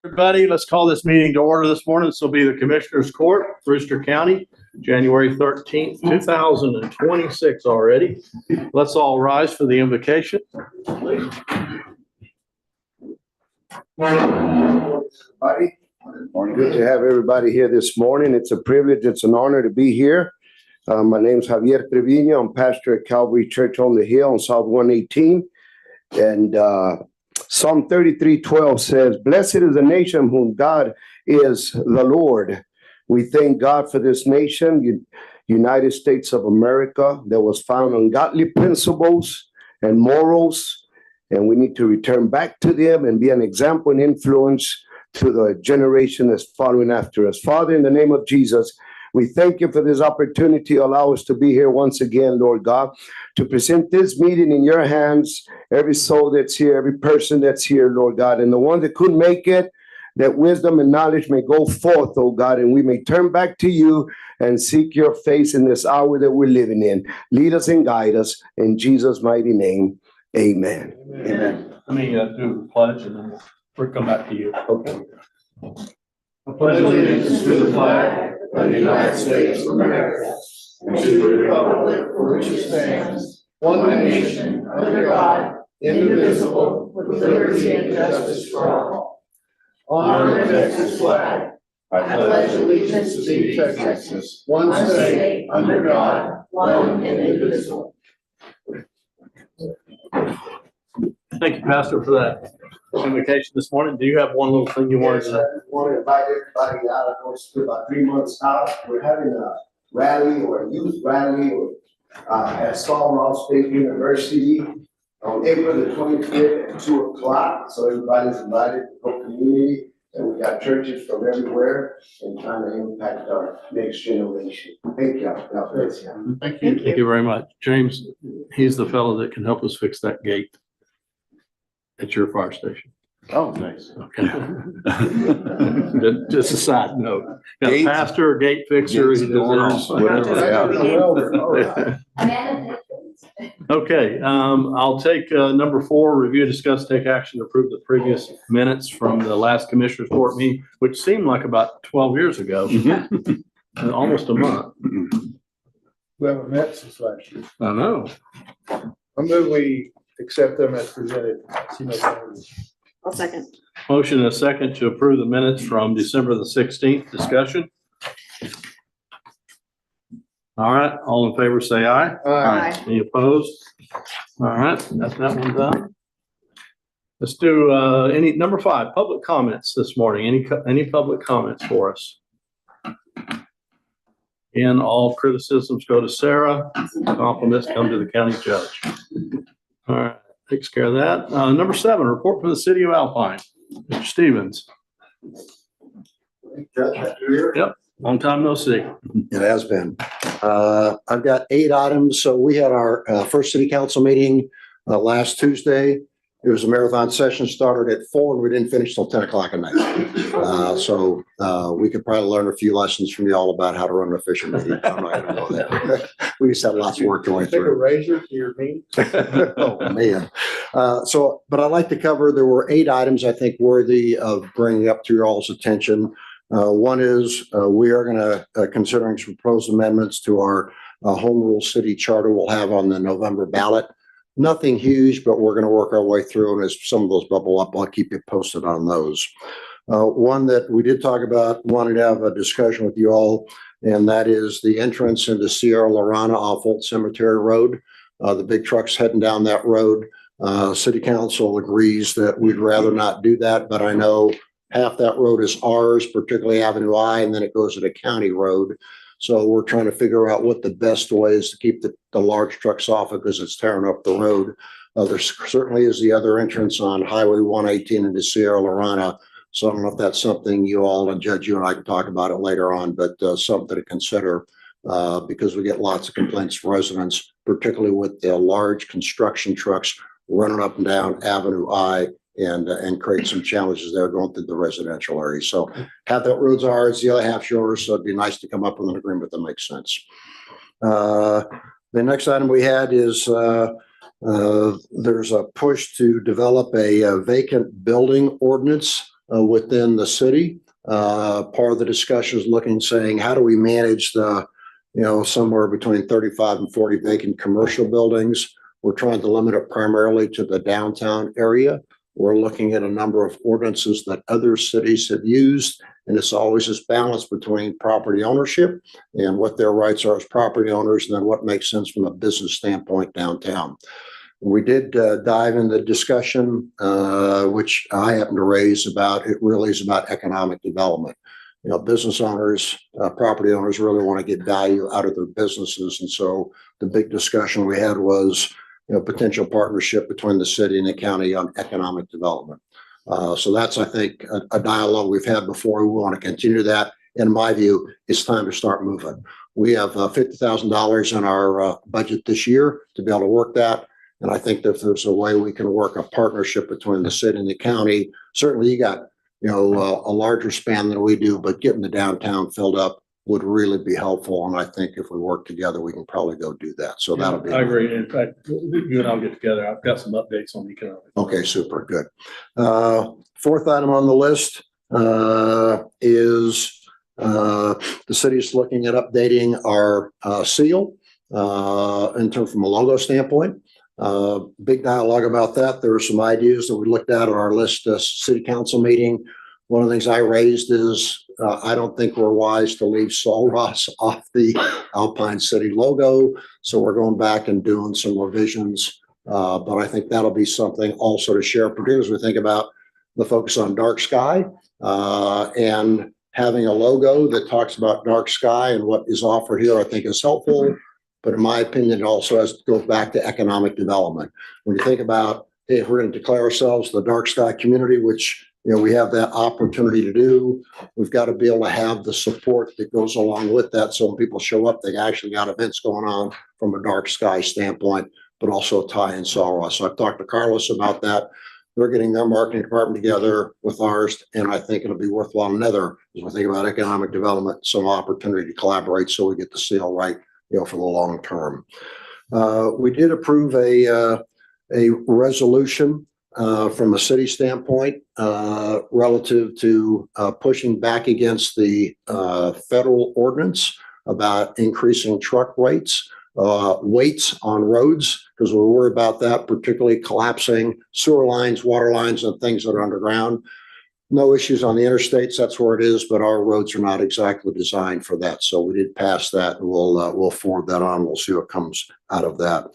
Everybody, let's call this meeting to order this morning. This will be the Commissioner's Court, Brewster County, January 13th, 2026 already. Let's all rise for the invocation. Everybody. Good to have everybody here this morning. It's a privilege. It's an honor to be here. My name is Javier Trevino. I'm pastor at Calvary Church on the Hill on South 118. And Psalm 33:12 says, "Blessed is the nation whom God is the Lord." We thank God for this nation, United States of America, that was found on godly principles and morals. And we need to return back to them and be an example and influence to the generation that's following after us. Father, in the name of Jesus, we thank you for this opportunity. Allow us to be here once again, Lord God, to present this meeting in your hands, every soul that's here, every person that's here, Lord God, and the one that couldn't make it, that wisdom and knowledge may go forth, oh God, and we may turn back to you and seek your face in this hour that we're living in. Lead us and guide us in Jesus' mighty name. Amen. Amen. Amen. Let me do the pledge and then we'll come back to you. Okay. I pledge allegiance to the flag of the United States of America and to the republic for which it stands, one nation, under God, indivisible, with liberty and justice for all. Honor the Texas flag. I pledge allegiance to Texas, one state, under God, one and indivisible. Thank you, Pastor, for that invocation this morning. Do you have one little thing you wanted to say? I just want to invite everybody out. I know it's still about 3 months out. We're having a rally or a youth rally at Saul Ross State University on April the 25th at 2 o'clock. So everybody's invited to the community. And we got churches from everywhere and trying to impact our next generation. Thank you. God bless you. Thank you. Thank you very much. James, he's the fellow that can help us fix that gate at your fire station. Oh, nice. Okay. Just a side note. Got a pastor, a gate fixer. He does whatever. Okay, I'll take number 4, review, discuss, take action to approve the previous minutes from the last Commissioner's Court meeting, which seemed like about 12 years ago, almost a month. We haven't met since last year. I know. I move we accept them as presented. See no changes. I'll second. Motion and a second to approve the minutes from December the 16th. Discussion. All right, all in favor say aye. Aye. Any opposed? All right, that's that one done. Let's do any number 5, public comments this morning. Any public comments for us? And all criticisms go to Sarah. Compliments come to the county judge. All right, takes care of that. Number 7, report from the city of Alpine. Mr. Stevens. Yep, long time no see. It has been. I've got 8 items. So we had our first city council meeting last Tuesday. It was a marathon session, started at 4 and we didn't finish till 10 o'clock at night. So we could probably learn a few lessons from you all about how to run an efficient meeting. I'm not going to know that. We just had lots of work going Take a through. razor to your meat. Oh, man. But I'd like to cover, there were 8 items I think worthy of bringing up to your all's attention. One is we are going to considering some proposed amendments to our home rule city charter we'll have on the November ballot. Nothing huge, but we're going to work our way through. And as some of those bubble up, I'll keep you posted on those. One that we did talk about, wanted to have a discussion with you all, and that is the entrance into Sierra Lorana off Old Cemetery Road. The big trucks heading down that road. City council agrees that we'd rather not do that, but I know half that road is ours, particularly Avenue I, and then it goes to the county road. So we're trying to figure out what the best way is to keep the large trucks off it because it's tearing up the road. There certainly is the other entrance on Highway 118 into Sierra Lorana. So I don't know if that's something you all, and Judge, you and I can talk about it later on, but something to consider because we get lots of complaints from residents, particularly with the large construction trucks running up and down Avenue I and create some challenges there going through the residential area. So half that road's ours, the other half's yours. So it'd be nice to come up with an agreement that makes sense. The next item we had is there's a push to develop a vacant building ordinance within the city. Part of the discussion is looking, saying, how do we manage the, somewhere between 35 and 40 vacant commercial buildings? We're trying to limit it primarily to the downtown area. We're looking at a number of ordinances that other cities have used, and it's always this balance between property ownership and what their rights are as property owners, and then what makes sense from a business standpoint downtown. We did dive into discussion, which I happen to raise about, it really is about economic development. Business owners, property owners really want to get value out of their businesses. And so the big discussion we had was, potential partnership between the city and the county on economic development. So that's, I think, a dialogue we've had before. We want to continue that. In my view, it's time to start moving. We have $50,000 in our budget this year to be able to work that. And I think that if there's a way we can work a partnership between the city and the county, certainly you got, a larger span than we do, but getting the downtown filled up would really be helpful. And I think if we work together, we can probably go do that. So that'll be. I agree. In fact, you and I'll get together. I've got some updates on economic. Okay, super good. Fourth item on the list is the city's looking at updating our seal in terms from a logo standpoint. Big dialogue about that. There were some ideas that we looked at on our list city council meeting. One of the things I raised is I don't think we're wise to leave Sol Ross off the Alpine City logo. So we're going back and doing some revisions. But I think that'll be something also to share, particularly as we think about the focus on dark sky and having a logo that talks about dark sky and what is offered here, I think is helpful. But in my opinion, it also has to go back to economic development. When you think about, hey, if we're going to declare ourselves the dark sky community, which we have that opportunity to do, we've got to be able to have the support that goes along with that. So when people show up, they actually got events going on from a dark sky standpoint, but also tie in Sol Ross. So I've talked to Carlos about that. They're getting their marketing department together with ours, and I think it'll be worthwhile. Another, as we think about economic development, some opportunity to collaborate so we get the seal right, for the long term. We did approve a resolution from a city standpoint relative to pushing back against the federal ordinance about increasing truck weights on roads, because we're worried about that, particularly collapsing sewer lines, water lines, and things that are underground. No issues on the interstates, that's where it is, but our roads are not exactly designed for that. So we did pass that, and we'll forward that on. We'll see what comes out of that.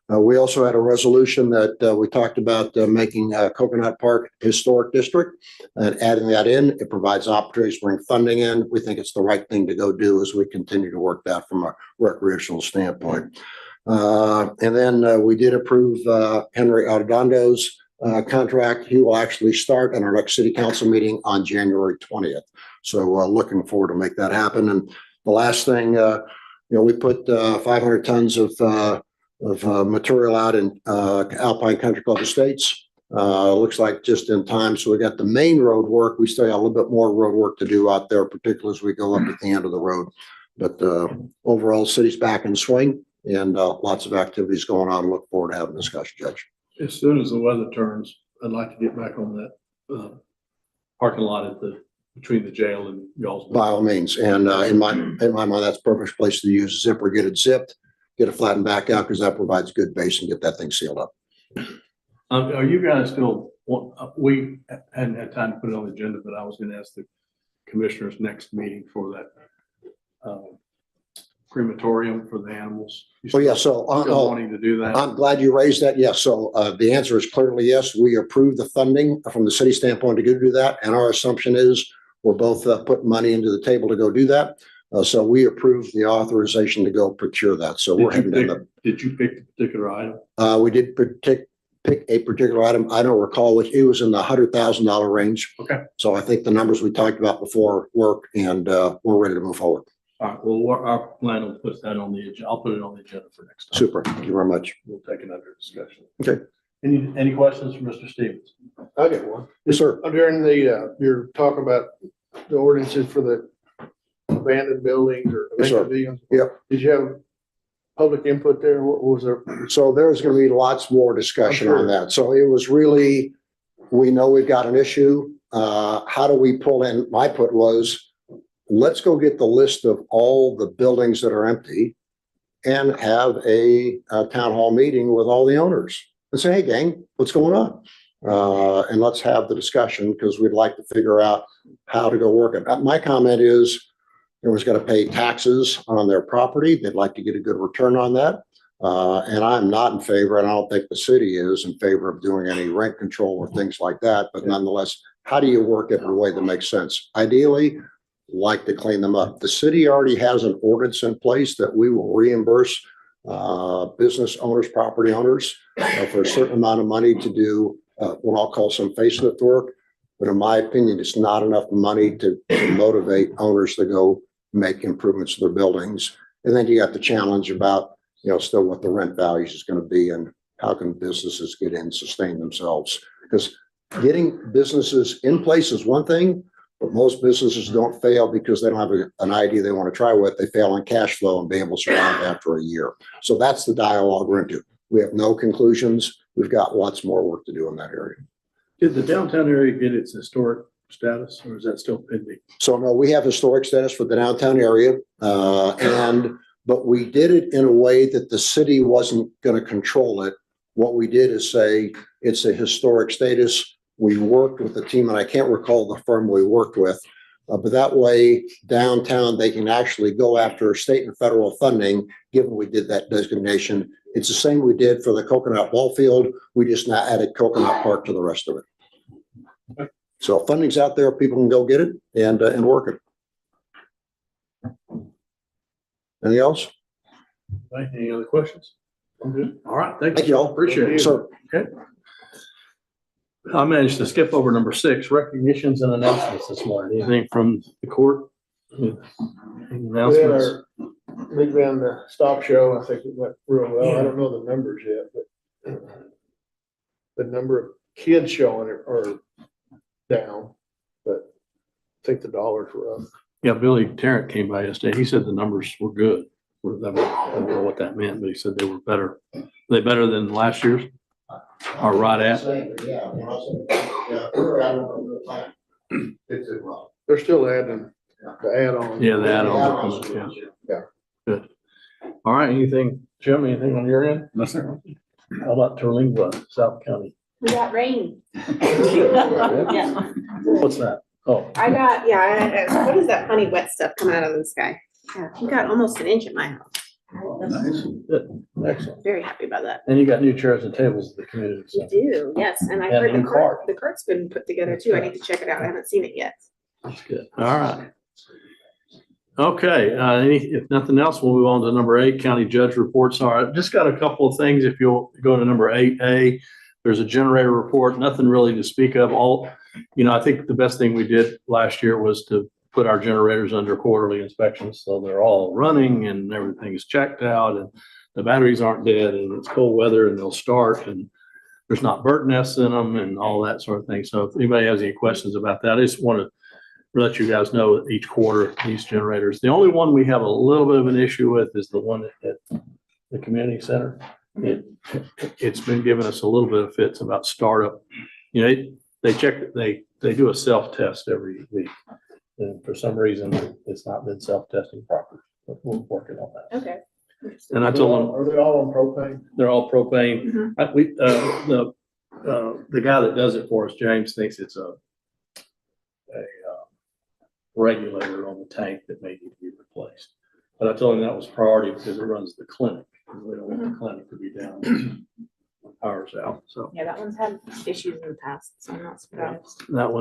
We also had a resolution that we talked about making Coconut Park Historic District and adding that in. It provides opportunities to bring funding in. We think it's the right thing to go do as we continue to work that from a recreational standpoint. And then we did approve Henry Ardondo's contract. He will actually start in our next city council meeting on January 20th. So looking forward to make that happen. And the last thing, we put 500 tons of material out in Alpine Country Club Estates. Looks like just in time. So we got the main road work. We still got a little bit more road work to do out there, particularly as we go up at the end of the road. But overall, city's back in swing and lots of activities going on. Look forward to having a discussion, Judge. As soon as the weather turns, I'd like to get back on that parking lot between the jail and y'all's. By all means. And in my mind, that's the perfect place to use zipper, get it zipped, get it flattened back out, because that provides good base and get that thing sealed up. Are you guys still, we hadn't had time to put it on the agenda, but I was going to ask the commissioners next meeting for that crematorium for the animals. Oh, yeah. So wanting to do that. I'm glad you raised that. Yes. So the answer is clearly yes. We approve the funding from the city standpoint to go do that. And our assumption is we're both putting money into the table to go do that. So we approved the authorization to go procure that. So we're heading down. Did you pick the particular item? We did pick a particular item. I don't recall which. It was in the $100,000 range. Okay. So I think the numbers we talked about before work, and we're ready to move forward. All right. Well, our plan will put that on the agenda. I'll put it on the agenda for next time. Super. Thank you very much. We'll take it under discussion. Okay. Any questions for Mr. Stevens? I get one. Yes, sir. During your talk about the ordinances for the abandoned buildings or Yes, sir. vacant. Yep. Did you have public input there? What was there? So there's going to be lots more discussion on that. So it was really, we know we've got an issue. how do we pull in? My put was, let's go get the list of all the buildings that are empty and have a town hall meeting with all the owners and say, hey, gang, what's going on? And let's have the discussion because we'd like to figure out how to go work it. My comment is everyone's got to pay taxes on their property. They'd like to get a good return on that. And I'm not in favor, and I don't think the city is in favor of doing any rent control or things like that. But nonetheless, how do you work it in a way that makes sense? Ideally, like to clean them up. The city already has an ordinance in place that we will reimburse business owners, property owners for a certain amount of money to do what I'll call some facelift work. But in my opinion, it's not enough money to motivate owners to go make improvements to their buildings. And then you got the challenge about, still what the rent values is going to be and how can businesses get in and sustain themselves. Because getting businesses in place is one thing, but most businesses don't fail because they don't have an idea they want to try with. They fail on cash flow and be able to survive after a year. So that's the dialogue we're into. We have no conclusions. We've got lots more work to do in that area. Did the downtown area get its historic status, or is that still pending? So no, we have historic status for the downtown area. But we did it in a way that the city wasn't going to control it. What we did is say it's a historic status. We worked with the team, and I can't recall the firm we worked with, but that way downtown, they can actually go after state and federal funding, given we did that designation. It's the same we did for the Coconut Ball Field. We just now added Coconut Park to the rest of it. So funding's out there. People can go get it and work it. Anything else? Right, any other questions? I'm good. All right, thank Thank you. you all. Appreciate it. Sir. Okay. I managed to skip over number 6, recognitions and announcements this morning. Anything from the court? Any We had announcements? our Big Band Stop Show. I think it went real well. I don't know the numbers yet, but the number of kids showing it are down, but I think the dollars were up. Yeah, Billy Tarrant came by yesterday. He said the numbers were good. I don't know what that meant, but he said they were better. Are they better than last year's? Or right at? They're still adding the add-on. Yeah, the add-ons are coming. Yeah. Good. All right, anything, Jim, anything on your end? No, sir. How about Terlingua, South County? We got rain. Yeah. What's that? Oh, I got, what is that funny wet stuff coming out of the sky? Yeah, we got almost an inch at my house. nice. Good. Excellent. Very happy about that. And you got new chairs and tables at the community We center. do, yes, and I And heard new cart. the cart's been put together too. I need to check it out. I haven't seen it yet. That's good. All right. Okay, if nothing else, we'll move on to number 8, county judge reports. All right, just got a couple of things. If you'll go to number 8A, there's a generator report, nothing really to speak of. I think the best thing we did last year was to put our generators under quarterly inspections. So they're all running and everything's checked out and the batteries aren't dead and it's cold weather and they'll start and there's not bird nests in them and all that sort of thing. So if anybody has any questions about that, I just want to let you guys know each quarter these generators. The only one we have a little bit of an issue with is the one at the community center. It's been giving us a little bit of fits about startup. They check, they do a self-test every week. And for some reason, it's not been self-testing properly. But we're working on that. Okay. And I told them Are they all on propane? they're all propane. Mhm. The guy that does it for us, James, thinks it's a regulator on the tank that may need to be replaced. But I told him that was priority because it runs the clinic. And we don't want the clinic to be down when power's out. So Yeah, that one's had issues in the past, so I'm not surprised. that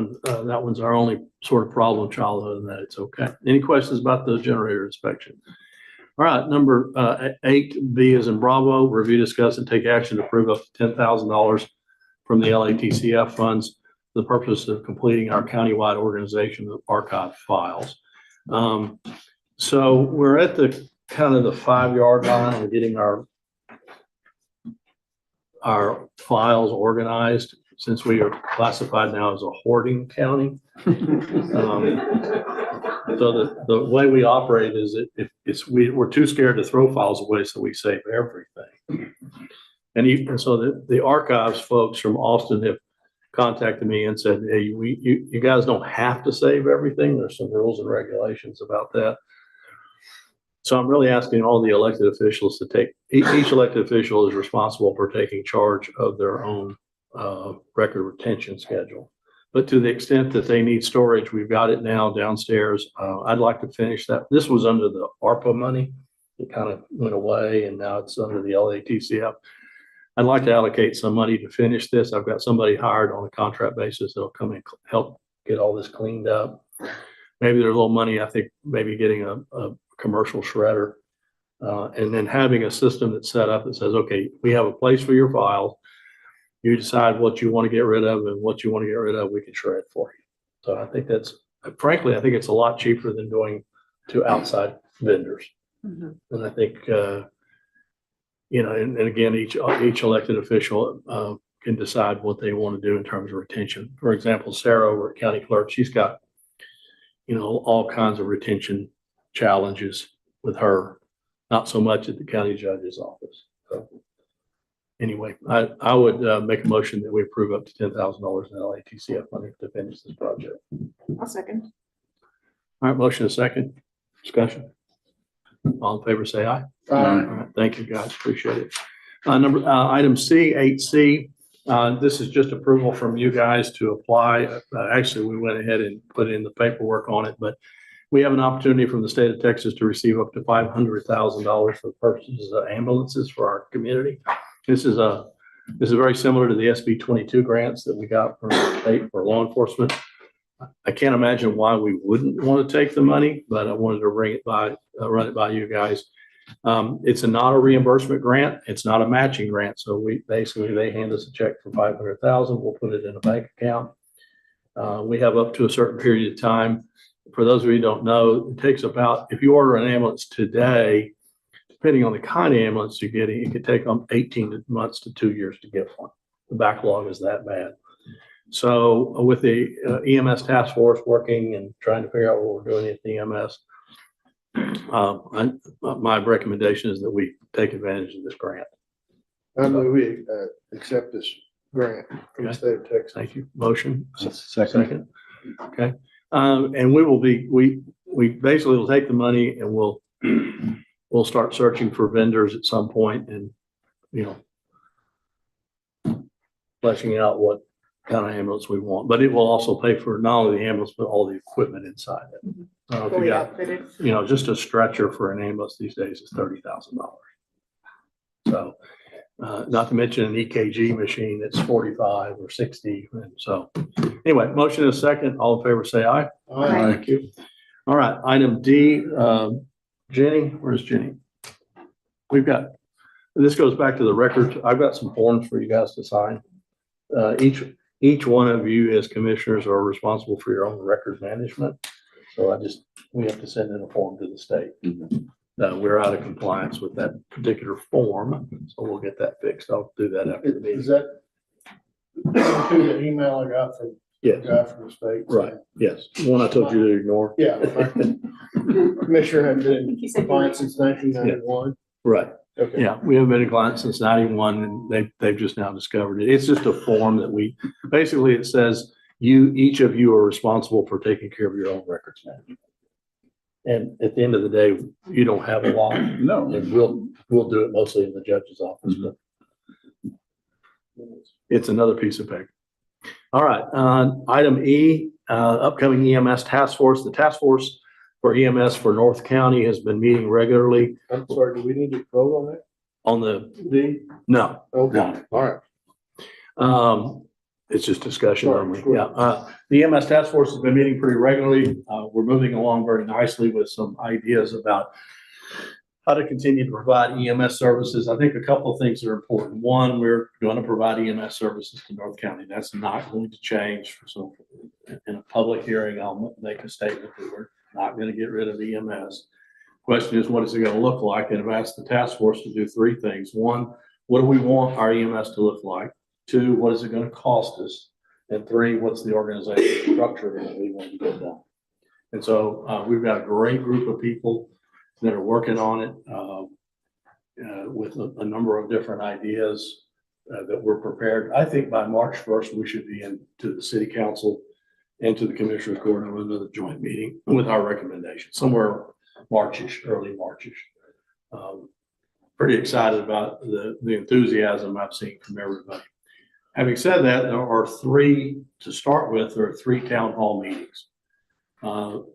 one's our only sort of problem child. Other than that, it's okay. Any questions about the generator inspection? All right, number 8B is in Bravo. Review, discuss, and take action to approve up to $10,000 from the LATCF funds for the purpose of completing our countywide organization of archive files. So we're at the kind of the 5-yard line of getting our files organized since we are classified now as a hoarding county. So the way we operate is we're too scared to throw files away, so we save everything. And so the archives folks from Austin have contacted me and said, hey, you guys don't have to save everything. There's some rules and regulations about that. So I'm really asking all the elected officials to take, each elected official is responsible for taking charge of their own record retention schedule. But to the extent that they need storage, we've got it now downstairs. I'd like to finish that. This was under the ARPA money. It kind of went away and now it's under the LATCF. I'd like to allocate some money to finish this. I've got somebody hired on a contract basis that'll come and help get all this cleaned up. Maybe there's a little money, I think maybe getting a commercial shredder and then having a system that's set up that says, okay, we have a place for your files. You decide what you want to get rid of and what you want to get rid of, we can shred for you. So I think that's, frankly, I think it's a lot cheaper than going to outside vendors. Mm-hmm. And I think, you know, and again, each elected official can decide what they want to do in terms of retention. For example, Sarah over at County Clerk, she's got, you know, all kinds of retention challenges with her, not so much at the county judge's office. So anyway, I would make a motion that we approve up to $10,000 in LATCF money to finish this project. I'll second. All right, motion is second. Discussion. All in favor, say aye. All right, thank you, guys. Appreciate it. Item C, 8C. This is just approval from you guys to apply. Actually, we went ahead and put in the paperwork on it, but we have an opportunity from the state of Texas to receive up to $500,000 for purchases of ambulances for our community. This is very similar to the SB 22 grants that we got from the state for law enforcement. I can't imagine why we wouldn't want to take the money, but I wanted to run it by you guys. It's not a reimbursement grant. It's not a matching grant. So they hand us a check for $500,000. We'll put it in a bank account. We have up to a certain period of time. For those of you who don't know, it takes about, if you order an ambulance today, depending on the kind of ambulance you're getting, it could take 18 months to 2 years to get one. The backlog is that bad. So with the EMS task force working and trying to figure out what we're doing at the EMS, my recommendation is that we take advantage of this grant. I move we accept this grant from the state of Texas. Thank you. Motion. Second. Okay. And we basically will take the money and we'll start searching for vendors at some point and, you know, fleshing out what kind of ambulance we want, but it will also pay for not only the ambulance, but all the equipment inside it. If you got, you know, just a stretcher for an ambulance these days is $30,000. So, not to mention an EKG machine that's 45 or 60. And so anyway, motion is second. All in favor, say aye. Aye. Thank you. All right. Item D, Jenny, where's Jenny? This goes back to the records. I've got some forms for you guys to sign. Each one of you as commissioners are responsible for your own records management. So we have to send in a form to the state. We're out of compliance with that particular form, so we'll get that fixed. I'll do that after the meeting. Is that to the email I got from the guy from the state? Right, yes. The one I told you to ignore. Yeah. Commissioner had been in compliance since 1991. Right. Okay. Yeah, we haven't been in compliance since 91 and they've just now discovered it. It's just a form that basically it says each of you are responsible for taking care of your own records management. And at the end of the day, you don't have a lot. No. And we'll do it mostly in the judge's office, but it's another piece of paper. All right, item E, upcoming EMS task force. The task force for EMS for North County has been meeting regularly. I'm sorry, do we need to vote on that? On the D? No. Okay. All right. It's just discussion Sure, only. sure. Yeah. The EMS task force has been meeting pretty regularly. We're moving along very nicely with some ideas about how to continue to provide EMS services. I think a couple of things are important. One, we're going to provide EMS services to North County. That's not going to change. So in a public hearing, I'll make a statement that we're not going to get rid of EMS. Question is, what is it going to look like? And I've asked the task force to do three things. One, what do we want our EMS to look like? Two, what is it going to cost us? And three, what's the organizational structure that we want to get done? And so we've got a great group of people that are working on it with a number of different ideas that we're prepared. I think by March 1st, we should be into the city council and to the commissioners court on another joint meeting with our recommendation, somewhere Marchish, early Marchish. Pretty excited about the enthusiasm I've seen from everybody. Having said that, there are three town hall meetings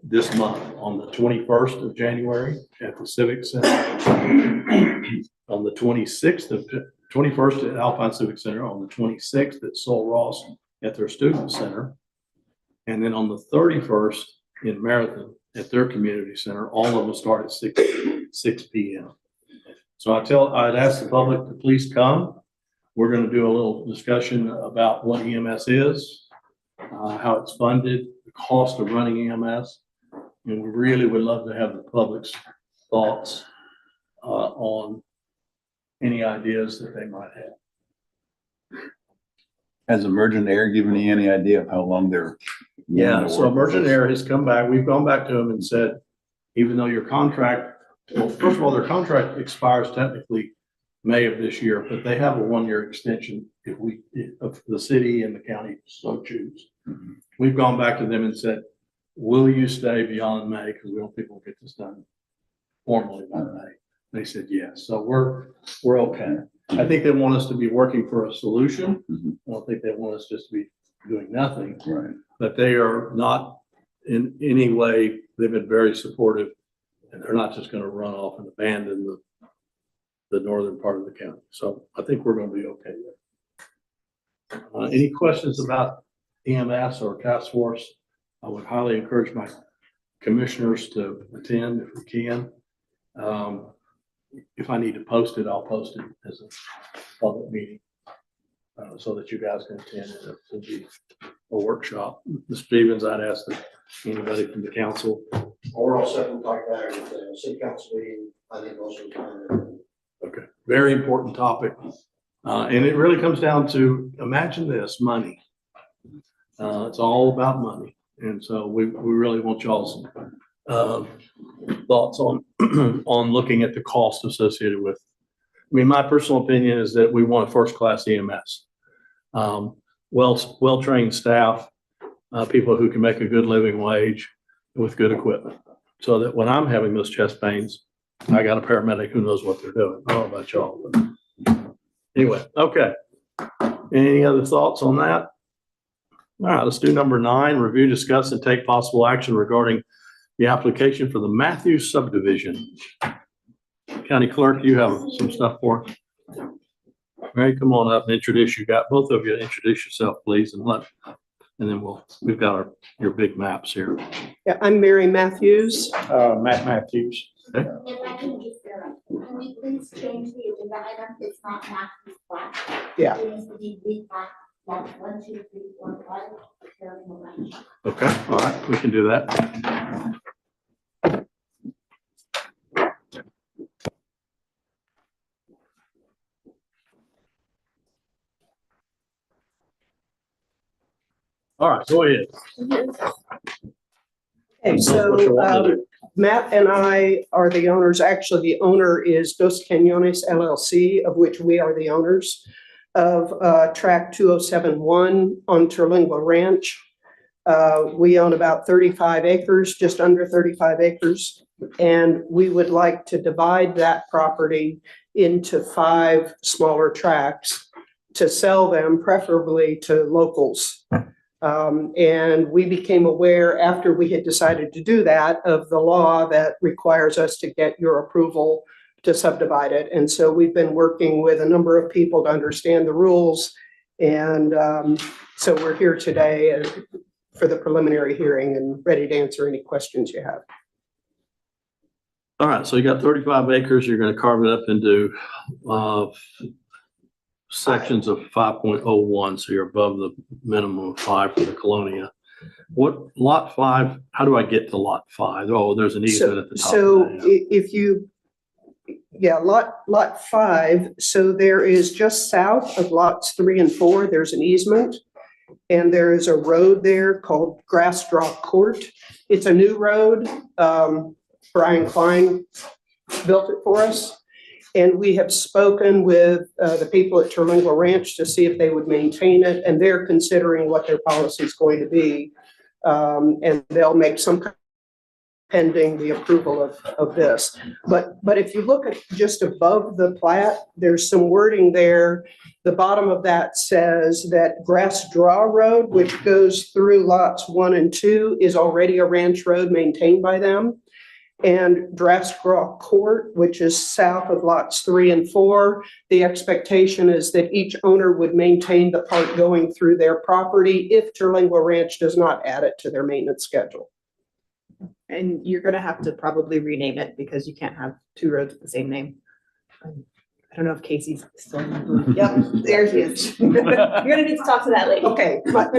this month on the 21st of January at the Civic Center, on the 21st at Alpine Civic Center, on the 26th at Sol Ross at their Student Center, and then on the 31st in Marathon at their community center. All of them start at 6 p.m. So I'd ask the public to please come. We're going to do a little discussion about what EMS is, how it's funded, the cost of running EMS, and we really would love to have the public's thoughts on any ideas that they might have. Has Emergent Air given you any idea of how long they're? Yeah, so Emergent Air has come back. We've gone back to them and said, even though your contract, well, first of all, their contract expires technically May of this year, but they have a 1-year extension if the city and the county so choose. Mhm. We've gone back to them and said, will you stay beyond May? Because we don't think we'll get this done formally by May. They said yes. So we're okay. I think they want us to be working for a solution. Mhm. I don't think they want us just to be doing nothing, Right. but they are not in any way, they've been very supportive, and they're not just going to run off and abandon the northern part of the county. So I think we're going to be okay there. Any questions about EMS or task force? I would highly encourage my commissioners to attend if we can. If I need to post it, I'll post it as a public meeting so that you guys can attend it. It'll be a workshop. Ms. Stevens, I'd ask that anybody from the council. Or I'll set and talk about it at the city council meeting. I think also. Okay, very important topic. And it really comes down to, imagine this, money. It's all about money. And so we really want y'all's thoughts on, on looking at the cost associated with. I mean, my personal opinion is that we want a first-class EMS. Well-trained staff, people who can make a good living wage with good equipment. So that when I'm having those chest pains, I got a paramedic who knows what they're doing. I don't know about y'all, but anyway, okay. Any other thoughts on that? All right, let's do number 9, review, discuss, and take possible action regarding the application for the Matthews subdivision. County Clerk, you have some stuff for us. Mary, come on up and introduce. You got both of you introduce yourself, please, and then we've got your big maps here. Yeah, I'm Mary Matthews. Matt Matthews. Okay. If I can just, can we please change the agenda item? It's not Matthew's flat. Yeah. It needs to be big flat, like 1, 2, 3, 4, 5. Carrying the range. Okay, all right, we can do that. All right, go ahead. Okay, What you so want to do. Matt and I are the owners. Actually, the owner is Dos Cañones LLC, of which we are the owners of tract 2071 on Terlingua Ranch. We own about 35 acres, just under 35 acres. And we would like to divide that property into 5 smaller tracts to sell them preferably to locals. And we became aware after we had decided to do that of the law that requires us to get your approval to subdivide it. And so we've been working with a number of people to understand the rules. And so we're here today for the preliminary hearing and ready to answer any questions you have. All right, so you got 35 acres. You're going to carve it up into sections of 5.01, so you're above the minimum of 5 for the Colonia. What lot 5? How do I get to lot 5? Oh, there's an easement at the top. So of that, if you, yeah, lot 5, so there is just south of lots 3 and 4, there's an easement. And there is a road there called Grass Draw Court. It's a new road. Brian Klein built it for us. And we have spoken with the people at Terlingua Ranch to see if they would maintain it, and they're considering what their policy is going to be. And they'll make some kind pending the approval of this. But if you look at just above the plat, there's some wording there. The bottom of that says that Grass Draw Road, which goes through lots 1 and 2, is already a ranch road maintained by them. And Grass Draw Court, which is south of lots 3 and 4, the expectation is that each owner would maintain the part going through their property if Terlingua Ranch does not add it to their maintenance schedule. And you're gonna have to probably rename it because you can't have 2 roads with the same name. I don't know if Casey's still in the booth. Yep, there she is. You're gonna need to talk to that lady. Okay, but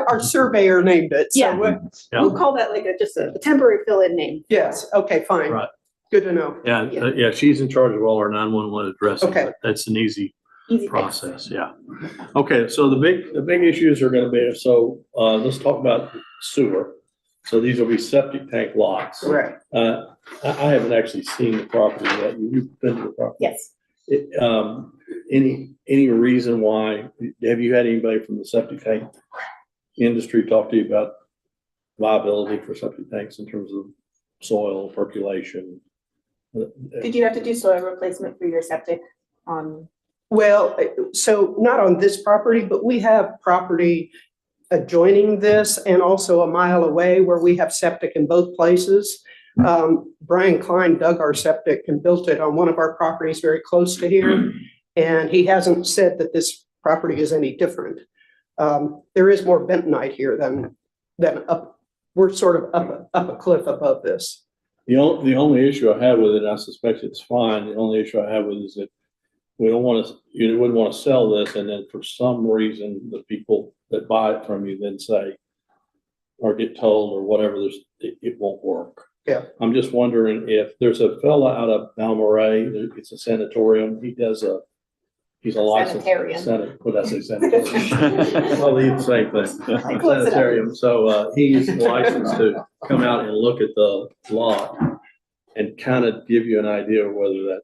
our surveyor named it, so, Yeah. Yeah. We'll call that like just a temporary fill-in name. yes, okay, fine. Right. Good to know. Yeah, she's in charge of all our 911 addresses. Okay. but That's an easy Easy fix. process, yeah. Okay, so the big issues are gonna be, so, let's talk about sewer. So these will be septic tank lots. Correct. I haven't actually seen the property yet. You've been to the property? Yes. Any reason why, have you had anybody from the septic tank industry talk to you about viability for septic tanks in terms of soil percolation? Did you have to do soil replacement for your septic on? Well, so not on this property, but we have property adjoining this and also a mile away where we have septic in both places. Brian Klein dug our septic and built it on one of our properties very close to here. And he hasn't said that this property is any different. There is more bentonite here than up. We're sort of up a cliff above this. The only issue I have with it, I suspect it's fine. The only issue I have with it is that we don't want to, you wouldn't want to sell this and then for some reason, the people that buy it from you then say, or get told or whatever, it won't work. Yeah. I'm just wondering if there's a fella out of Balmoral, it's a sanatorium. He's a licensed. Sanitarium. What did I say? Sanitarium. Well, the same thing. Sanitarium. So, he's licensed to come out and look at the lot and kind of give you an idea of whether that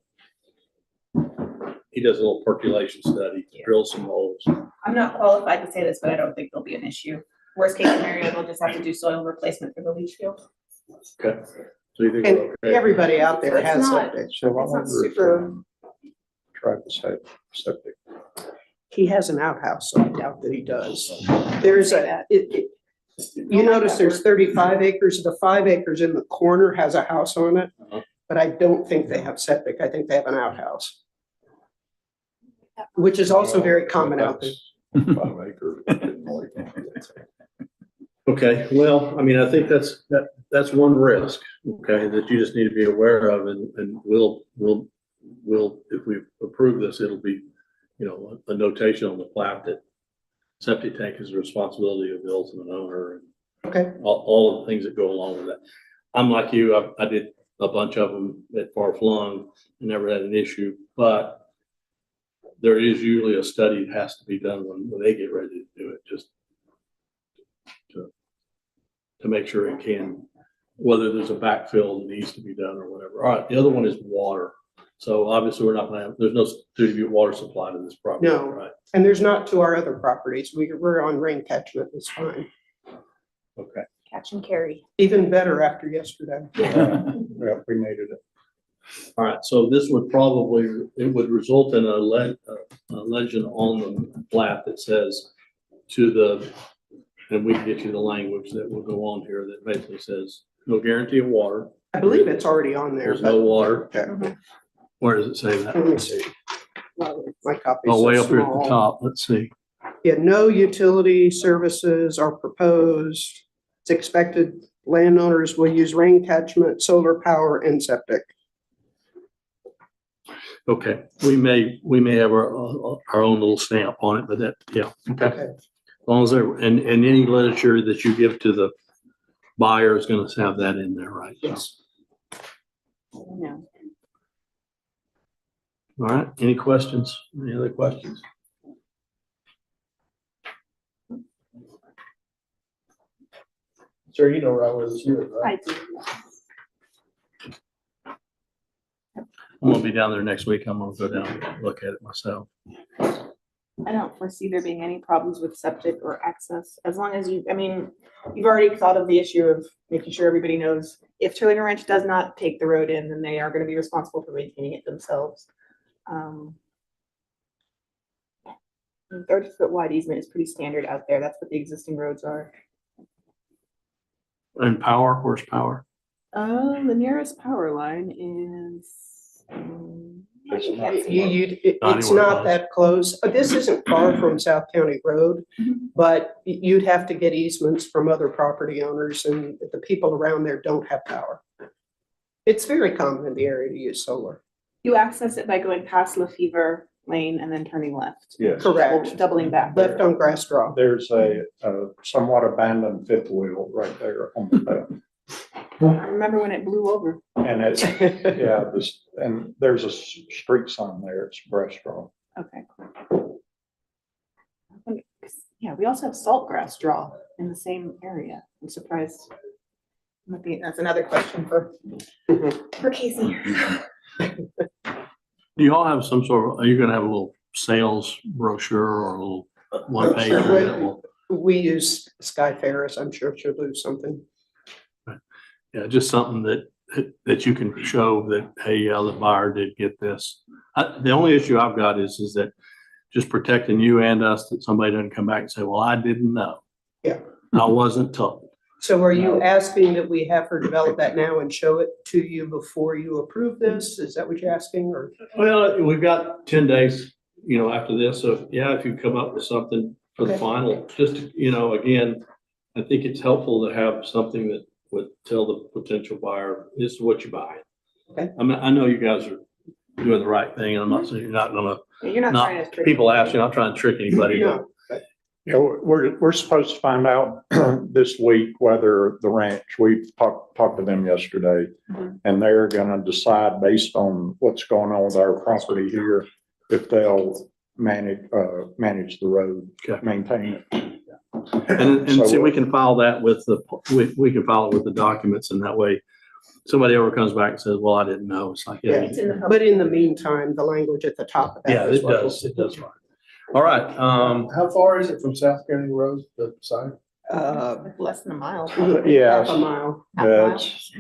he does a little percolation study, drills some holes. I'm not qualified to say this, but I don't think there'll be an issue. Worst case scenario, they'll just have to do soil replacement for the leach field. Okay. So you think And we're okay? everybody out there It's has not- septic. So I It's not wonder if, super, Travis had septic. He has an outhouse, so I doubt that he does. There's Say a, that. you notice there's 35 acres. The 5 acres in the corner has a house on it. Uh-huh. But I don't think they have septic. I think they have an outhouse. Which is also very common out there. 5 acre. Okay, well, I mean, I think that's one risk, okay, that you just need to be aware of and we'll, if we approve this, it'll be, a notation on the plat that septic tank is the responsibility of the ultimate owner and Okay, all of the things that go along with that. I'm like you, I did a bunch of them at Far Flung and never had an issue, but there is usually a study that has to be done when they get ready to do it, just to make sure it can, whether there's a backfill that needs to be done or whatever. All right, the other one is water. So obviously we're not gonna have, there's no distributed water supply to this property, No. right? and there's not to our other properties. We're on rain catchment. It's fine. Okay. catch and carry. Even better after yesterday. Yeah, we made it. All right, so this would probably, it would result in a legend on the plat that says and we can get you the language that will go on here that basically says, no guarantee of water. I believe it's already on there. There's no water. Okay, Where does it say that? let me see. My copy's Oh, so way up here at the small. top. Let's see. Yeah, no utility services are proposed. It's expected landowners will use rain catchment, solar power, and septic. Okay, we may have our own little stamp on it, but that, yeah, okay. Okay. As long as and any literature that you give to the buyer is gonna have that in there, right? So, Yes. No. all right, any questions? Any other questions? Sir, you know right where this is, right? I do. I'm gonna be down there next week. I'm gonna go down and look at it myself. I don't foresee there being any problems with septic or access, as long as you, I mean, you've already thought of the issue of making sure everybody knows if Turlinger Ranch does not take the road in, then they are gonna be responsible for maintaining it themselves. 30-foot wide easement is pretty standard out there. That's what the existing roads are. And power, horsepower. The nearest power line is. You can't see it. It's not that close. This isn't far from South County Road, but you'd have to get easements from other property owners, and the people around there don't have power. It's very common in the area to use solar. You access it by going past LaFever Lane and then turning left. Yes. Correct. Doubling back. Left on Grass Draw. There's a somewhat abandoned fifth wheel right there on the left. I remember when it blew over. And it's, yeah, and there's a street sign there. It's restaurant. Okay, cool. Yeah, we also have Saltgrass Draw in the same area. I'm surprised. That's another question for Casey. Do you all have some sort of, are you gonna have a little sales brochure or a little one page? that will- We use Sky Ferris. I'm sure she'll do something. Yeah, just something that you can show that, hey, yeah, the buyer did get this. The only issue I've got is that just protecting you and us, that somebody doesn't come back and say, well, I didn't know. Yeah. I wasn't told. So are you asking that we have her develop that now and show it to you before you approve this? Is that what you're asking, or? Well, we've got 10 days, after this. So yeah, if you come up with something for the Okay. final, just, again, I think it's helpful to have something that would tell the potential buyer, this is what you buy. Okay. I mean, I know you guys are doing the right thing, and I'm not saying you're not gonna, You're not trying to trick. people ask, you're not trying to trick anybody. No. Yeah, we're supposed to find out this week whether the ranch, we talked to them yesterday, Mhm. and they're gonna decide based on what's going on with our property here, if they'll manage the road, Okay. maintain it. And So see, we can file that with we can file it with the documents, and that way, somebody ever comes back and says, well, I didn't know. It's like, Yeah. It's in the But in the meantime, the language at the top of that. yeah, is it what we'll- does. It does. Fine. All right. How far is it from South County Road, the side? less than a mile. Yeah, Half a mile. it's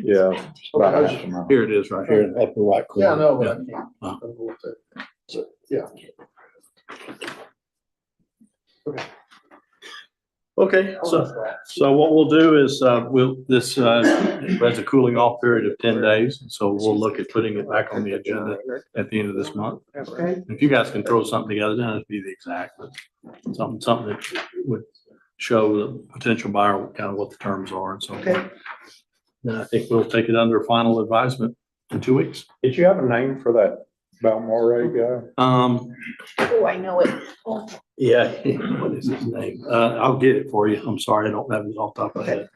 about half a mile. Here it is, right Here here. in the upper right corner. Yeah, I know, but I Yeah. can't. Wow. I don't know what that- So, yeah. Okay, so what we'll do is, this has a cooling off period of 10 days. So we'll look at putting it back on the agenda at the end of this month. Okay. If you guys can throw something together, then it'd be the exact, but something that would show the potential buyer kind of what the terms are and so Okay. forth. Then I think we'll take it under final advisement in 2 weeks. Did you have a name for that Balmore guy? Oh, I know it. Oh, Yeah, what is his name? I'll get it for you. I'm sorry, I don't have it off the top of my head.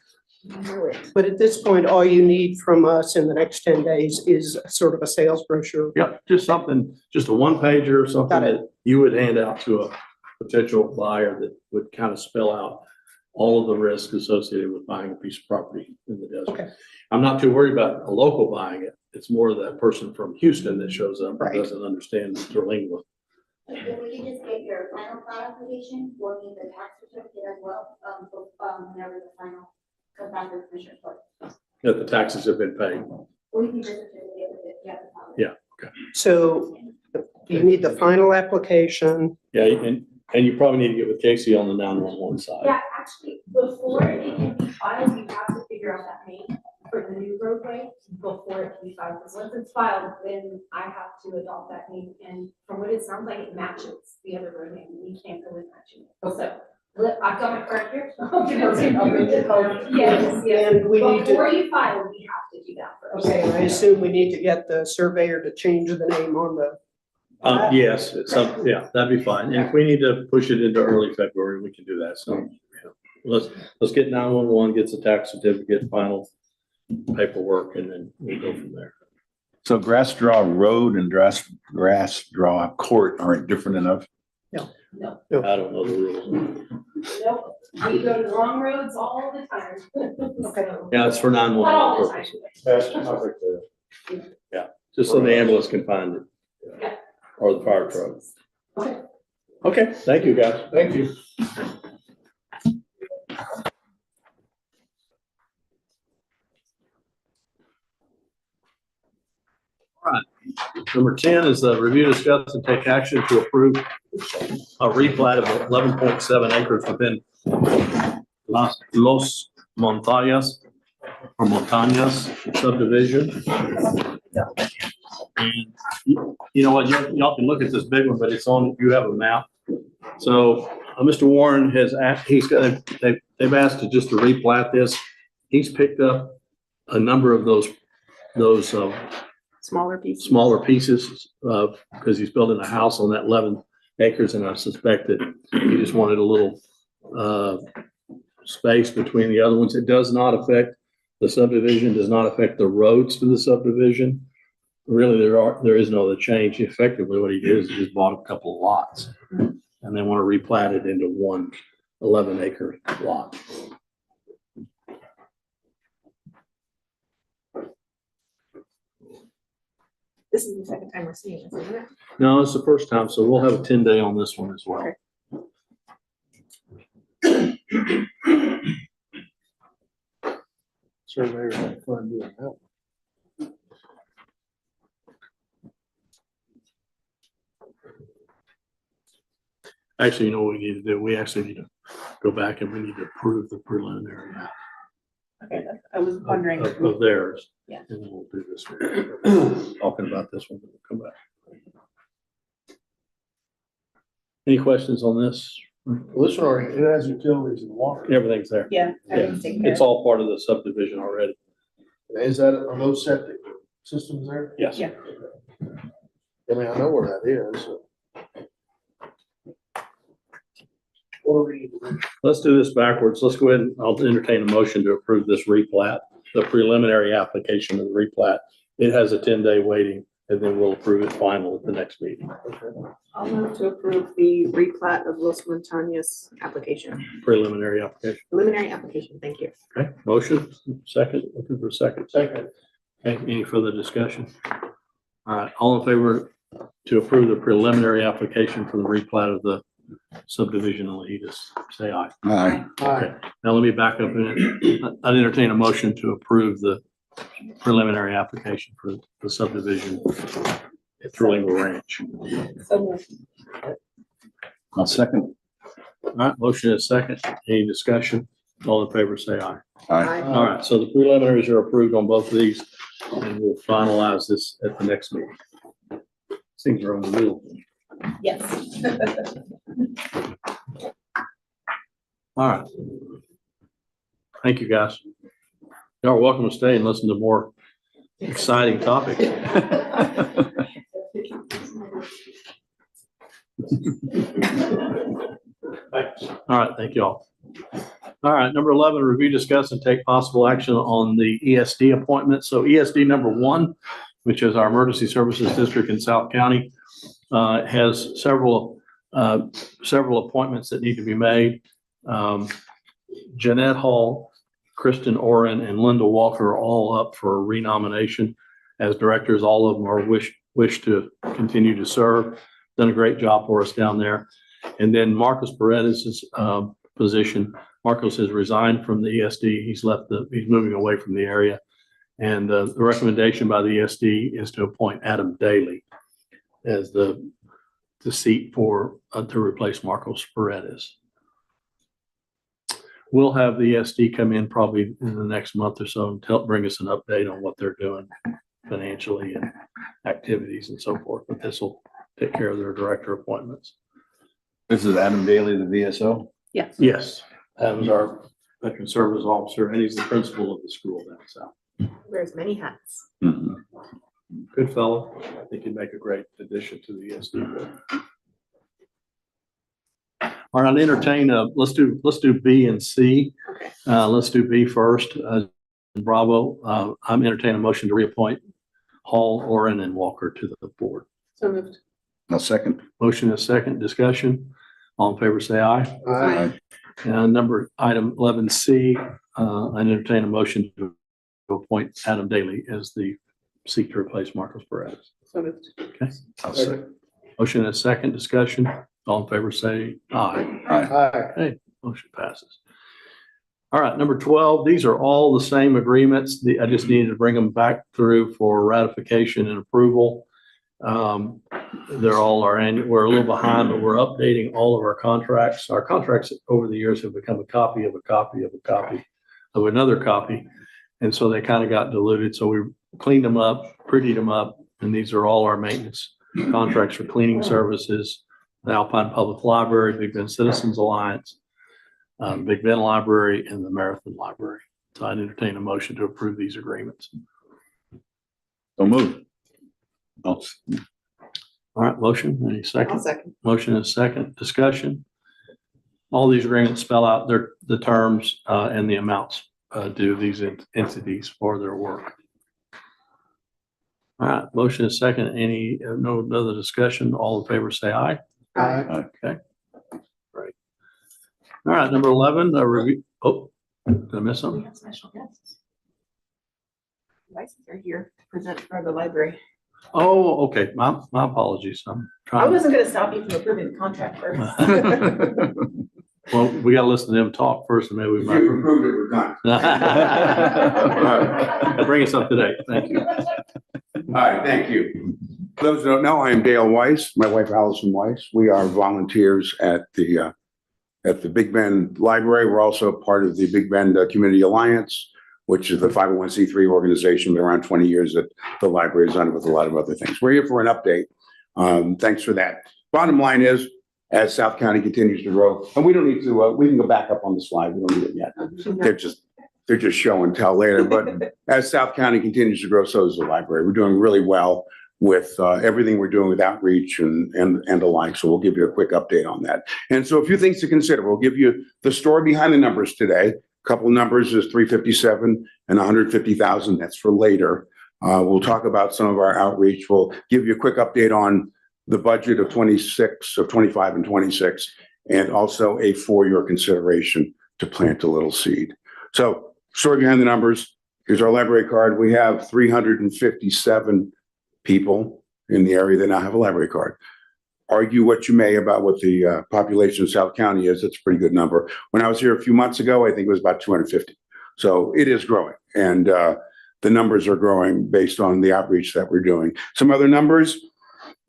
I knew it. But at this point, all you need from us in the next 10 days is sort of a sales brochure. Yep, just something, just a one pager or something Got it. that you would hand out to a potential buyer that would kind of spell out all of the risks associated with buying a piece of property in the desert. Okay. I'm not too worried about a local buying it. It's more that person from Houston that shows up Right. and doesn't understand the lingo. If we could just get your final plat application, we'll need the tax certificate as well, whenever the final comes back to the commissioner court. That the taxes have been paid. We can just certificate with it, yeah. the file. Yeah. So you need the final application. Yeah, and you probably need to get with Casey on the 911 side. Yeah, actually, before it can be filed, you have to figure out that name for the new roadway before it can be filed. Because once it's filed, then I have to adopt that name. And from what it sounds like, it matches the other road name. We can't go with matching it. So I've got my card here. Yes, yes. And we need Before to, you file, we have to do that first. okay, I assume we need to get the surveyor to change the name on the, Yes, yeah, that'd be fine. And if we need to push it into early February, we can do that. So yeah. Let's get 911, gets the tax certificate, final paperwork, and then we'll go from there. So Grass Draw Road and Grass Draw Court aren't different enough? I don't know the rules. Nope, we go to the wrong roads all the time. Okay. So, Yeah, it's for Not 911 all the time. purposes. That's not like the. just so the ambulance can find it. Yeah. Or the fire truck. Okay, thank you, guys. Thank you. Number 10 is the review, discuss, and take action to approve a replat of 11.7 acres within Los Montañas or Montañas subdivision. And you know what, y'all can look at this big one, but it's on, you have a map. So Mr. Warren has asked, they've asked to just to replat this. He's picked up a number of those Smaller pieces. smaller pieces, because he's building a house on that 11 acres, and I suspect that he just wanted a little space between the other ones. It does not affect the subdivision, does not affect the roads to the subdivision. Really, there is no other change. Effectively, what he did is he just bought a couple of lots, and they want to replat it into one 11-acre lot. This is the second time we're seeing this, isn't it? No, it's the first time, so we'll have a 10-day on this one as well. Surveyor had fun doing that. Actually, you know what we need to do? We actually need to go back and we need to approve the preliminary Okay, I was wondering. of theirs. Yeah. And then we'll do this one. Talking about this one, we'll come back. Any questions on this? Well, this one already, it has utilities and water. Everything's there. Yeah. everything's taken care It's of. all part of the subdivision already. Is that, are those septic systems there? Yes. Yeah. I mean, I know where that is. so. What do we need to do? Let's do this backwards. Let's go ahead and I'll entertain a motion to approve this replat, the preliminary application of the replat. It has a 10-day waiting, and then we'll approve it final at the next meeting. I'll move to approve the replat of Los Montañas application, Preliminary application. preliminary application. Thank you. Okay, motion, second, looking for a second. Second. Okay, any further discussion? All right, all in favor to approve the preliminary application for the replat of the subdivision in Laetus, say aye. Aye. Okay, now let me back up a minute. I'd entertain a motion to approve the preliminary application for the subdivision at Trillingle Ranch. So moved. I'll second. All right, motion is second. Any discussion? All in favor, say aye. Aye. All right, so the preliminaries are approved on both of these, and we'll finalize this at the next meeting. Things are on the wheel. Yes. All right. Thank you, guys. Y'all are welcome to stay and listen to more exciting topics. All right, thank you all. All right, number 11, review, discuss, and take possible action on the ESD appointment. So ESD number 1, which is our Emergency Services District in South County, has several appointments that need to be made. Jeanette Hall, Kristen Oren, and Linda Walker are all up for renomination as directors. All of them are wish to continue to serve. Done a great job for us down there. And then Marcos Paredes's position. Marcos has resigned from the ESD. He's moving away from the area. And the recommendation by the ESD is to appoint Adam Daly as the seat to replace Marcos Paredes. We'll have the ESD come in probably in the next month or so and bring us an update on what they're doing financially and activities and so forth. But this will take care of their director appointments. This is Adam Daly, the VSO. Yes. Yes, Adam's our veteran service officer, and he's the principal of the school down south. Wears many hats. Mhm. Good fellow. I think he'd make a great addition to the ESD board. All right, I'll entertain, let's do B and C. Okay. Let's do B first. Bravo, I'm entertaining a motion to reappoint Hall, Oren, and Walker to the board. So moved. I'll second. Motion is second. Discussion. All in favor, say aye. Aye. And item 11C, I entertain a motion to appoint Adam Daly as the seek to replace Marcos Perez. So moved. Okay. I'll say. Motion and a second discussion. All in favor, say aye. Aye. Okay, motion passes. All right, number 12, these are all the same agreements. I just needed to bring them back through for ratification and approval. They're all our annual, we're a little behind, but we're updating all of our contracts. Our contracts over the years have become a copy of a copy of a copy of another copy. And so they kind of got diluted. So we cleaned them up, prettied them up, and these are all our maintenance contracts for cleaning services, the Alpine Public Library, Big Bend Citizens Alliance, Big Bend Library, and the Marathon Library. So I'd entertain a motion to approve these agreements. So move. All right, motion, any I'll second? second. Motion and second, discussion. All these agreements spell out the terms and the amounts due these entities for their work. All right, motion is second. Any, no other discussion? All in favor, say aye. Aye. Okay. Great. All right, number 11, a review. Oh, did I miss We something? have special guests. Devices are here to present for the library. Oh, okay. My apologies. I'm I trying. wasn't gonna stop you from approving the contract first. Well, we gotta listen to them talk first and maybe we might. approved it, we're done. Bring us up to date. Thank you. All right, thank you. For those who don't know, I am Dale Weiss, my wife Allison Weiss. We are volunteers at the Big Bend Library. We're also part of the Big Bend Community Alliance, which is the 501c3 organization, been around 20 years that the library is on with a lot of other things. We're here for an update. Thanks for that. Bottom line is, as South County continues to grow, and we don't need to, we can go back up on the slide. We don't need it yet. They're just show and tell later. But as South County continues to grow, so does the library. We're doing really well with everything we're doing with outreach and the like. So we'll give you a quick update on that. And so a few things to consider. We'll give you the story behind the numbers today. A couple of numbers is 357 and 150,000. That's for later. We'll talk about some of our outreach. We'll give you a quick update on the budget of 25 and 26, and also a 4-year consideration to plant a little seed. So story behind the numbers. Here's our library card. We have 357 people in the area that now have a library card. Argue what you may about what the population of South County is. It's a pretty good number. When I was here a few months ago, I think it was about 250. So it is growing, and the numbers are growing based on the outreach that we're doing. Some other numbers.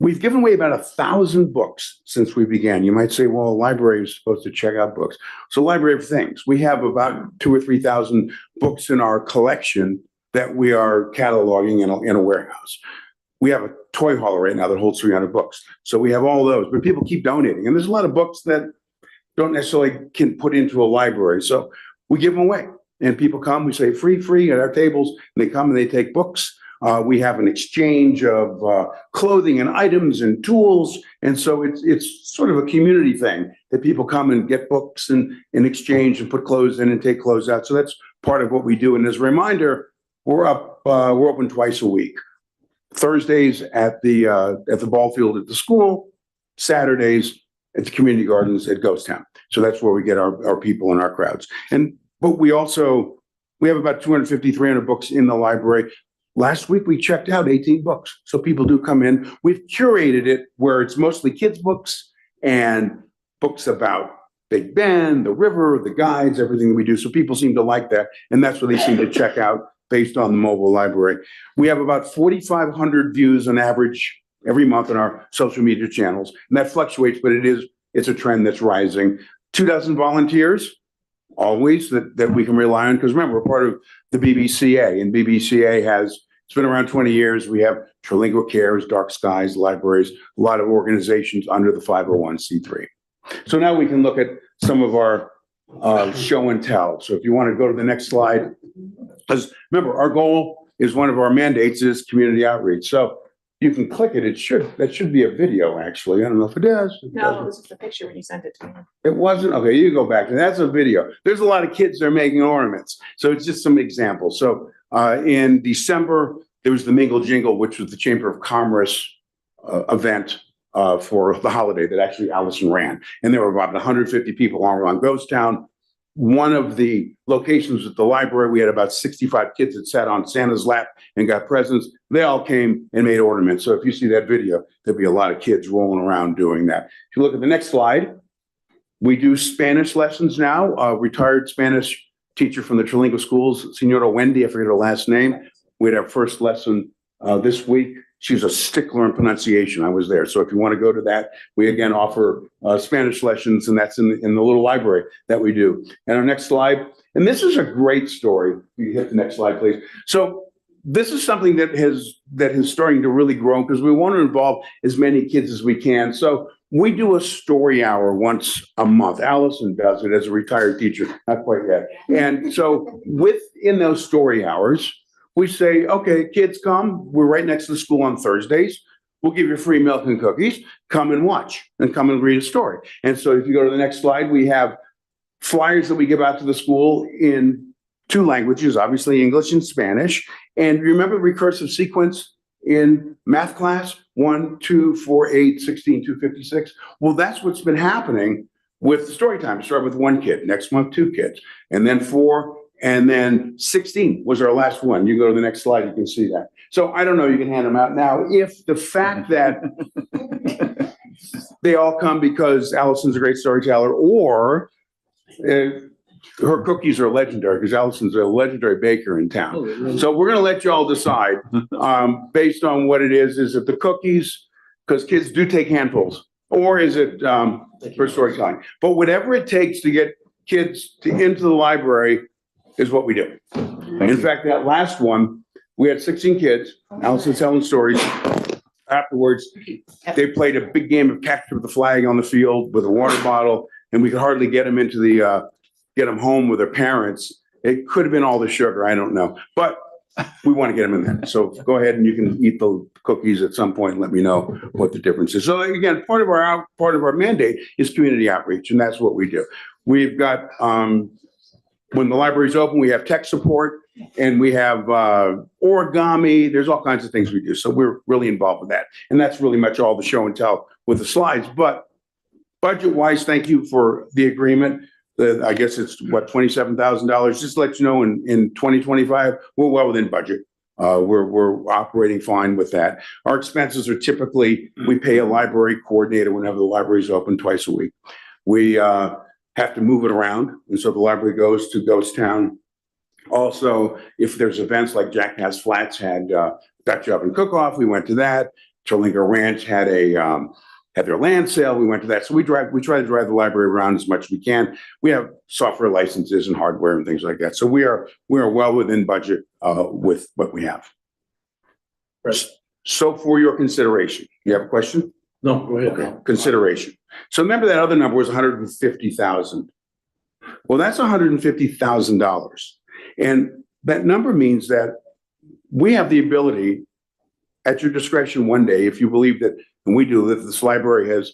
We've given away about 1,000 books since we began. You might say, well, a library is supposed to check out books. So Library of Things, we have about 2,000 or 3,000 books in our collection that we are cataloging in a warehouse. We have a toy hauler right now that holds 300 books. So we have all those, but people keep donating. And there's a lot of books that don't necessarily can put into a library. So we give them away, and people come, we say free at our tables, and they come and they take books. We have an exchange of clothing and items and tools. And so it's sort of a community thing that people come and get books and in exchange and put clothes in and take clothes out. So that's part of what we do. And as a reminder, we're open twice a week. Thursdays at the ball field at the school, Saturdays at the community gardens at Ghost Town. So that's where we get our people and our crowds. But we have about 250, 300 books in the library. Last week, we checked out 18 books. So people do come in. We've curated it where it's mostly kids' books and books about Big Bend, the river, the guides, everything we do. So people seem to like that. And that's what they seem to check out based on the mobile library. We have about 4,500 views on average every month on our social media channels. And that fluctuates, but it's a trend that's rising. 24 volunteers, always, that we can rely on. Because remember, we're part of the BBCA, and BBCA it's been around 20 years. We have Trilingual Cares, Dark Skies, libraries, a lot of organizations under the 501c3. So now we can look at some of our show and tell. So if you want to go to the next slide, because remember, our goal is, one of our mandates is community outreach. So you can click it. That should be a video, actually. I don't know if it is. No, it was just a picture when you sent it to me. It wasn't? Okay, you go back. That's a video. There's a lot of kids that are making ornaments. So it's just some examples. So in December, there was the Mingle Jingle, which was the Chamber of Commerce event for the holiday that actually Allison ran. And there were about 150 people all around Ghost Town. one of the locations at the library, we had about 65 kids that sat on Santa's lap and got presents. They all came and made ornaments. So if you see that video, there'll be a lot of kids rolling around doing that. If you look at the next slide, we do Spanish lessons now. A retired Spanish teacher from the Trilingual schools, Senora Wendy, I forget her last name. We had our first lesson this week. She's a stickler in pronunciation. I was there. So if you want to go to that, we again offer Spanish lessons, and that's in the little library that we do. And our next slide, and this is a great story. You hit the next slide, please. So this is something that is starting to really grow because we want to involve as many kids as we can. So we do a story hour once a month. Allison does it as a retired teacher, not quite yet. And so within those story hours, we say, okay, kids, come. We're right next to the school on Thursdays. We'll give you free milk and cookies. Come and watch and come and read a story. And so if you go to the next slide, we have flyers that we give out to the school in 2 languages, obviously English and Spanish. And remember recursive sequence in math class? 1, 2, 4, 8, 16, 256. Well, that's what's been happening with the story time. Start with 1 kid, next month 2 kids, and then 4. And then 16 was our last one. You go to the next slide, you can see that. So I don't know, you can hand them out now. If the fact that they all come because Allison's a great storyteller, or her cookies are legendary because Allison's a legendary baker in town. So we're gonna let you all decide based on what it is it the cookies, because kids do take handfuls, or is it for storytelling? But whatever it takes to get kids into the library is what we do. In fact, that last one, we had 16 kids, Allison telling stories. Afterwards, they played a big game of capture the flag on the field with a water bottle, and we could hardly get them into get them home with their parents. It could have been all the sugar, I don't know, but we want to get them in there. So go ahead and you can eat the cookies at some point and let me know what the difference is. So again, part of our mandate is community outreach, and that's what we do. We've got, when the library's open, we have tech support and we have origami. There's all kinds of things we do. So we're really involved with that. And that's really much all the show and tell with the slides. But budget-wise, thank you for the agreement. I guess it's what, $27,000. Just to let you know, in 2025, we're well within budget. We're operating fine with that. Our expenses are typically, we pay a library coordinator whenever the library is open twice a week. We have to move it around. And so the library goes to Ghost Town. Also, if there's events like Jack Has Flats had Dutch Oven Cook-Off, we went to that. Terlinga Ranch had their land sale. We went to that. So we try to drive the library around as much as we can. We have software licenses and hardware and things like that. So we are well within budget with what we have. Right. So for your consideration, you have a question? No, go ahead. Okay, consideration. So remember that other number was 150,000. Well, that's $150,000. And that number means that we have the ability at your discretion one day, if you believe that, and we do, that this library has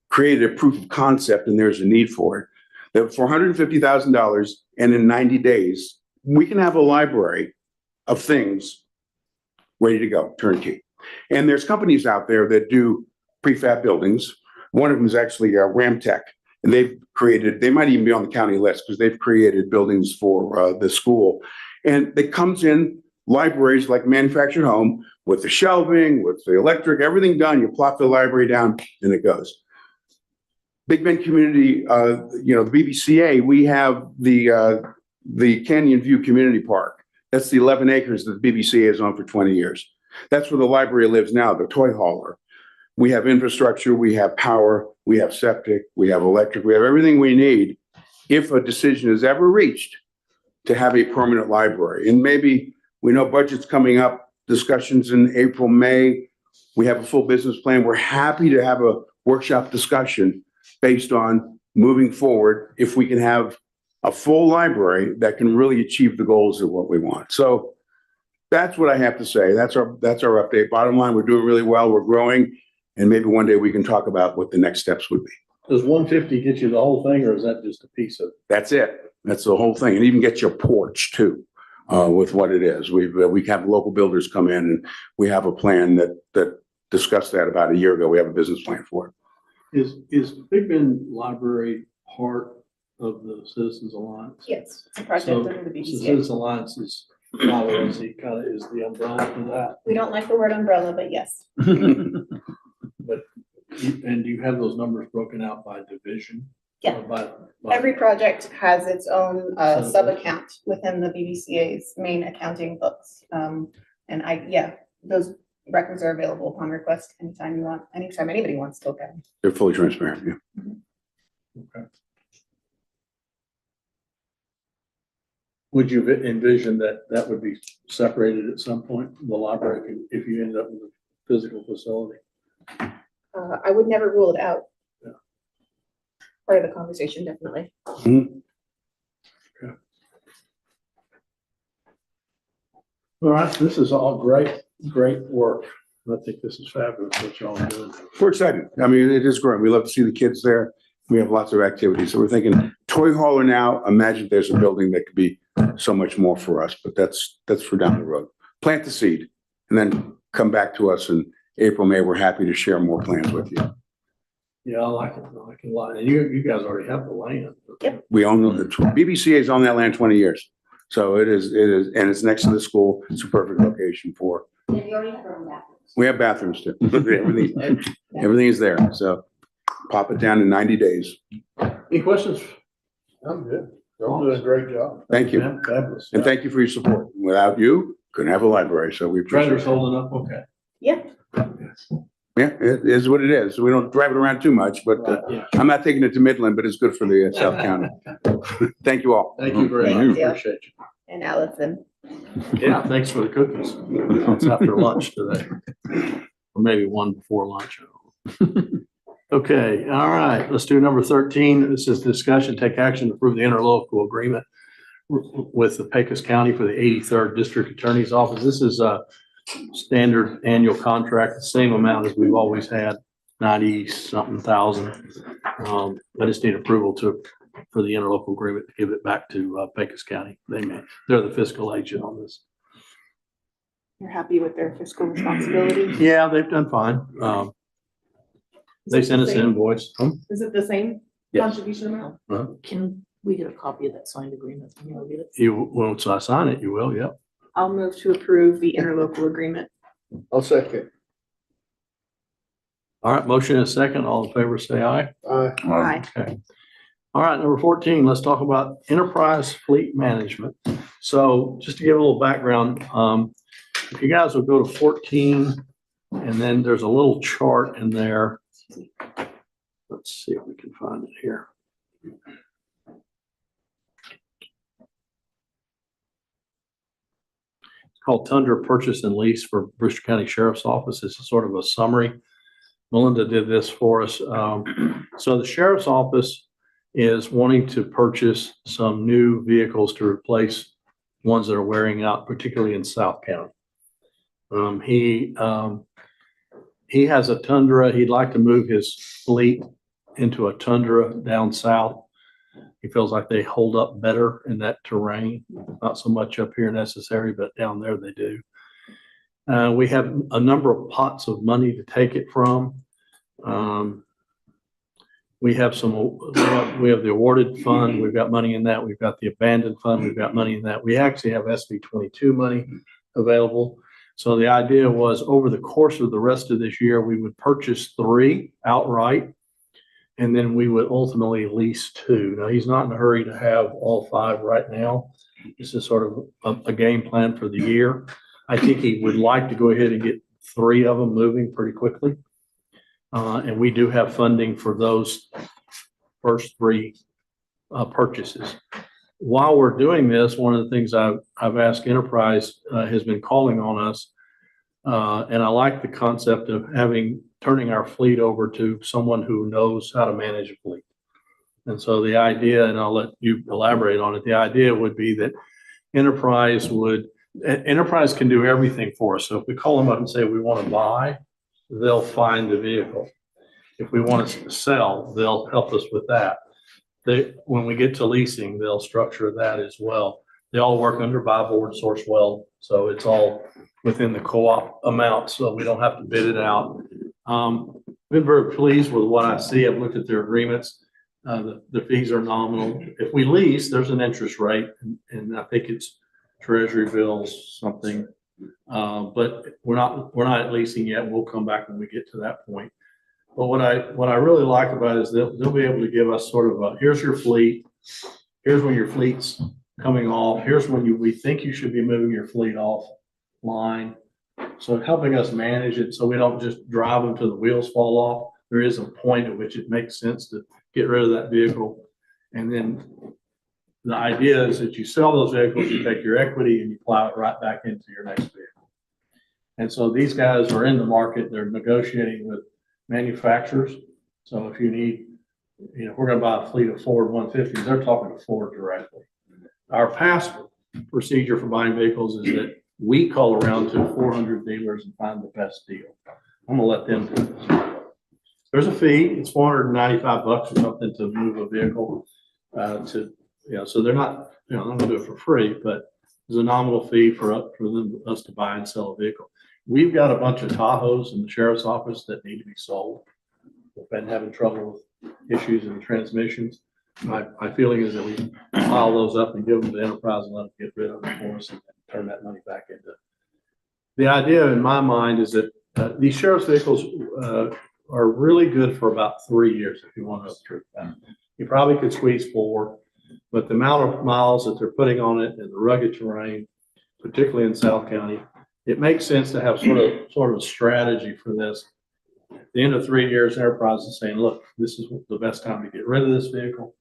created a proof of concept and there's a need for it, that for $150,000 and in 90 days, we can have a library of things ready to go, turnkey. And there's companies out there that do prefab buildings. One of them is actually Ramtech, and they might even be on the county list because they've created buildings for the school. And it comes in libraries like manufactured home with the shelving, with the electric, everything done. You plop the library down and it goes. Big Bend Community, the BBCA, we have the Canyon View Community Park. That's the 11 acres that the BBCA has owned for 20 years. That's where the library lives now, the toy hauler. We have infrastructure, we have power, we have septic, we have electric, we have everything we need if a decision is ever reached to have a permanent library. And maybe we know budget's coming up, discussions in April, May. We have a full business plan. We're happy to have a workshop discussion based on moving forward if we can have a full library that can really achieve the goals of what we want. So that's what I have to say. That's our update. Bottom line, we're doing really well. We're growing. And maybe one day we can talk about what the next steps would be. Does 150 get you the whole thing, or is that just a piece of it? That's it. That's the whole thing. And even get your porch too, with what it is. We have local builders come in, and we have a plan that discussed that about a year ago. We have a business plan for it. Is Big Bend Library part of the Citizens Alliance? Yes, it's a project So under the so BBCA. Citizens Alliance is probably is the umbrella for We don't like the word umbrella, but yes. that. But, and do you have those numbers broken out by division? Yeah. Or by- Every project has its own So- sub-account within the BBCA's main accounting books. And those records are available upon request anytime you want, anytime anybody wants to look at them. They're fully transparent, yeah. Okay. Would you envision that that would be separated at some point, the library, if you ended up with a physical facility? I would never rule it out. Yeah. Part of the conversation, definitely. All right, this is all great work. I think this is fabulous what y'all are doing. We're excited. I mean, it is great. We love to see the kids there. We have lots of activities. So we're thinking toy hauler now. Imagine there's a building that could be so much more for us, but that's for down the road. Plant the seed and then come back to us in April, May. We're happy to share more plans with you. Yeah, I like it. I like it a lot. And you guys already have the land. Yep. We own the BBCA is on that land 20 years. So it is, and it's next to the school. It's a perfect location for. And you already have your own bathrooms. We have bathrooms too. Everything is there. So pop it down in 90 days. Any questions? I'm good. Y'all doing a great job. Thank you. Yeah, fabulous. And thank you for your support. Without you, couldn't have a library. So we appreciate Treasurer's it. holding up okay. Yeah. Yeah, it is what it is. We don't drive it around too much, but Yeah. I'm not taking it to Midland, but it's good for the South County. Thank you all. Thank you very Thank much. you. Appreciate you. And Allison. Yeah, thanks for the cookies. It's after lunch today. Or maybe one before lunch. Okay, all right, let's do number 13. This is discussion, take action to approve the interlocal agreement with the Pecos County for the 83rd District Attorney's Office. This is a standard annual contract, the same amount as we've always had, 90-something thousand. I just need approval for the interlocal agreement to give it back to Pecos County. They're the fiscal agent on this. You're happy with their fiscal responsibility? Yeah, they've done fine. They sent us an invoice. Is it the same Yes. contribution amount? Can we get a copy of that signed agreement? Can you get it? You, once I sign it, you will, yep. I'll move to approve the interlocal agreement. I'll second. All right, motion and a second. All in favor, say aye. Aye. Okay. All right, number 14, let's talk about enterprise fleet management. So just to give a little background, if you guys will go to 14, and then there's a little chart in there. Let's see if we can find it here. It's called Tundra Purchase and Lease for Brewster County Sheriff's Office. It's sort of a summary. Melinda did this for us. So the Sheriff's Office is wanting to purchase some new vehicles to replace ones that are wearing out, particularly in South County. He has a Tundra. He'd like to move his fleet into a Tundra down south. He feels like they hold up better in that terrain, not so much up here necessary, but down there they do. We have a number of pots of money to take it from. We have the awarded fund. We've got money in that. We've got the abandoned fund. We've got money in that. We actually have SB 22 money available. So the idea was over the course of the rest of this year, we would purchase 3 outright, and then we would ultimately lease 2. Now, he's not in a hurry to have all 5 right now. This is sort of a game plan for the year. I think he would like to go ahead and get 3 of them moving pretty quickly. And we do have funding for those first 3 purchases. While we're doing this, one of the things I've asked Enterprise has been calling on us. And I like the concept of turning our fleet over to someone who knows how to manage a fleet. And so the idea, and I'll let you elaborate on it, the idea would be that Enterprise can do everything for us. So if we call them up and say we want to buy, they'll find the vehicle. If we want to sell, they'll help us with that. When we get to leasing, they'll structure that as well. They all work under buy board Sourcewell, so it's all within the co-op amount, so we don't have to bid it out. Been very pleased with what I see. I've looked at their agreements. The fees are nominal. If we lease, there's an interest rate, and I think it's treasury bills, something. But we're not leasing yet. We'll come back when we get to that point. But what I really like about it is they'll be able to give us sort of a, here's your fleet. Here's when your fleet's coming off. Here's when we think you should be moving your fleet offline. So helping us manage it so we don't just drive them till the wheels fall off. There is a point at which it makes sense to get rid of that vehicle. And then the idea is that you sell those vehicles, you take your equity and you plow it right back into your next vehicle. And so these guys are in the market. They're negotiating with manufacturers. So if you need, if we're going to buy a fleet of Ford 150s, they're talking to Ford directly. Our past procedure for buying vehicles is that we call around to 400 dealers and find the best deal. I'm going to let them do this. There's a fee. It's $495 or something to move a vehicle so they're not, they're not going to do it for free, but there's a nominal fee for us to buy and sell a vehicle. We've got a bunch of Tahoes in the sheriff's office that need to be sold. We've been having trouble with issues in the transmissions. My feeling is that we pile those up and give them to the enterprise and let them get rid of them for us and turn that money back into. The idea in my mind is that these sheriff's vehicles are really good for about 3 years if you want to obtrude that. You probably could squeeze 4, but the amount of miles that they're putting on it and the rugged terrain, particularly in South County, it makes sense to have sort of a strategy for this. At the end of 3 years, enterprise is saying, look, this is the best time to get rid of this vehicle.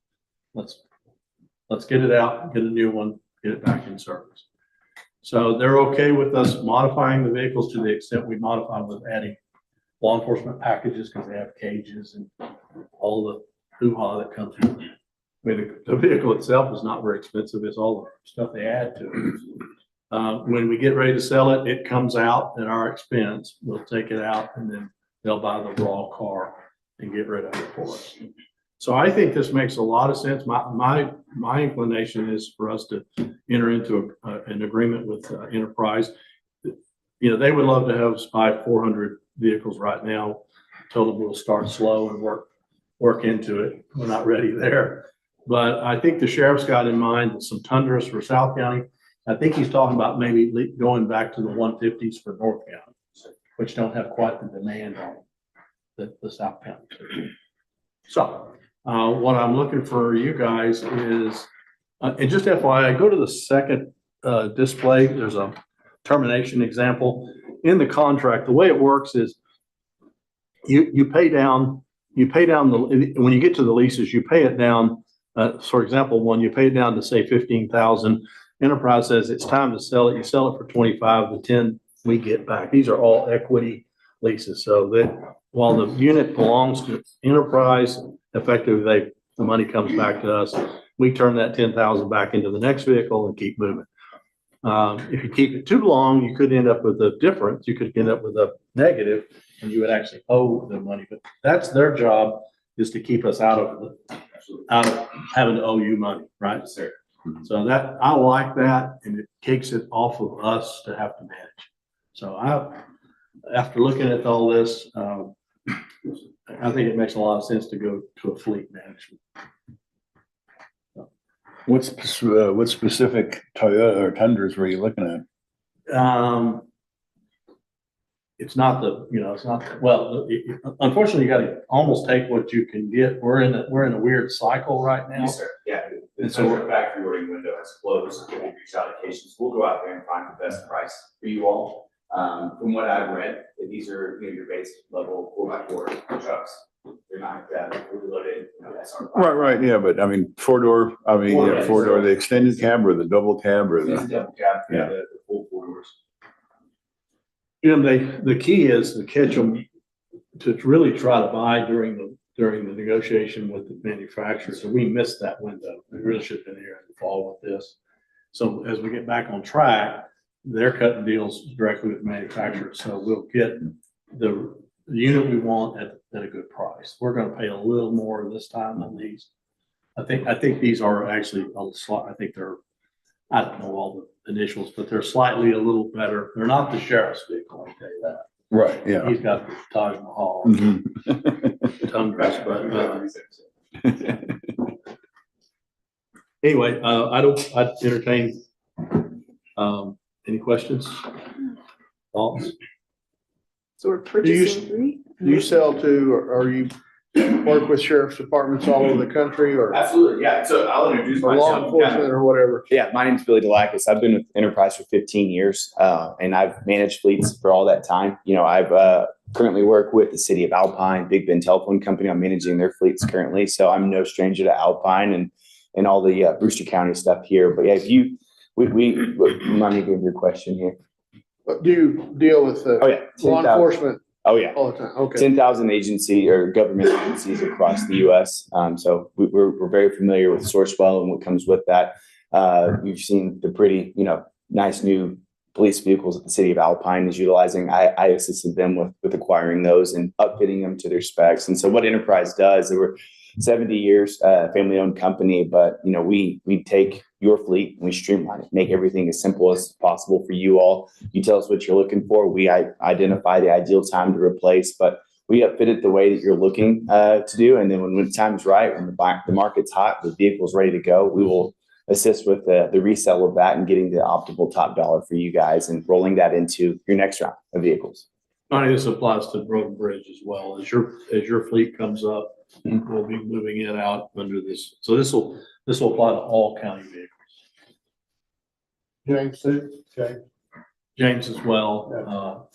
Let's get it out, get a new one, get it back in service. So they're okay with us modifying the vehicles to the extent we modify them with adding law enforcement packages because they have cages and all the hoo-ha that comes with it. I mean, the vehicle itself is not very expensive. It's all the stuff they add to it. When we get ready to sell it, it comes out at our expense. We'll take it out and then they'll buy the raw car and get rid of it for us. So I think this makes a lot of sense. My inclination is for us to enter into an agreement with Enterprise. They would love to have us buy 400 vehicles right now. Told them we'll start slow and work into it. We're not ready there. But I think the sheriff's got in mind some Tundras for South County. I think he's talking about maybe going back to the 150s for North County, which don't have quite the demand on the South County. So what I'm looking for you guys is, and just FYI, go to the second display. There's a termination example. In the contract, the way it works is you pay down when you get to the leases, you pay it down. For example, one, you pay it down to say 15,000. Enterprise says it's time to sell it. You sell it for 25, the 10 we get back. These are all equity leases. So that while the unit belongs to Enterprise, effectively the money comes back to us. We turn that 10,000 back into the next vehicle and keep moving. If you keep it too long, you could end up with a difference. You could end up with a negative and you would actually owe the money, but that's their job, is to keep us out of having to owe you money, right? Sir. So that, I like that, and it takes it off of us to have to manage. So after looking at all this, I think it makes a lot of sense to go to a fleet management. What specific Toyota or Tundras were you looking at? It's not unfortunately, you got to almost take what you can get. We're in a weird cycle right now. Yes, sir. Yeah. And so our factory ordering window has closed. We reach allocations. We'll go out there and find the best price for you all. From what I've read, these are your base level 4x4 trucks. They're not fully loaded. That's our Right. Yeah, but I mean, four-door, the extended cab or the double cab or It's a double cab. Yeah. The full 4 doors. The key is to catch them, to really try to buy during the negotiation with the manufacturer. So we missed that window. We really should have been here in the fall with this. So as we get back on track, they're cutting deals directly with the manufacturer. So we'll get the unit we want at a good price. We're going to pay a little more this time than these. I think these are actually I think they're, I don't know all the initials, but they're slightly a little better. They're not the sheriff's vehicle, I'll tell you that. Right, yeah. He's got the Taj Mahal Mhm. Tundras, but Anyway, I'd entertain, any questions? Thoughts? So we're purchasing three? Do you sell to, or you work with sheriff's departments all over the country, or Absolutely, yeah. So I'll introduce or law myself. enforcement or whatever? Yeah, my name's Billy Delacus. I've been with Enterprise for 15 years, and I've managed fleets for all that time. You know, I've currently work with the city of Alpine, Big Bend Telephone Company. I'm managing their fleets currently, so I'm no stranger to Alpine and all the Brewster County stuff here. But yeah, if you, we let me give your question here. Do you deal with Oh yeah, law 10,000 enforcement Oh yeah. all the time? Okay. 10,000 agency or government agencies across the U.S. So we're very familiar with Sourcewell and what comes with that. You've seen the pretty, nice new police vehicles that the city of Alpine is utilizing. I assisted them with acquiring those and upfitting them to their specs. And so what Enterprise does, they were 70 years, family-owned company, but we take your fleet and we streamline it, make everything as simple as possible for you all. You tell us what you're looking for. We identify the ideal time to replace, but we upfit it the way that you're looking to do. And then when the time's right, when the market's hot, the vehicle's ready to go, we will assist with the resale of that and getting the optimal top dollar for you guys and rolling that into your next round of vehicles. Bonnie, this applies to Road and Bridge as well. As your fleet comes up, we'll be moving it out under this. So this will apply to all county vehicles. James too? Okay. James as well.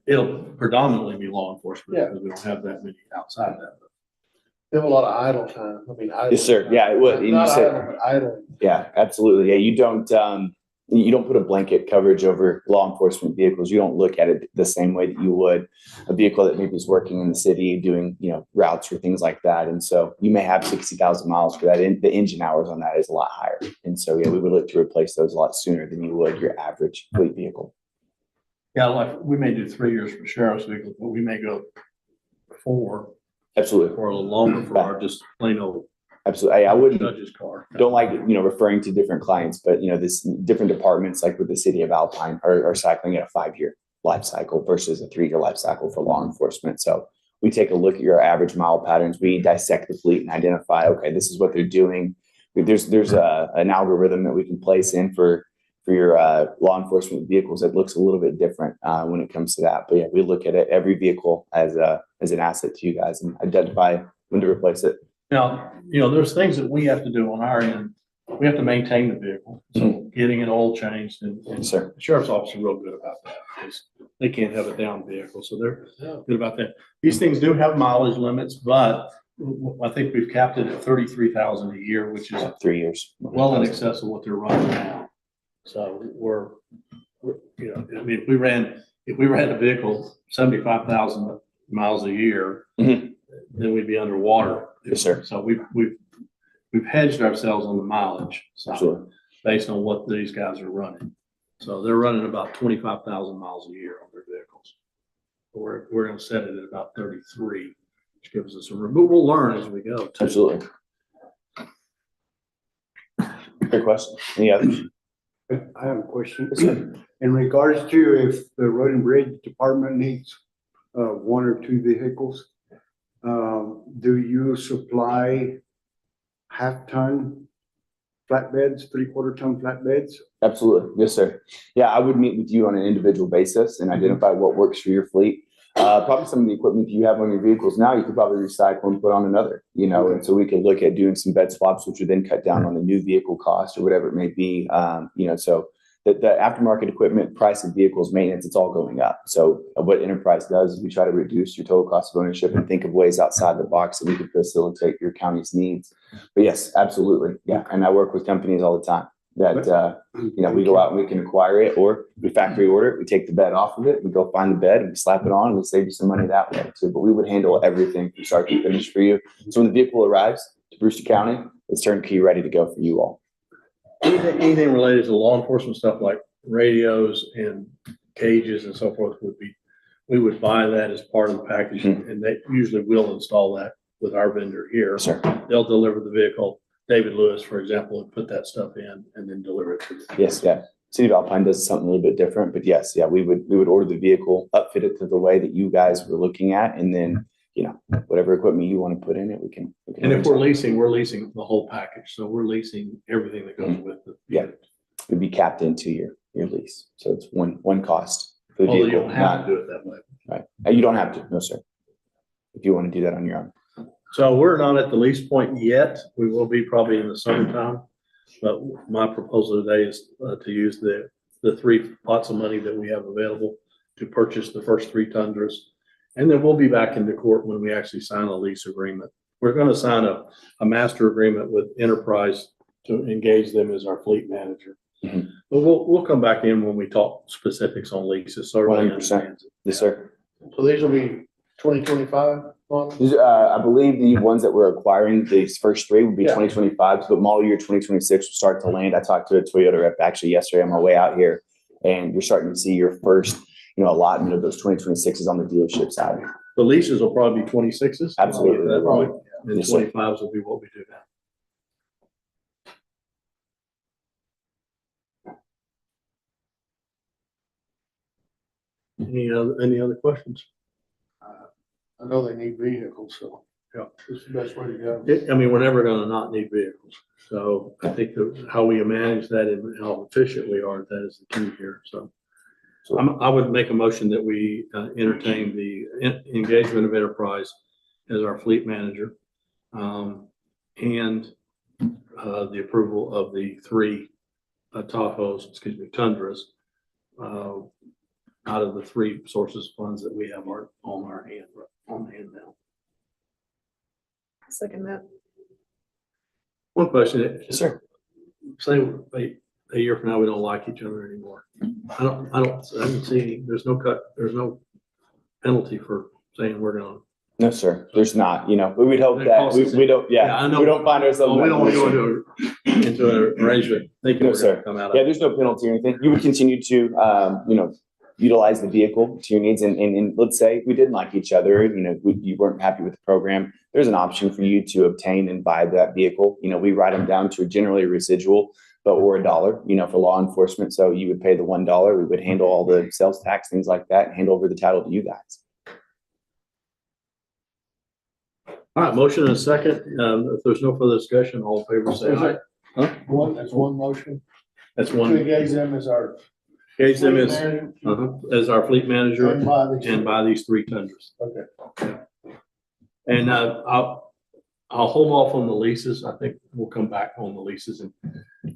It'll predominantly be law enforcement because we don't have that many outside that. You have a lot of idle time. I mean, idle. Yes, sir. Yeah, it would. Not idle, but idle. Yeah, absolutely. Yeah, you don't put a blanket coverage over law enforcement vehicles. You don't look at it the same way that you would a vehicle that maybe is working in the city doing, routes or things like that. And so you may have 60,000 miles for that. The engine hours on that is a lot higher. And so, yeah, we would look to replace those a lot sooner than you would your average fleet vehicle. Yeah, like we may do 3 years for sheriff's vehicles, but we may go 4. Absolutely. Or a little longer for our just plain old. Absolutely. I wouldn't judge's car. Don't like, referring to different clients, but this different departments like with the city of Alpine are cycling at a 5-year life cycle versus a 3-year life cycle for law enforcement. So we take a look at your average mile patterns. We dissect the fleet and identify, okay, this is what they're doing. There's an algorithm that we can place in for your law enforcement vehicles that looks a little bit different when it comes to that. But yeah, we look at it, every vehicle as an asset to you guys and identify when to replace it. Now, there's things that we have to do on our end. We have to maintain the vehicle. So getting it oil changed and sir. The sheriff's office is real good about that because they can't have a down vehicle. So they're good about that. These things do have mileage limits, but I think we've capped it at 33,000 a year, which is 3 years. Well in excess of what they're running now. So we're if we ran a vehicle 75,000 miles a year, then we'd be underwater. Yes, sir. So we've hedged ourselves on the mileage side Absolutely. Based on what these guys are running. So they're running about 25,000 miles a year on their vehicles. We're going to set it at about 33, which gives us some room. But we'll learn as we go. Too. Absolutely. Good question. Any others? I have a question. In regards to if the Road and Bridge Department needs 1 or 2 vehicles, do you supply half-ton flatbeds, 3/4 ton flatbeds? Absolutely. Yes, sir. Yeah, I would meet with you on an individual basis and identify what works for your fleet. Probably some of the equipment you have on your vehicles now, you could probably recycle and put on another, and so we could look at doing some bed swaps, which would then cut down on the new vehicle cost or whatever it may be. So the aftermarket equipment, price of vehicles, maintenance, it's all going up. So what Enterprise does is we try to reduce your total cost of ownership and think of ways outside the box that we could facilitate your county's needs. But yes, absolutely. Yeah. And I work with companies all the time that, we go out and we can acquire it or we factory order it. We take the bed off of it. We go find the bed and we slap it on and we save you some money that way too. But we would handle everything from start to finish for you. So when the vehicle arrives to Brewster County, it's turnkey ready to go for you all. Anything related to law enforcement stuff like radios and cages and so forth we would buy that as part of the package, and they usually will install that with our vendor here. Sure. They'll deliver the vehicle. David Lewis, for example, would put that stuff in and then deliver it to the Yes, yeah. City of Alpine does something a little bit different, but yes, yeah, we would order the vehicle, upfit it to the way that you guys were looking at, and then whatever equipment you want to put in it, we can. And if we're leasing the whole package. So we're leasing everything that goes with it. Yeah, it'd be capped into your lease. So it's one cost. For the Although you vehicle, don't have not- to do it that way. Right. You don't have to, no, sir. If you want to do that on your own. So we're not at the lease point yet. We will be probably in the summertime. But my proposal today is to use the 3 pots of money that we have available to purchase the first 3 Tundras. And then we'll be back into court when we actually sign a lease agreement. We're going to sign a master agreement with Enterprise to engage them as our fleet manager. Mhm. But we'll come back in when we talk specifics on leases. So everybody 100%. understands it. Yes, sir. So these will be 2025 models? These, I believe the ones that we're acquiring, these first 3 would be Yeah. 2025, but model year 2026 will start to land. I talked to a Toyota rep actually yesterday on my way out here, and you're starting to see your first, allotment of those 2026s on the dealership side. The leases will probably be 26s. Absolutely. At that point. And Yes, sir. 25s will be what we do now. Any other questions? I know they need vehicles, so. Yeah. It's the best way to go. I mean, we're never gonna not need vehicles. So I think how we manage that and how efficient we are, that is the key here. So I would make a motion that we entertain the engagement of Enterprise as our fleet manager. And the approval of the 3 Tundras out of the 3 sources of funds that we have on hand now. Second that. One question. Yes, sir. Say a year from now, we don't like each other anymore. I don't see, there's no penalty for saying we're gonna. No, sir. There's not. We would hope that we don't. Yeah, I know. We don't find ourselves. We don't want to go into an arrangement. Thinking No, we're sir. gonna come out of. Yeah, there's no penalty or anything. You would continue to, utilize the vehicle to your needs. And let's say we didn't like each other, you weren't happy with the program. There's an option for you to obtain and buy that vehicle. We write them down to generally a residual, or $1, for law enforcement. So you would pay the $1. We would handle all the sales tax, things like that, and hand over the title to you guys. All right, motion and a second. If there's no further discussion, all in favor say aye. Huh? That's one motion. That's To one. engage them as our. Engage them fleet manager as our fleet manager And buy these. and buy these 3 Tundras. Okay. And I'll hold off on the leases. I think we'll come back on the leases and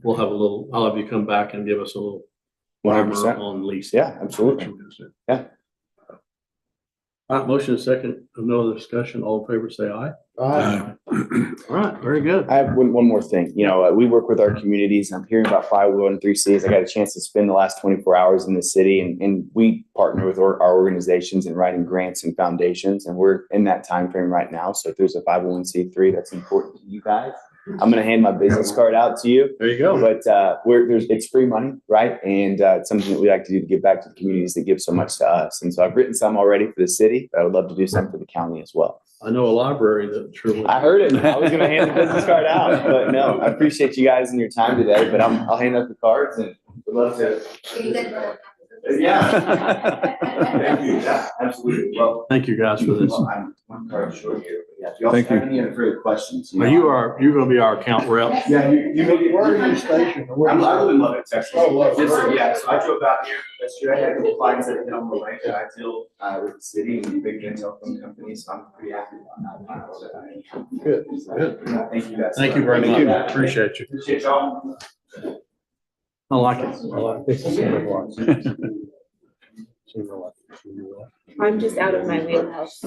we'll have I'll have you come back and give us a little 100%. on leases. Yeah, absolutely. Yeah. All right, motion and second. No other discussion. All in favor, say aye. Aye. All right, very good. I have one more thing. We work with our communities. I'm hearing about 501(c)(3)s. I got a chance to spend the last 24 hours in the city, and we partner with our organizations in writing grants and foundations, and we're in that time frame right now. So if there's a 501(c)(3) that's important to you guys, I'm going to hand my business card out to you. There you go. But it's free money, right? And it's something that we like to do to give back to the communities that give so much to us. And so I've written some already for the city, but I would love to do some for the county as well. I know a library that sure. I heard it. I was going to hand the business card out, but no, I appreciate you guys and your time today. But I'll hand out the cards and would love to. Yeah. Thank you. Yeah, absolutely. Well, Thank you guys for this. I'm one card short here. But yeah, if you also Thank have you. any other further questions. You're going to be our account rep. Yeah, you may be. Where are you stationed? I live in Lubbock, Texas. Oh, Lubbock. Yes, sir. Yeah, so I drove out here yesterday. I had a couple clients that hit on the way that I deal with the city and big telecom companies. So I'm pretty happy on that. Good. Thank you guys. Thank you very much. Appreciate you. Appreciate y'all. I like it. I like it. I'm just out of my wheelhouse.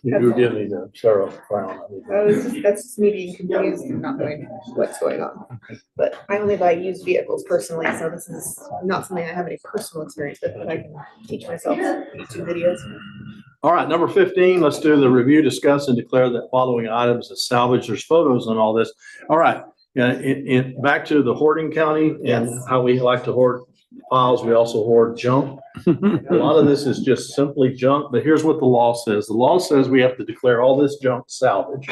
You're giving me the Sarah frown. That's just me being confused and not knowing what's going on. But I only buy used vehicles personally, so this is not something I have any personal experience with, but I can teach myself YouTube videos. All right, number 15, let's do the review, discuss, and declare that following items as salvage. There's photos and all this. All right, back to the hoarding county and how we like to hoard files. We also hoard junk. A lot of this is just simply junk, but here's what the law says. The law says we have to declare all this junk salvage.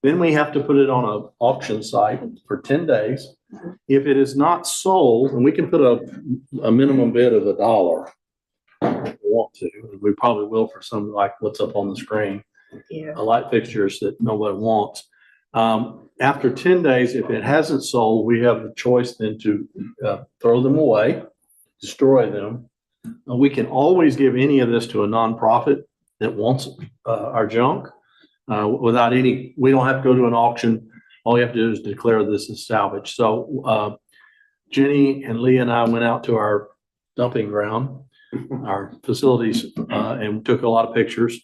Then we have to put it on an auction site for 10 days. If it is not sold, and we can put a minimum bid of $1. want to. We probably will for some like what's up on the screen. Yeah. Light fixtures that nobody wants. After 10 days, if it hasn't sold, we have the choice then to throw them away, destroy them. We can always give any of this to a nonprofit that wants our junk without any, we don't have to go to an auction. All you have to do is declare this as salvage. So Jenny and Leah and I went out to our dumping ground, our facilities, and took a lot of pictures.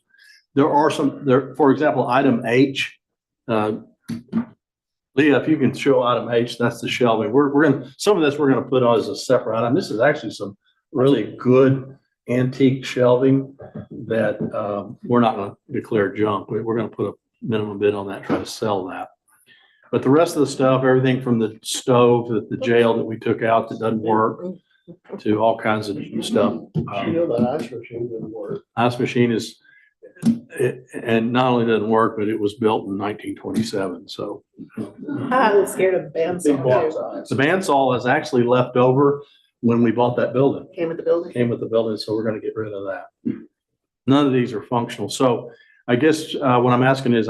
There are some there, for example, item H. Leah, if you can show item H, that's the shelving. We're going to, some of this we're going to put on as a separate item. This is actually some really good antique shelving that we're not going to declare junk. We're going to put a minimum bid on that, try to sell that. But the rest of the stuff, everything from the stove at the jail that we took out that doesn't work to all kinds of stuff. That ice machine didn't work. Ice machine is, and not only doesn't work, but it was built in 1927. So I was scared of the bandsaw. the bandsaw is actually left over when we bought that building. Came with the building. Came with the building, so we're going to get rid of that. None of these are functional. So I guess what I'm asking is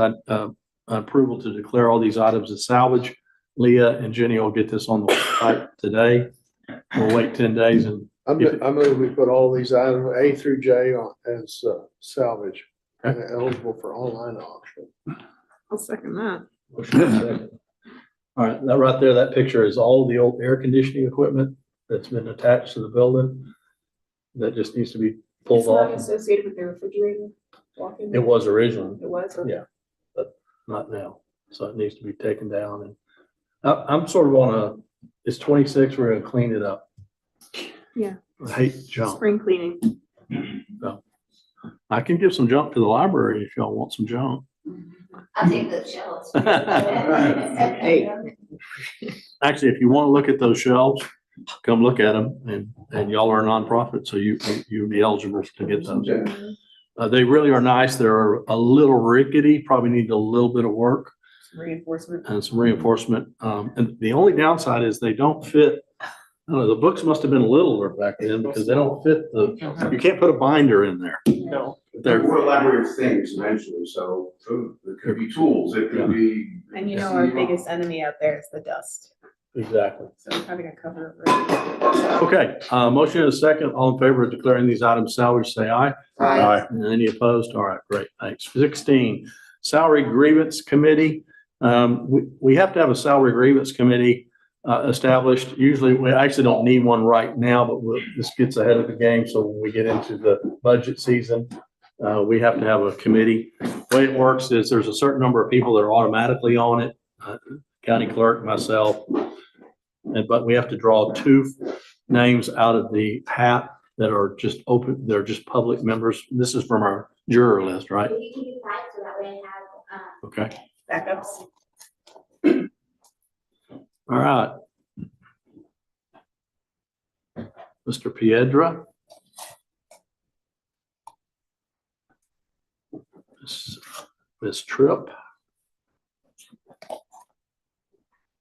approval to declare all these items as salvage. Leah and Jenny will get this on the site today. We'll wait 10 days and I move we put all these items A through J on as salvage and eligible for online auction. I'll second that. motion is second. All right, that right there, that picture is all the old air conditioning equipment that's been attached to the building that just needs to be pulled It's not off. associated with the refrigerator walk-in. It was originally, It was? Okay. yeah, but not now. So it needs to be taken down. And I'm sort of on it's 26, we're gonna clean it up. Yeah. I hate junk. Spring cleaning. So I can give some junk to the library if y'all want some junk. I'll take the shelves. Hey. Actually, if you want to look at those shelves, come look at them, and y'all are a nonprofit, so you'd be eligible to get those. They really are nice. They're a little rickety, probably need a little bit of work Reinforcement. and some reinforcement. And the only downside is they don't fit. I don't know, the books must have been littler back then because they don't fit you can't put a binder in there. No. We're a library of things eventually, so it could be tools, it could be. And you know, our biggest enemy out there is the dust. Exactly. So having a cover over it. Okay, motion and a second. All in favor of declaring these items salvage, say aye. Aye. And any opposed? All right, great, thanks. 16, Salary Grievance Committee. We have to have a salary grievance committee established. Usually, we actually don't need one right now, but this gets ahead of the game. So when we get into the budget season, we have to have a committee. The way it works is there's a certain number of people that are automatically on it, county clerk, myself. But we have to draw 2 names out of the hat that are just open, they're just public members. This is from our juror list, right? You can do 5 so that way I have, Okay, Backups. all right. Mr. Piedra. Ms. Tripp.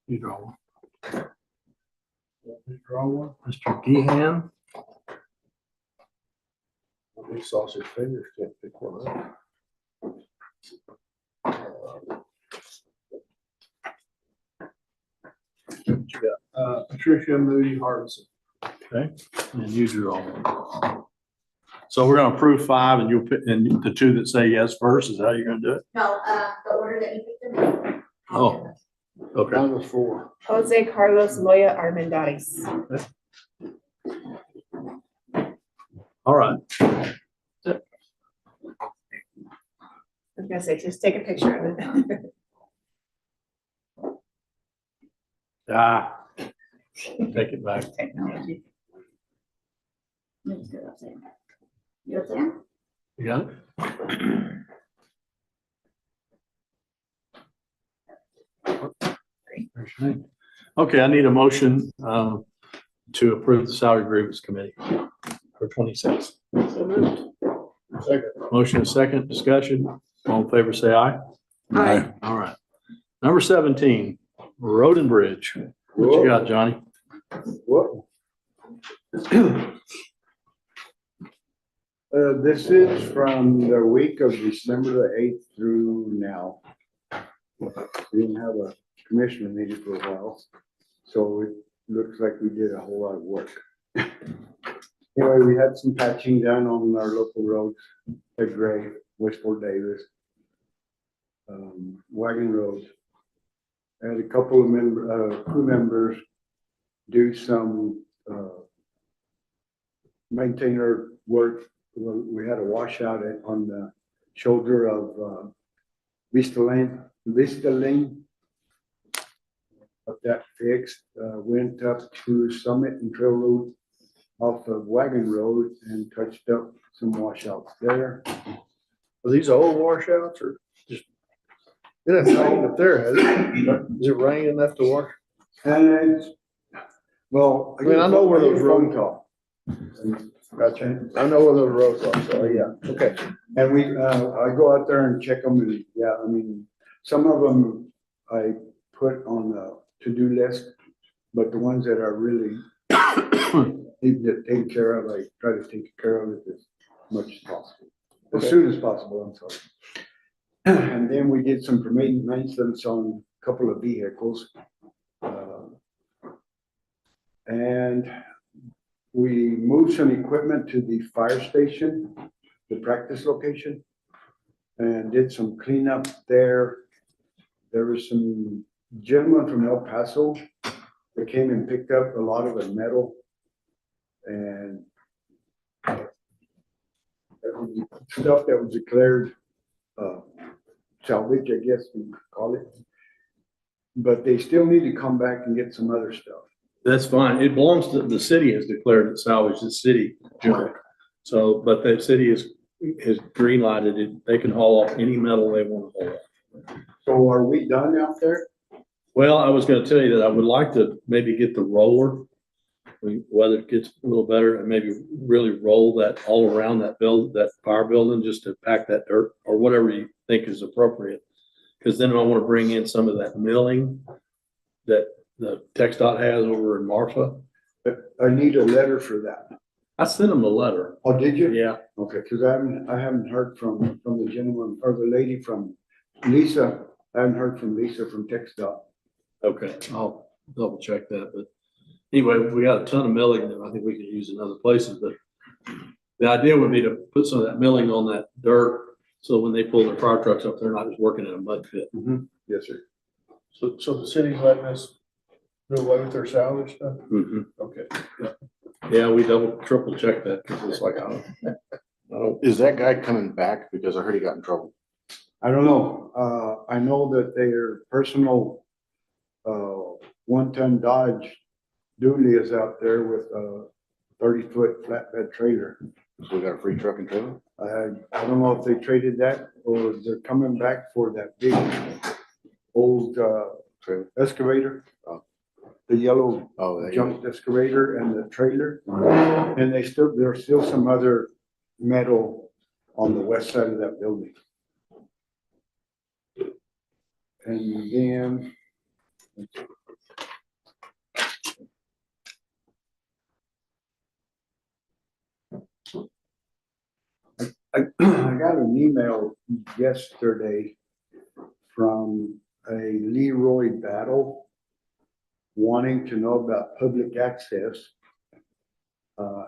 You draw one. You draw one. Mr. Gehan. These sausage fingers can't pick one up. What you got? Patricia Moody Hardison. Okay, and you draw one. So we're gonna approve 5 and you'll pick, and the 2 that say yes first, is that how you're gonna do it? no, the order that you picked them in. Oh, okay. Down to 4. Jose Carlos Loya Armendariz. All right. I was gonna say, just take a picture of it. Take it back. Technology. Let me just do it upside down. You upside down? You got it? There's your name. Okay, I need a motion to approve the salary grievance committee for 26. So moved. Second. Motion is second, discussion. All in favor, say aye. Aye. All right. Number 17, Road and Bridge. What you got, Johnny? What? This is from the week of December the eighth through now. We didn't have a commissioner meeting for a while, so it looks like we did a whole lot of work. Anyway, we had some patching done on our local roads, at Gray, West Fort Davis, Wagon Road. Had a couple of crew members do some maintainer work. We had a washout on the shoulder of Vista Lane. Got that fixed, went up to Summit and Trail Road off of Wagon Road and touched up some washouts there. Are these old washouts or just? It hasn't rained up there, has it? Is it raining enough to wash? And it's, well. I mean, I know where those phone roads call. Gotcha. I know where those roads are, so yeah, okay. And I go out there and check them and, yeah, I mean, some of them I put on the to-do list, but the ones that are really need to take care of, I try to take care of it as much as possible, as soon as possible, I'm sorry. And then we did some maintenance on a couple of vehicles. And we moved some equipment to the fire station, the practice location, and did some cleanup there. There was some gentlemen from El Paso that came and picked up a lot of the metal and stuff that was declared salvage, I guess we could call it. But they still need to come back and get some other stuff. That's fine. It belongs to, the city has declared it salvage, the city junk. So, but the city has green lighted it. They can haul off any metal they want to haul off. So are we done out there? Well, I was gonna tell you that I would like to maybe get the roller. Weather gets a little better and maybe really roll that all around that fire building, just to pack that dirt or whatever you think is appropriate. Cause then I want to bring in some of that milling that the TxDOT has over in Marfa. I need a letter for that. I sent them a letter. Oh, did you? Yeah. Okay, because I haven't heard from the gentleman or the lady from Lisa. I haven't heard from Lisa from TxDOT. Okay, I'll double check that, but anyway, we got a ton of milling that I think we can use in other places, but the idea would be to put some of that milling on that dirt, so when they pull their fire trucks up, they're not just working in a mud pit. Yes, sir. So the city's letting us do away with their salvage stuff? Okay. Yeah, we double, triple check that, because it's like, I don't. Is that guy coming back? Because I heard he got in trouble. I don't know. I know that their personal 1-ton Dodge dually is out there with a 30-foot flatbed trailer. So we got a free truck and trailer? I don't know if they traded that or they're coming back for that big old excavator. The yellow junk excavator and the trailer. And there's still some other metal on the west side of that building. And then I got an email yesterday from a Leroy Battle wanting to know about public access.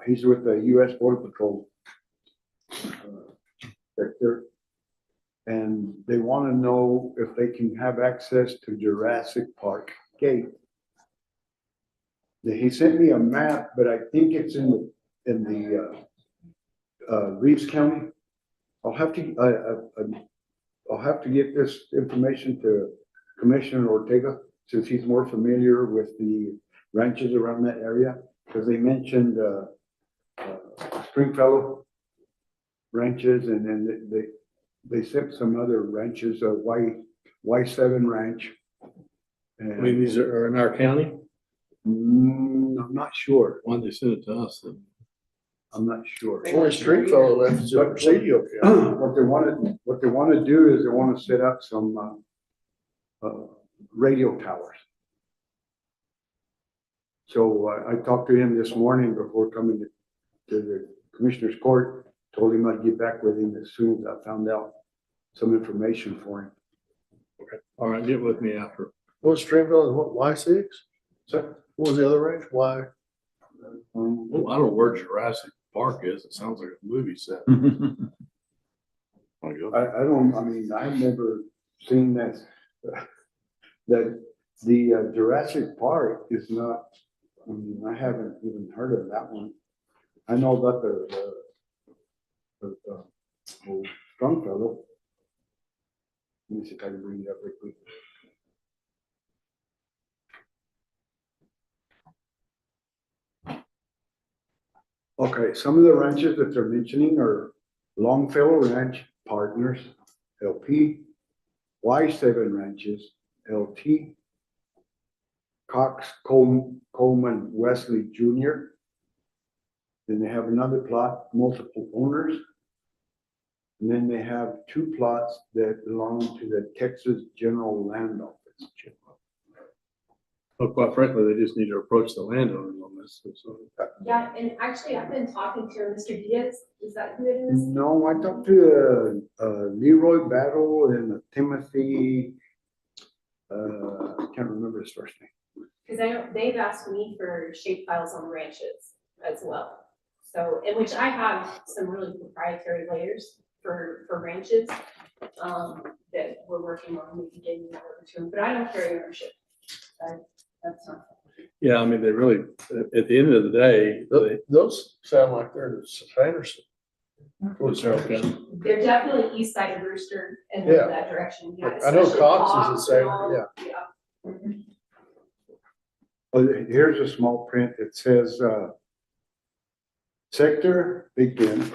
He's with the U.S. Border Patrol sector. And they want to know if they can have access to Jurassic Park Gate. He sent me a map, but I think it's in the Reeves County. I'll have to get this information to Commissioner Ortega, since he's more familiar with the ranches around that area, because they mentioned Stringfellow ranches, and then they sent some other ranches, Y7 Ranch. I mean, these are in our county? I'm not sure. Why'd they send it to us then? I'm not sure. Only Stringfellow left is in Presidio County. What they want to do is they want to set up some radio towers. So I talked to him this morning before coming to the Commissioner's Court, told him I'd get back with him as soon as I found out some information for him. All right, get with me after. What Stringville is what, Y6? So, What was the other range? Y? Well, I don't know where Jurassic Park is. It sounds like a movie set. I mean, I've never seen that, that the Jurassic Park is not, I mean, I haven't even heard of that one. I know about the Strongfellow. Let me see if I can bring it up real quick. Okay, some of the ranches that they're mentioning are Longfellow Ranch Partners, LP, Y7 Ranches, LT, Cox Coleman Wesley Jr. Then they have another plot, multiple owners. And then they have two plots that belong to the Texas General Land Office. Well, quite frankly, they just need to approach the landowners on this. So, Yeah, and actually, I've been talking to Mr. Diaz, is that who it is? No, I talked to Leroy Battle and Timothy, I can't remember his first name. Because I know they've asked me for shape files on ranches as well. So, in which I have some really proprietary layers for ranches that we're working on, maybe getting that over to them, but I don't carry ownership. That's not. yeah, I mean, they really, at the end of the day, Those sound like they're Sanderson. towards Carroll County. They're definitely east side of Brewster and Yeah. that direction. Yeah, I know especially Cox is the same, and all. yeah. Yeah. Mhm. Well, here's a small print. It says, Sector, Big Bend,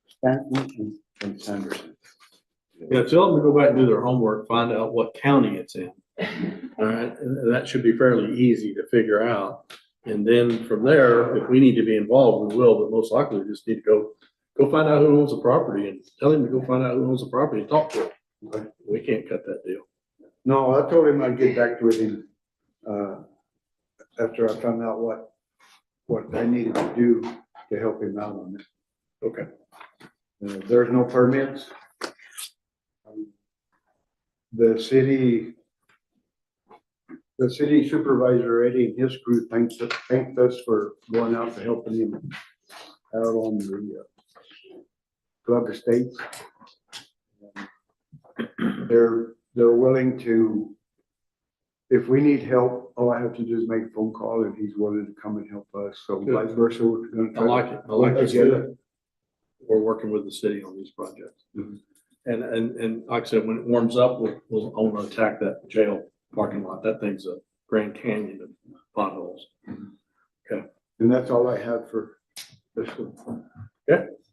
Stanton and Sanderson. Yeah, tell them to go back and do their homework, find out what county it's in. All right, and that should be fairly easy to figure out. And then from there, if we need to be involved, we will, but most likely we just need to go find out who owns the property and tell him to go find out who owns the property and talk to him. Okay. We can't cut that deal. No, I told him I'd get back with him, after I found out what I needed to do to help him out on it. Okay. There's no permits. The city supervisor, Eddie, and his crew thanked us for going out to helping him out on the Club Estates. They're willing to, if we need help, all I have to do is make a phone call and he's willing to come and help us. So Good. vice versa, we're gonna I try. like it. I like That's it. good. We're working with the city on these projects. Mhm. And like I said, when it warms up, we'll own and attack that jail parking lot. That thing's a Grand Canyon of potholes. And that's all I have for this one.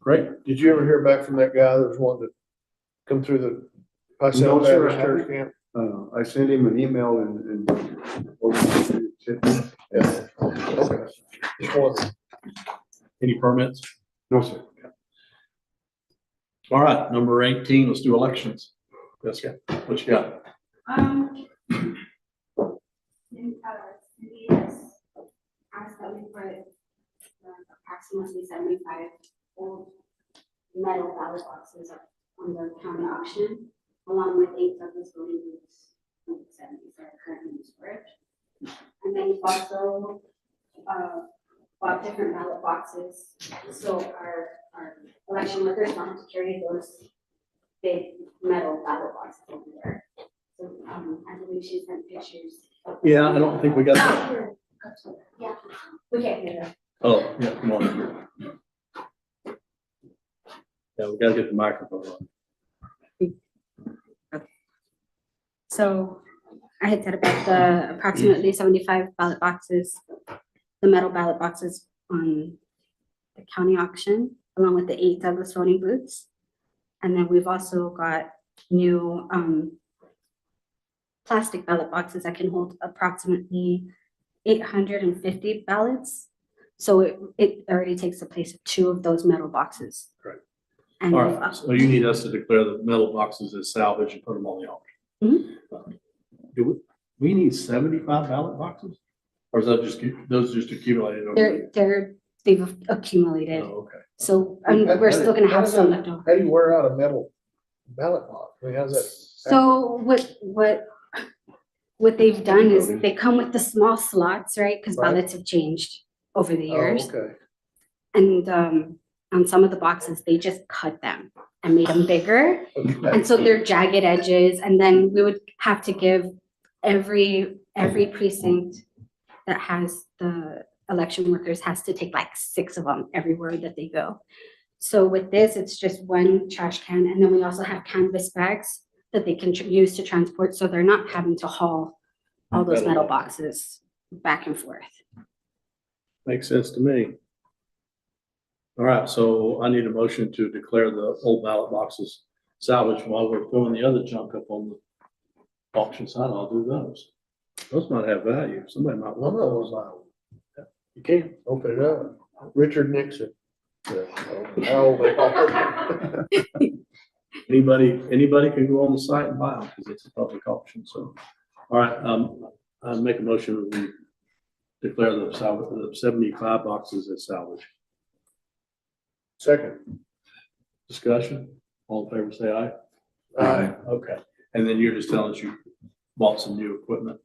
Great. Did you ever hear back from that guy that was wanting to come through the No, sir, I Baptist Church haven't. camp? I sent him an email and. Yeah. Okay. Just wondering. Any permits? No, sir. All right, number 18, let's do elections. Jessica, what you got? City has asked that we put approximately 75 old metal ballot boxes up on the county auction, along with 8 of the voting booths, 70 that are currently in storage. And then we've also bought different ballot boxes, so our election workers don't have to carry those big metal ballot boxes over there. So I believe she sent pictures. Yeah, I don't think we got that. Yeah, we can't hear them. Oh, yeah, come on. Yeah, we gotta get the microphone on. So I had said about the approximately 75 ballot boxes, the metal ballot boxes on the county auction, along with the 8 Douglas voting booths. And then we've also got new plastic ballot boxes that can hold approximately 850 ballots. So it already takes the place of 2 of those metal boxes. Right. And All right, so you need us to declare the metal boxes as salvage and put them on the auction. Do we need 75 ballot boxes? Or is that just, those just accumulated over? they're they've accumulated. Oh, okay. So we're still gonna have some left over. How do you wear out a metal ballot box? I mean, how's that? So what they've done is they come with the small slots, right? Because Right. ballots have changed over the Oh, years. okay. And on some of the boxes, they just cut them and made them bigger. And so they're jagged edges. And then we would have to give every precinct that has the election workers has to take like 6 of them everywhere that they go. So with this, it's just one trash can. And then we also have canvas bags that they can use to transport. So they're not having to haul all those metal boxes back and forth. Makes sense to me. All right, so I need a motion to declare the old ballot boxes salvaged while we're throwing the other junk up on the auction side. I'll do those. Those might have value. Somebody might want those. You can. Open it up. Richard Nixon. Yeah, how old they are. Anybody can go on the site and buy them because it's a public auction. So, all right, I make a motion that we declare the 75 boxes as salvage. Second. Discussion, all in favor, say aye. Aye. Okay, and then you're just telling us you bought some new equipment?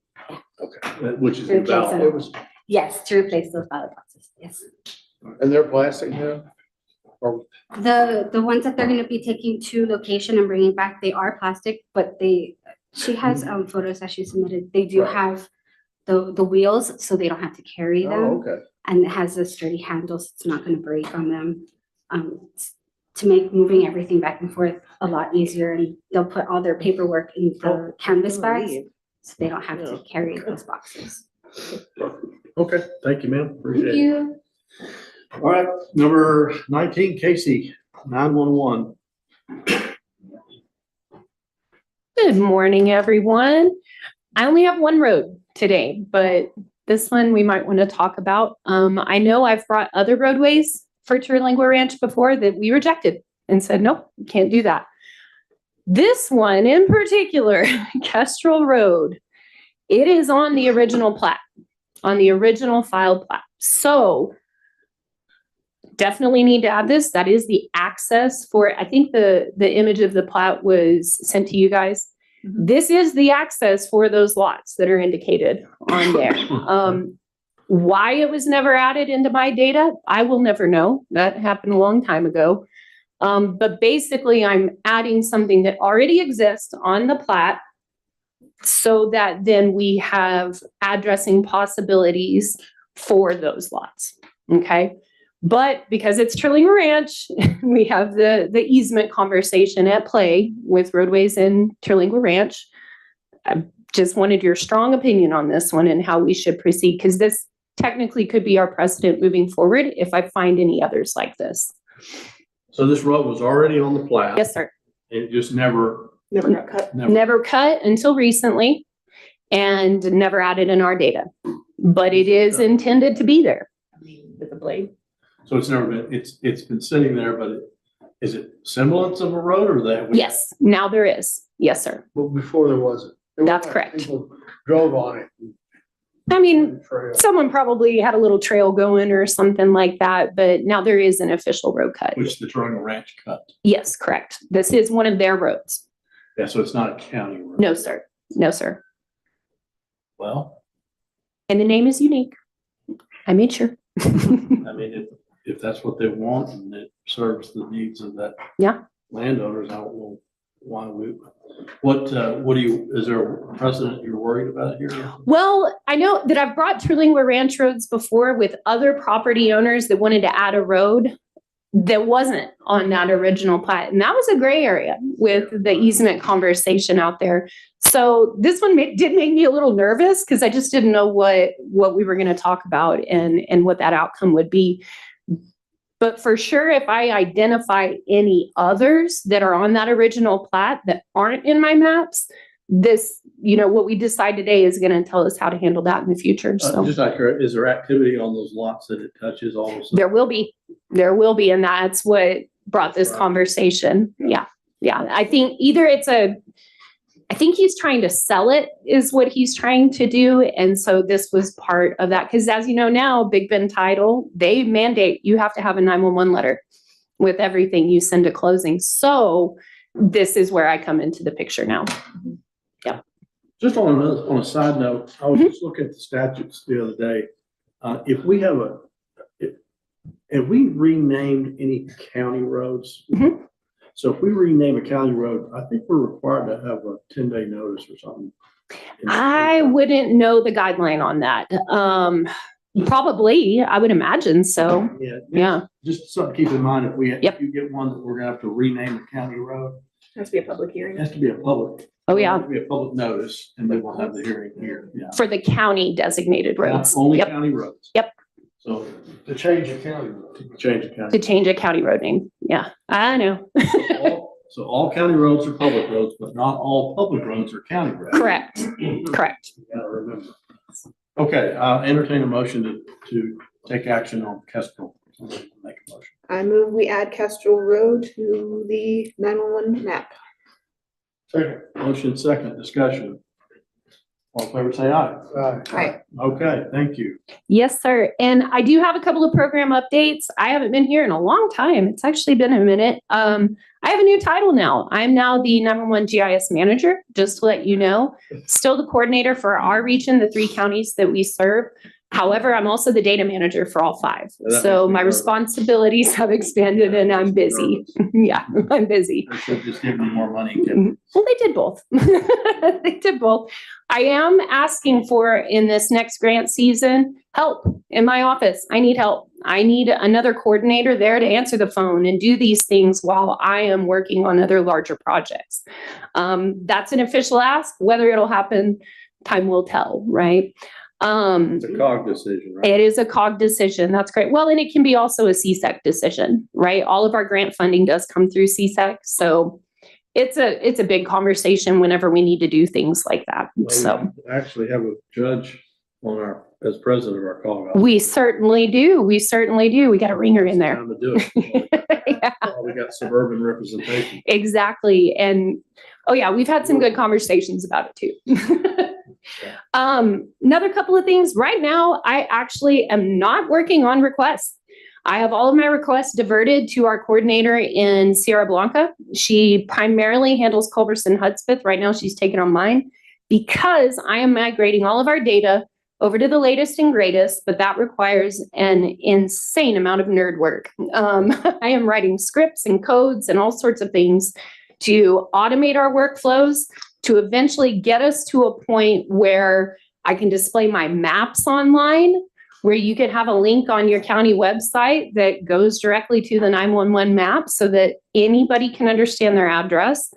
Okay, which is To new replace ballot. them. It was, Yes, to replace those ballot boxes, yes. and they're plastic now? Or, The ones that they're gonna be taking to location and bringing back, they are plastic, but she has photos that she submitted. They do Right. have the wheels, so they don't have to carry oh, them. okay. And it has a sturdy handle, so it's not gonna break on them. To make moving everything back and forth a lot easier, and they'll put all their paperwork in the canvas bags, so they don't have to carry those boxes. Okay, thank you, ma'am. Appreciate Thank it. you. All right, number 19, Casey, 911. Good morning, everyone. I only have one road today, but this one we might want to talk about. I know I've brought other roadways for Terlingua Ranch before that we rejected and said, nope, can't do that. This one in particular, Kestrel Road, it is on the original plat, on the original filed plat. So definitely need to add this. That is the access for, I think the image of the plat was sent to you guys. This is the access for those lots that are indicated on there. Why it was never added into my data, I will never know. That happened a long time ago. But basically I'm adding something that already exists on the plat so that then we have addressing possibilities for those lots, okay? But because it's Terlingua Ranch, we have the easement conversation at play with roadways in Terlingua Ranch. I just wanted your strong opinion on this one and how we should proceed, because this technically could be our precedent moving forward if I find any others like this. So this road was already on the plat. Yes, sir. It just never Never got cut. Never cut until recently and never added in our data, but it is intended to be there. With the blade. So it's never been, it's been sitting there, but is it semblance of a road or that? Yes, now there is. Yes, sir. Well, before there wasn't. It was That's like correct. people drove on it. I mean, Trail. someone probably had a little trail going or something like that, but now there is an official road cut. Which the Terlingua Ranch cut. Yes, correct. This is one of their roads. Yeah, so it's not a county road. No, sir. No, sir. Well, And the name is unique. I made sure. I mean, if that's what they want and it serves the needs of that. Yeah. Landowners, I don't know why what do you, is there a precedent you're worried about here? Well, I know that I've brought Terlingua Ranch roads before with other property owners that wanted to add a road that wasn't on that original plat. And that was a gray area with the easement conversation out there. So this one did make me a little nervous because I just didn't know what we were going to talk about and what that outcome would be. But for sure, if I identify any others that are on that original plat that aren't in my maps, this, what we decide today is going to tell us how to handle that in the future. So Just like, is there activity on those lots that it touches also? there will be. And that's what brought this conversation. Yeah. I think either it's I think he's trying to sell it is what he's trying to do. And so this was part of that. Because as you know now, Big Bend Title, they mandate you have to have a 911 letter with everything you send to closing. So this is where I come into the picture now. Yeah. Just on a side note, I was just looking at the statutes the other day. If we have have we renamed any county roads? So if we rename a county road, I think we're required to have a 10-day notice or something. I wouldn't know the guideline on that. Probably, I would imagine so. Yeah. Just something to keep in mind if you get one that we're gonna have to rename a county road. Has to be a public hearing. It has to be a public. Oh, yeah. It has to be a public notice, and then we'll have the hearing here. Yeah. For the county designated roads. Only Yep. county roads. Yep. So to change a county road. To change a county road name. Yeah, I know. So all county roads are public roads, but not all public roads are county roads. Correct. Correct. You gotta remember. Okay, I'll entertain a motion to take action on Kestrel. Make a motion. I move we add Kestrel Road to the 911 map. Second. Motion second, discussion. All in favor, say aye. Aye. Okay, thank you. Yes, sir. And I do have a couple of program updates. I haven't been here in a long time. It's actually been a minute. I have a new title now. I'm now the 911 GIS manager, just to let you know. Still the coordinator for our region, the 3 counties that we serve. However, I'm also the data manager for all 5. So my responsibilities have expanded and I'm busy. Yeah, I'm busy. They should just give me more money. Well, they did both. They did both. I am asking for, in this next grant season, help in my office. I need help. I need another coordinator there to answer the phone and do these things while I am working on other larger projects. That's an official ask. Whether it'll happen, time will tell, right? It's a COG decision, right? It is a COG decision. That's great. Well, and it can be also a CSEC decision, right? All of our grant funding does come through CSEC. So it's a big conversation whenever we need to do things like that. Well, So we actually have a judge on as president of our COG. we certainly do. We certainly do. We got a ringer in there. Time to do it. Yeah. Well, we got suburban representation. Exactly. And oh yeah, we've had some good conversations about it too. Another couple of things. Right now, I actually am not working on requests. I have all of my requests diverted to our coordinator in Sierra Blanca. She primarily handles Culberson Hudspeth. Right now, she's taken on mine because I am migrating all of our data over to the latest and greatest, but that requires an insane amount of nerd work. I am writing scripts and codes and all sorts of things to automate our workflows, to eventually get us to a point where I can display my maps online, where you can have a link on your county website that goes directly to the 911 map so that anybody can understand their address.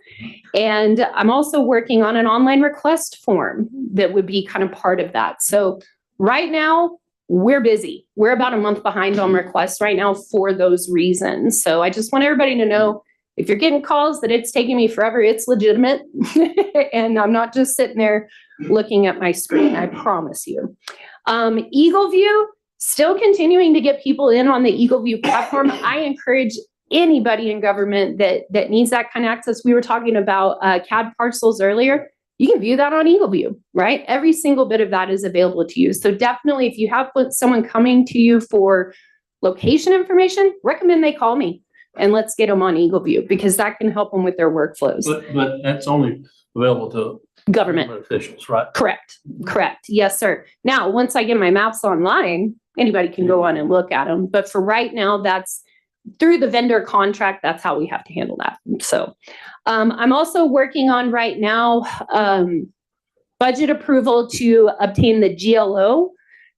And I'm also working on an online request form that would be kind of part of that. So right now, we're busy. We're about a month behind on requests right now for those reasons. So I just want everybody to know, if you're getting calls that it's taking me forever, it's legitimate. And I'm not just sitting there looking at my screen, I promise you. Eagle View, still continuing to get people in on the Eagle View platform. I encourage anybody in government that needs that kind of access. We were talking about CAD parcels earlier. You can view that on Eagle View, right? Every single bit of that is available to you. So definitely, if you have someone coming to you for location information, recommend they call me. And let's get them on Eagle View because that can help them with their workflows. But that's only available to government officials, right? Correct. Correct. Yes, sir. Now, once I get my maps online, anybody can go on and look at them. But for right now, that's through the vendor contract. That's how we have to handle that. So I'm also working on right now budget approval to obtain the GLO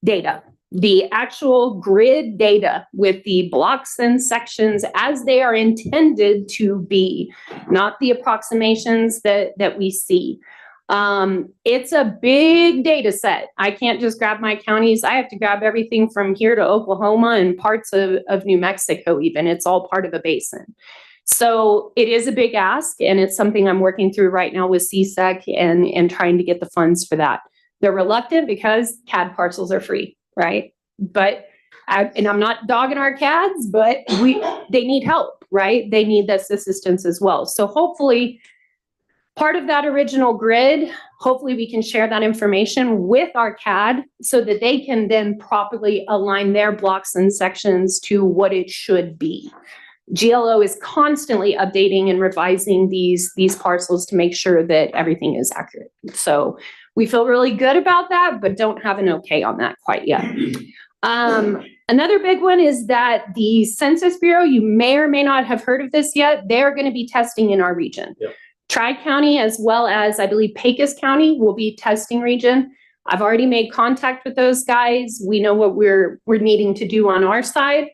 data. The actual grid data with the blocks and sections as they are intended to be, not the approximations that we see. It's a big data set. I can't just grab my counties. I have to grab everything from here to Oklahoma and parts of New Mexico even. It's all part of a basin. So it is a big ask, and it's something I'm working through right now with CSEC and trying to get the funds for that. They're reluctant because CAD parcels are free. Right. But I'm not dogging our CADs, but they need help, right? They need this assistance as well. So hopefully Part of that original grid, hopefully we can share that information with our CAD so that they can then properly align their blocks and sections to what it should be. GLO is constantly updating and revising these parcels to make sure that everything is accurate. So we feel really good about that, but don't have an okay on that quite yet. Another big one is that the Census Bureau, you may or may not have heard of this yet, they're going to be testing in our region. Yep. Tri-County, as well as I believe Pecos County, will be testing region. I've already made contact with those guys. We know what we're needing to do on our side.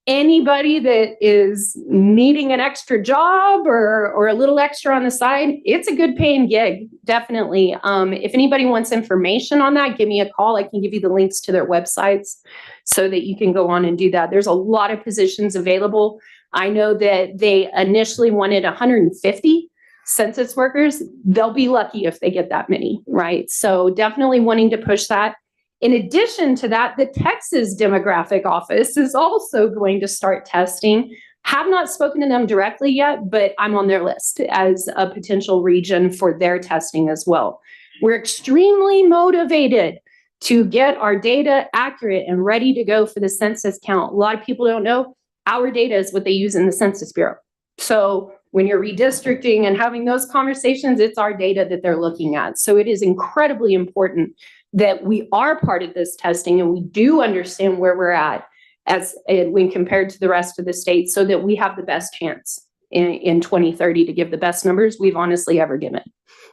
Anybody that is needing an extra job or a little extra on the side, it's a good paying gig, definitely. If anybody wants information on that, give me a call. I can give you the links to their websites so that you can go on and do that. There's a lot of positions available. I know that they initially wanted 150 census workers. They'll be lucky if they get that many, right? So definitely wanting to push that. In addition to that, the Texas Demographic Office is also going to start testing. Have not spoken to them directly yet, but I'm on their list as a potential region for their testing as well. We're extremely motivated to get our data accurate and ready to go for the census count. A lot of people don't know our data is what they use in the Census Bureau. So when you're redistricting and having those conversations, it's our data that they're looking at. So it is incredibly important that we are part of this testing and we do understand where we're at when compared to the rest of the state so that we have the best chance in 2030 to give the best numbers we've honestly ever given.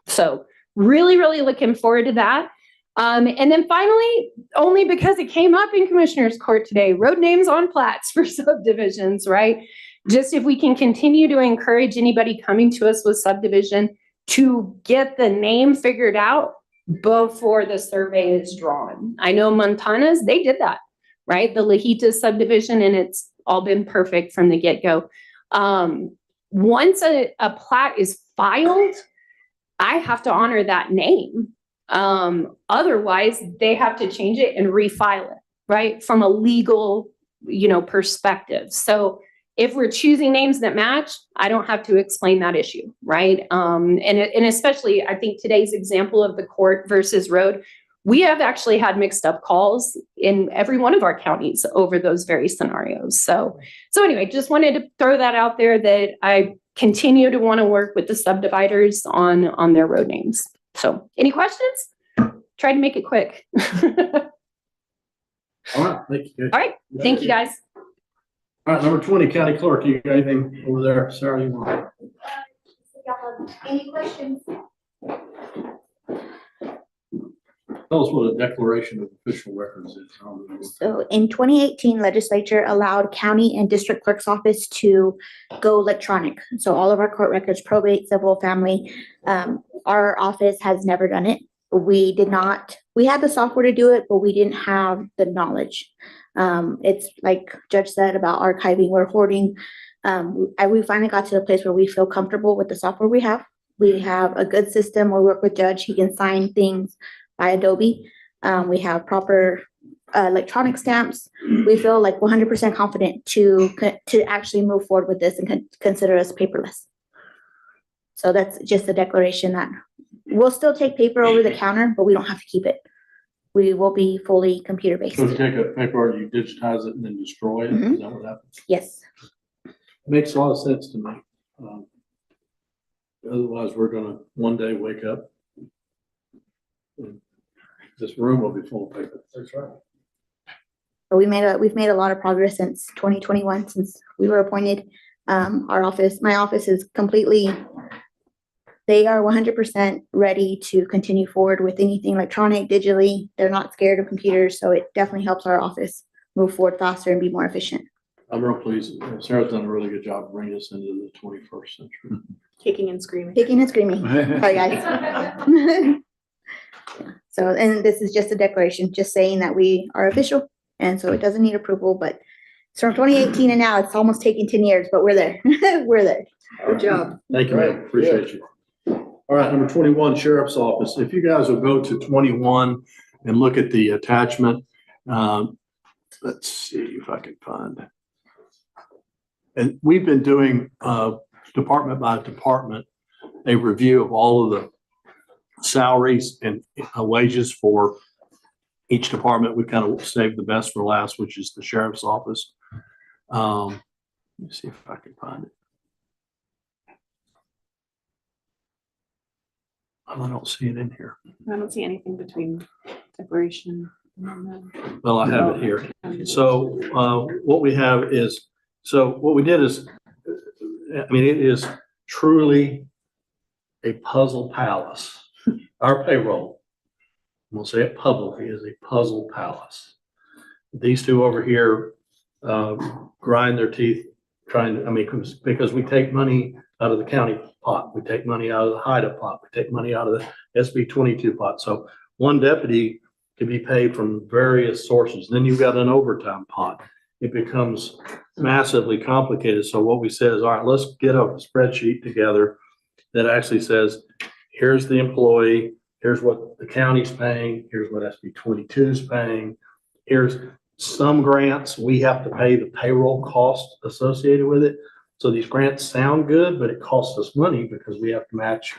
So really, really looking forward to that. And then finally, only because it came up in Commissioner's Court today, road names on plats for subdivisions, right? Just if we can continue to encourage anybody coming to us with subdivision to get the name figured out before the survey is drawn. I know Montana's, they did that, right? The Lajita subdivision, and it's all been perfect from the get-go. Once a plat is filed, I have to honor that name. Otherwise, they have to change it and refile it, right? From a legal, perspective. So if we're choosing names that match, I don't have to explain that issue, right? And especially, I think today's example of the court versus road, we have actually had mixed up calls in every one of our counties over those very scenarios. So anyway, just wanted to throw that out there that I continue to want to work with the subdividers on their road names. So any questions? Try to make it quick. All right, thank you. All right, thank you guys. All right, number 20, County Clerk, you got anything over there? Sarah, you want? Any questions? Tell us what a declaration of official records is. So in 2018, legislature allowed county and district clerk's office to go electronic. So all of our court records, probate, civil, family, our office has never done it. We had the software to do it, but we didn't have the knowledge. It's like Judge said about archiving or hoarding. We finally got to the place where we feel comfortable with the software we have. We have a good system. We work with Judge. He can sign things by Adobe. We have proper electronic stamps. We feel like 100% confident to actually move forward with this and consider us paperless. So that's just a declaration that we'll still take paper over the counter, but we don't have to keep it. We will be fully computer-based. So you take a paper, you digitize it and then destroy it? Mm-hmm. Is that what happens? Yes. Makes a lot of sense to me. Otherwise, we're gonna one day wake up and this room will be full of paper. That's right. But we've made a lot of progress since 2021, since we were appointed. My office is completely, they are 100% ready to continue forward with anything electronic, digitally. They're not scared of computers, so it definitely helps our office move forward faster and be more efficient. I'm real pleased. Sarah's done a really good job bringing us into the 21st century. Kicking and screaming. Kicking and screaming. Sorry, guys. So, and this is just a declaration, just saying that we are official, and so it doesn't need approval, but it's from 2018 and now it's almost taken 10 years, but we're there. We're there. Good job. Thank you, man. Appreciate you. All right, number 21, Sheriff's Office. If you guys will go to 21 and look at the attachment, let's see if I can find. And we've been doing department by department a review of all of the salaries and wages for each department. We kind of saved the best for last, which is the sheriff's office. Let me see if I can find it. I don't see it in here. I don't see anything between separation. Well, I have it here. So what we have is, so what we did is, I mean, it is truly a puzzle palace. Our payroll, we'll say it publicly, is a puzzle palace. These two over here grind their teeth trying to, I mean, because we take money out of the county pot, we take money out of the HIDA pot, we take money out of the SB 22 pot. So one deputy can be paid from various sources. Then you've got an overtime pot. It becomes massively complicated. So what we said is, all right, let's get a spreadsheet together that actually says, here's the employee, here's what the county's paying, here's what SB 22 is paying, here's some grants, we have to pay the payroll cost associated with it. So these grants sound good, but it costs us money because we have to match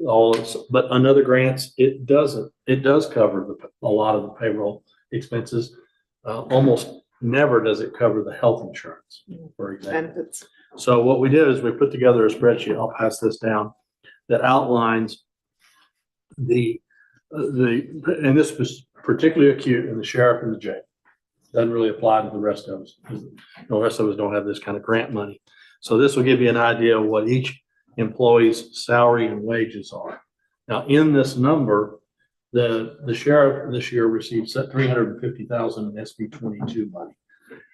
all of, but another grants, it doesn't. It does cover a lot of the payroll expenses. Almost never does it cover the health insurance, for example. Benefits. So what we did is we put together a spreadsheet, I'll pass this down, that outlines and this was particularly acute in the sheriff and the jail. Doesn't really apply to the rest of us. The rest of us don't have this kind of grant money. So this will give you an idea of what each employee's salary and wages are. Now, in this number, the sheriff this year received $350,000 in SB 22 money.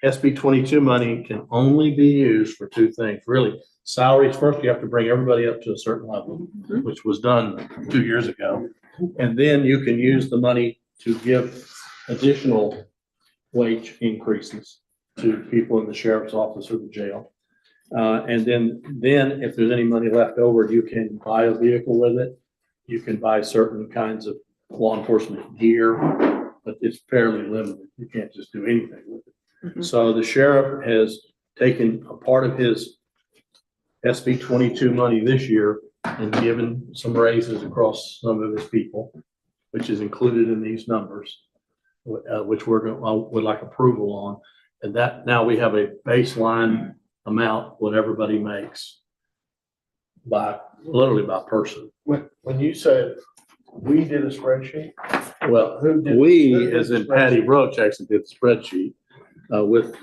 SB 22 money can only be used for two things, really. Salaries, first, you have to bring everybody up to a certain level, which was done 2 years ago. And then you can use the money to give additional wage increases to people in the sheriff's office or the jail. And then if there's any money left over, you can buy a vehicle with it. You can buy certain kinds of law enforcement gear, but it's fairly limited. You can't just do anything with it. So the sheriff has taken a part of his SB 22 money this year and given some raises across some of his people, which is included in these numbers, which would like approval on. And that now we have a baseline amount what everybody makes literally by person. When you said we did a spreadsheet, Well, we, as in Patty Roach, actually did the spreadsheet with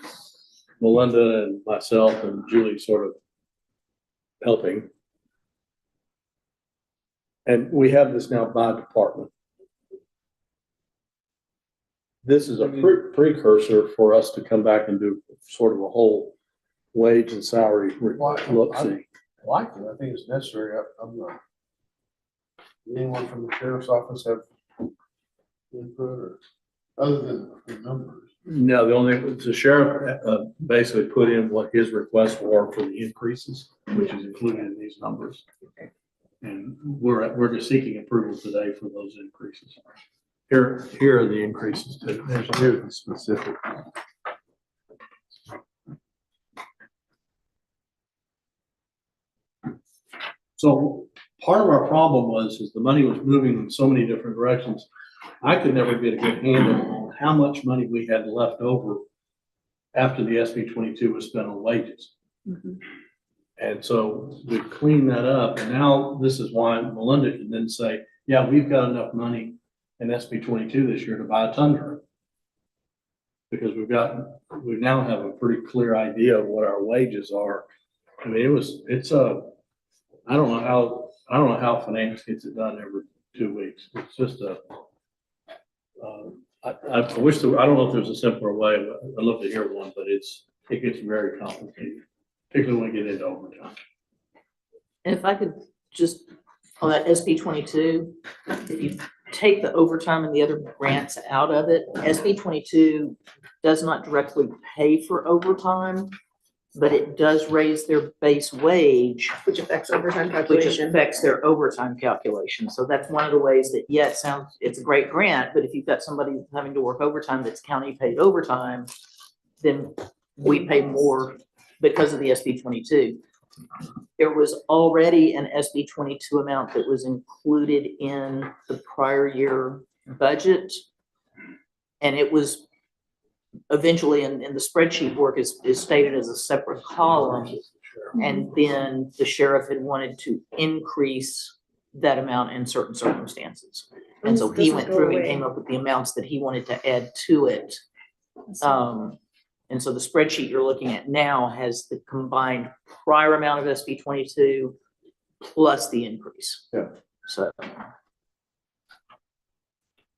Melinda and myself and Julie sort of helping. And we have this now by department. This is a precursor for us to come back and do sort of a whole wage and salary look-see. I like it. I think it's necessary. I'm not. Anyone from the sheriff's office have input or other than the numbers? No, the sheriff basically put in what his requests were for the increases, which is included in these numbers. And we're just seeking approval today for those increases. Here are the increases too. Here's the specific. So part of our problem is the money was moving in so many different directions. I could never get a good handle on how much money we had left over after the SB 22 was spent on wages. And so we cleaned that up. And now this is why Melinda can then say, yeah, we've got enough money in SB 22 this year to buy a Tundra. Because we now have a pretty clear idea of what our wages are. I mean, I don't know how finance gets it done every 2 weeks. It's just I wish I don't know if there's a simpler way. I'd love to hear one, but it gets very complicated, particularly when you get into overtime. And if I could just, on that SB 22, if you take the overtime and the other grants out of it, SB 22 does not directly pay for overtime, but it does raise their base wage. Which affects overtime Which calculation. affects their overtime calculation. So that's one of the ways that, yeah, it's a great grant, but if you've got somebody having to work overtime that's county paid overtime, then we pay more because of the SB 22. there was already an SB 22 amount that was included in the prior year budget. And it was eventually in the spreadsheet work is stated as a separate column. And then the sheriff had wanted to increase that amount in certain circumstances. And so he went through and came up with the amounts that he wanted to add to it. And so the spreadsheet you're looking at now has the combined prior amount of SB 22 plus the increase. Yeah. So.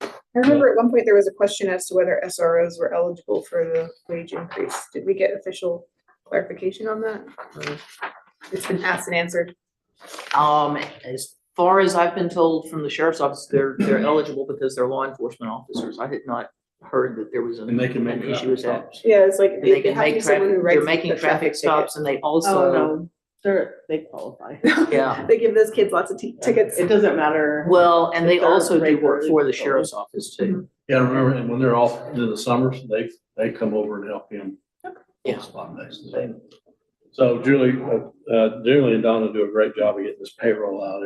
I remember at one point there was a question as to whether SROs were eligible for the wage increase. Did we get official clarification on that? Or it's been asked and answered. As far as I've been told from the sheriff's office, they're eligible because they're law enforcement officers. I had not heard that there was an issue with that. Yeah, it's like They can make traffic, they're making the traffic stops and they also. Oh, no, they qualify. Yeah. They give those kids lots of tickets. It doesn't matter. Well, and they if they're also do work regularly for the patrolled. sheriff's office too. Yeah, remember, and when they're off in the summers, they come over and help him. Yeah. Spot days. So Julie and Donna do a great job of getting this payroll out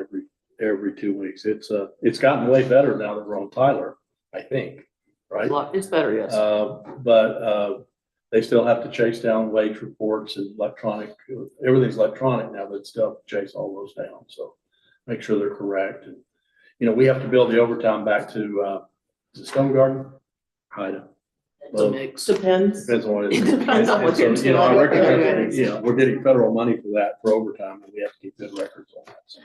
every 2 weeks. It's gotten way better now that we're on Tyler, I think, right? It's better, yes. But they still have to chase down wage reports and everything's electronic now, but still have to chase all those down. So make sure they're correct. And, we have to build the overtime back to, Stone Garden. Kind of. It's a mix. Depends. Depends on what it is. It depends on what And so, I recognize, you're doing. we're getting federal money for that, for overtime, and we have to keep good records on that. So,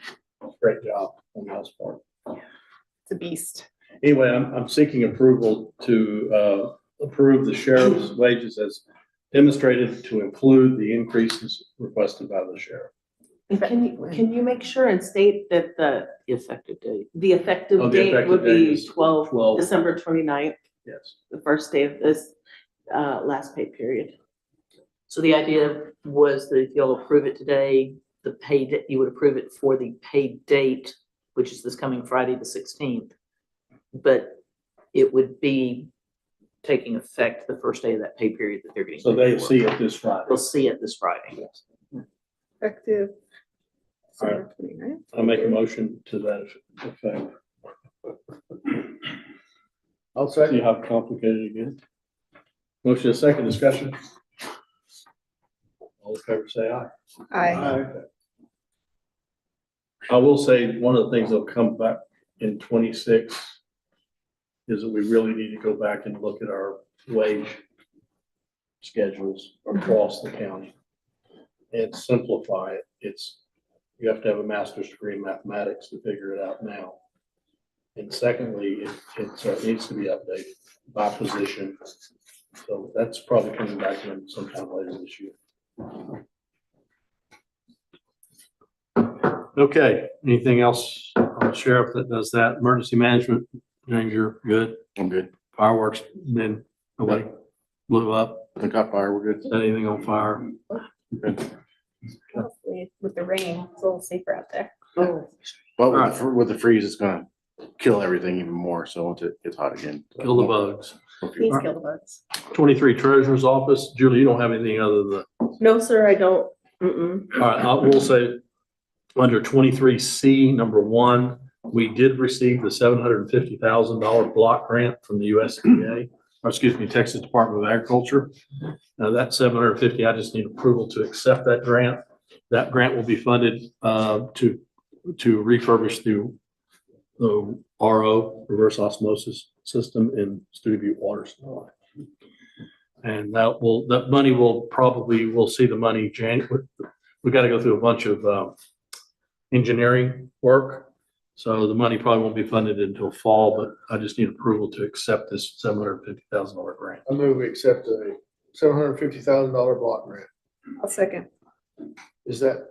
great job on y'all's part. It's a beast. Anyway, I'm seeking approval to approve the sheriff's wages as demonstrated to include the increases requested by the sheriff. And can you make sure and state that the effective date. The effective Oh, the date effective would date be is 12 December 29th, Yes. the first day of this last pay period. So the idea was that if y'all approve it today, you would approve it for the paid date, which is this coming Friday, the 16th. But it would be taking effect the first day of that pay period that they're getting. So they paid for. see it this Friday. They'll see it this Friday. Effective. All right. I'll make a motion to that effect. I'll second. See how complicated it gets. Motion is second, discussion. All in favor, say aye. Aye. I will say, one of the things that'll come back in 26 is that we really need to go back and look at our wage schedules across the county and simplify it. You have to have a master's degree in mathematics to figure it out now. And secondly, it needs to be updated by position. So that's probably coming back in sometime later this year. Okay, anything else on the sheriff that does that? Emergency management, James, you're good? I'm good. Fireworks, then nobody blew up? I got fire, we're good. Anything on fire? Good. Hopefully with the rain, it's a little safer out there. But with the freeze, it's gonna kill everything even more, so once it gets hot again. Kill the bugs. Please kill the bugs. 23 Treasurer's Office. Julie, you don't have anything other than, No, sir, I don't. all right, I will say, under 23C, number 1, we did receive the $750,000 block grant from the USDA, or excuse me, Texas Department of Agriculture. Now that 750, I just need approval to accept that grant. That grant will be funded to refurbish the RO, reverse osmosis system in Stony Butte water supply. And that money we'll see the money January. We got to go through a bunch of engineering work. So the money probably won't be funded until fall, but I just need approval to accept this $750,000 grant. I move we accept a $750,000 block grant. I'll second. Is that,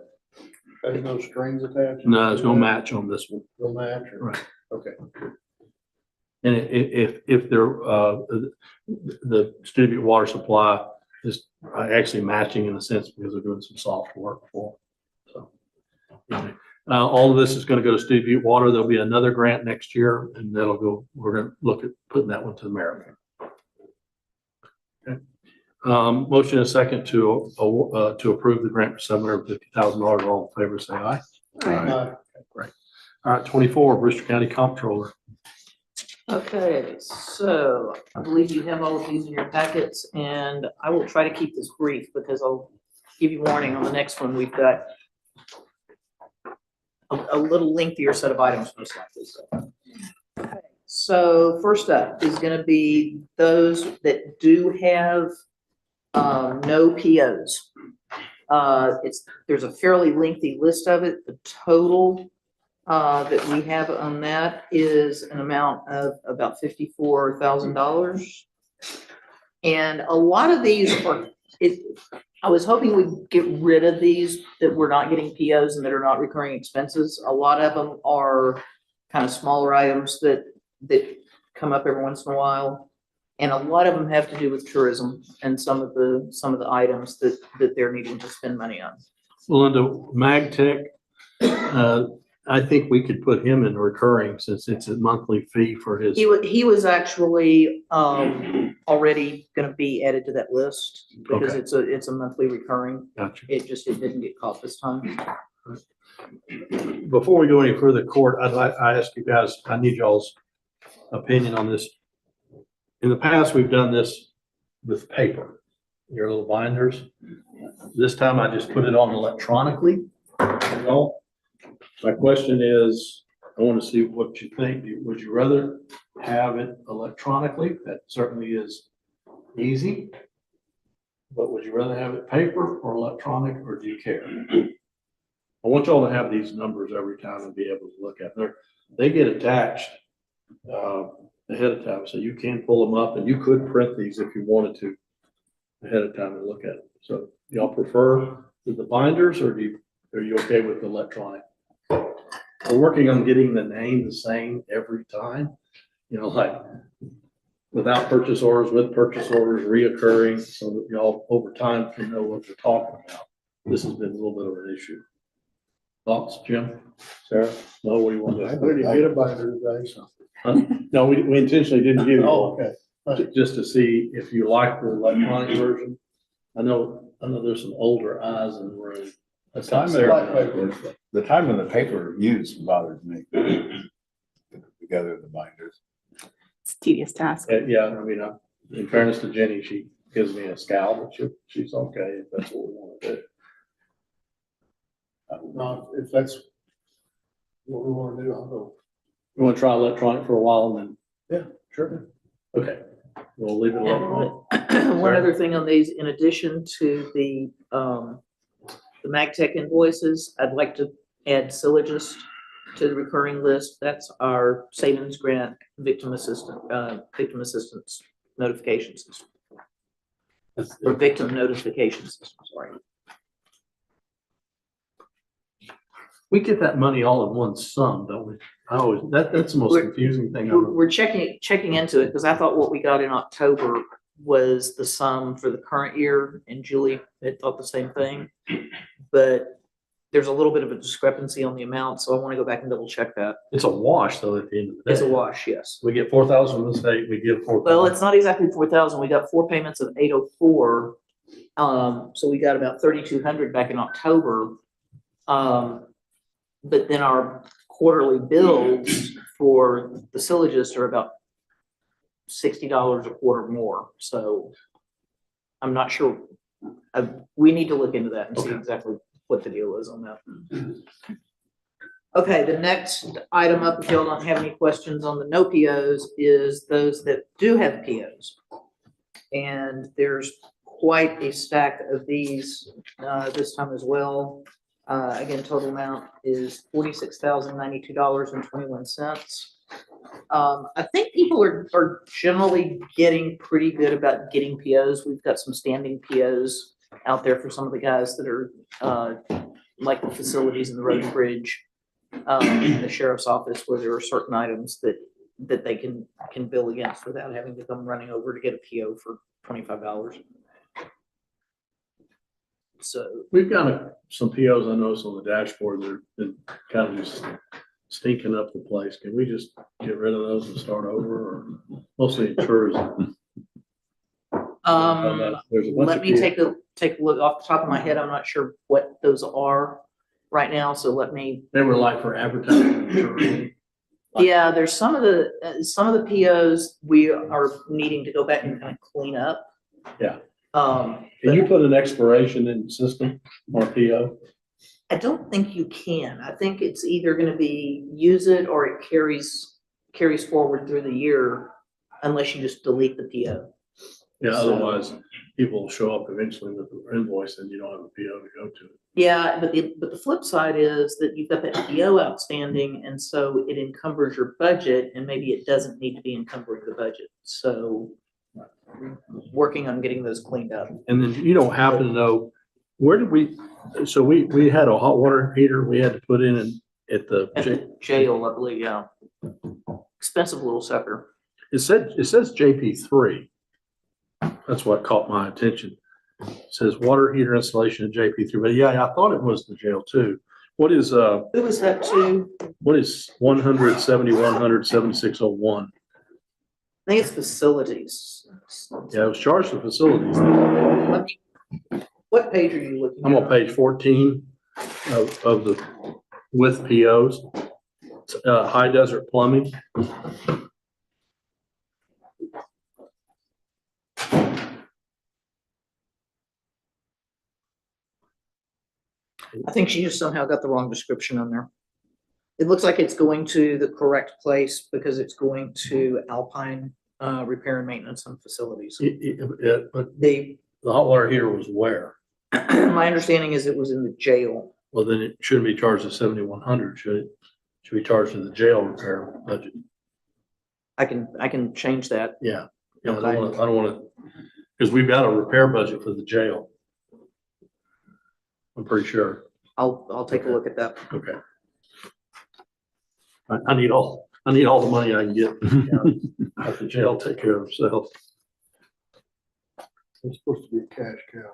there's no strings attached? No, there's no match on this one. No match or? Right. Okay. And if the Stony Butte water supply is actually matching in a sense because they're doing some soft work for them. So all of this is going to go to Stony Butte Water. There'll be another grant next year, and we're going to look at putting that one to American. Okay. Motion and second to approve the grant for $750,000. All in favor, say aye. Aye. Great. All right, 24, Brewster County Comptroller. Okay, so I believe you have all of these in your packets, and I will try to keep this brief because I'll give you warning on the next one. We've got a little lengthier set of items most likely. So first up is going to be those that do have no POs. There's a fairly lengthy list of it. The total that we have on that is an amount of about $54,000. And a lot of these are, I was hoping we'd get rid of these that we're not getting POs and that are not recurring expenses. A lot of them are kind of smaller items that come up every once in a while. And a lot of them have to do with tourism and some of the items that they're needing to spend money on. Linda, MagTech, I think we could put him in recurring since it's a monthly fee for his. He was actually already going to be added to that list because Okay. it's a monthly recurring. Gotcha. It didn't get caught this time. Before we go any further, Court, I ask you guys, I need y'all's opinion on this. In the past, we've done this with paper, your little binders. This time I just put it on electronically. You know? My question is, I want to see what you think. Would you rather have it electronically? That certainly is easy. But would you rather have it paper or electronic, or do you care? I want y'all to have these numbers every time and be able to look at them. They get attached ahead of time, so you can pull them up, and you could print these if you wanted to ahead of time and look at them. So y'all prefer the binders, or are you okay with the electronic? We're working on getting the name the same every time, you know, like without purchase orders, with purchase orders, reoccurring, so that y'all over time can know what they're talking about. This has been a little bit of an issue. Thoughts, Jim? Sarah? No, what do you want to do? I didn't get a binder today, so. No, we intentionally didn't give you. Oh, okay. Just to see if you like the electronic version. I know there's some older eyes in the room. The time of the paper use bothers me. Together the binders. It's a tedious task. Yeah, I mean, in fairness to Jenny, she gives me a scowl, but she's okay if that's what we want to do. No, if that's what we want to do, I'll go. You want to try electronic for a while and then? Yeah, sure. Okay, we'll leave it alone. One other thing on these, in addition to the MagTech invoices, I'd like to add Sylogist to the recurring list. That's our savings grant victim assistance notification system. Or victim notification system, sorry. We get that money all in one sum, don't we? That's the most confusing thing. We're checking into it because I thought what we got in October was the sum for the current year, and Julie had thought the same thing. But there's a little bit of a discrepancy on the amount, so I want to go back and double check that. It's a wash, though, at the end of the day. It's a wash, yes. We get 4,000 from the state, we give 4,000. Well, it's not exactly 4,000. We got 4 payments of 804. So we got about 3,200 back in October. But then our quarterly bills for the Sylogist are about $60 a quarter more. So I'm not sure. We need to look into that and see exactly what the deal is on that. Okay, the next item up, if y'all don't have any questions on the no POs, is those that do have POs. And there's quite a stack of these this time as well. Again, total amount is $46,092.21. I think people are generally getting pretty good about getting POs. We've got some standing POs out there for some of the guys that are like the facilities in the road and bridge, and the sheriff's office, where there are certain items that they can bill against without having to come running over to get a PO for $25. So we've got some POs I noticed on the dashboard that have been kind of just stinking up the place. Can we just get rid of those and start over, or mostly in tourism? There's a bunch Let of me people. take a look off the top of my head. I'm not sure what those are right now, so let me. They were like for advertising. Yeah, there's some of the POs we are needing to go back and kind of clean up. Yeah. Can you put an expiration in the system or PO? I don't think you can. I think it's either gonna be use it or it carries forward through the year unless you just delete the PO. Yeah, So- otherwise people will show up eventually with the invoice and you don't have a PO to go to. Yeah, but the flip side is that you've got that PO outstanding, and so it encumbers your budget, and maybe it doesn't need to be encumbering the budget. So working on getting those cleaned up. And then you don't happen to know, where did so we had a hot water heater we had to put in at the Jail, I believe, yeah. Expensive little sucker. It says JP3. That's what caught my attention. It says water heater installation at JP3, but yeah, I thought it was the jail too. What is Who was that to? what is 100/70/100/7601? I think it's facilities. Yeah, it was charged for facilities. What page are you looking at? I'm on page 14 of the with POs. High Desert Plumbing. I think she just somehow got the wrong description on there. It looks like it's going to the correct place because it's going to Alpine Repair and Maintenance and Facilities. But the hot water heater was where? My understanding is it was in the jail. Well, then it shouldn't be charged to 7,100, should it? Should be charged to the jail repair budget. I can change that. Yeah. Yeah, Okay. I don't want to, because we've got a repair budget for the jail. I'm pretty sure. I'll take a look at that. Okay. I need all the money I can get. Let the jail take care of itself. It's supposed to be a cash cow.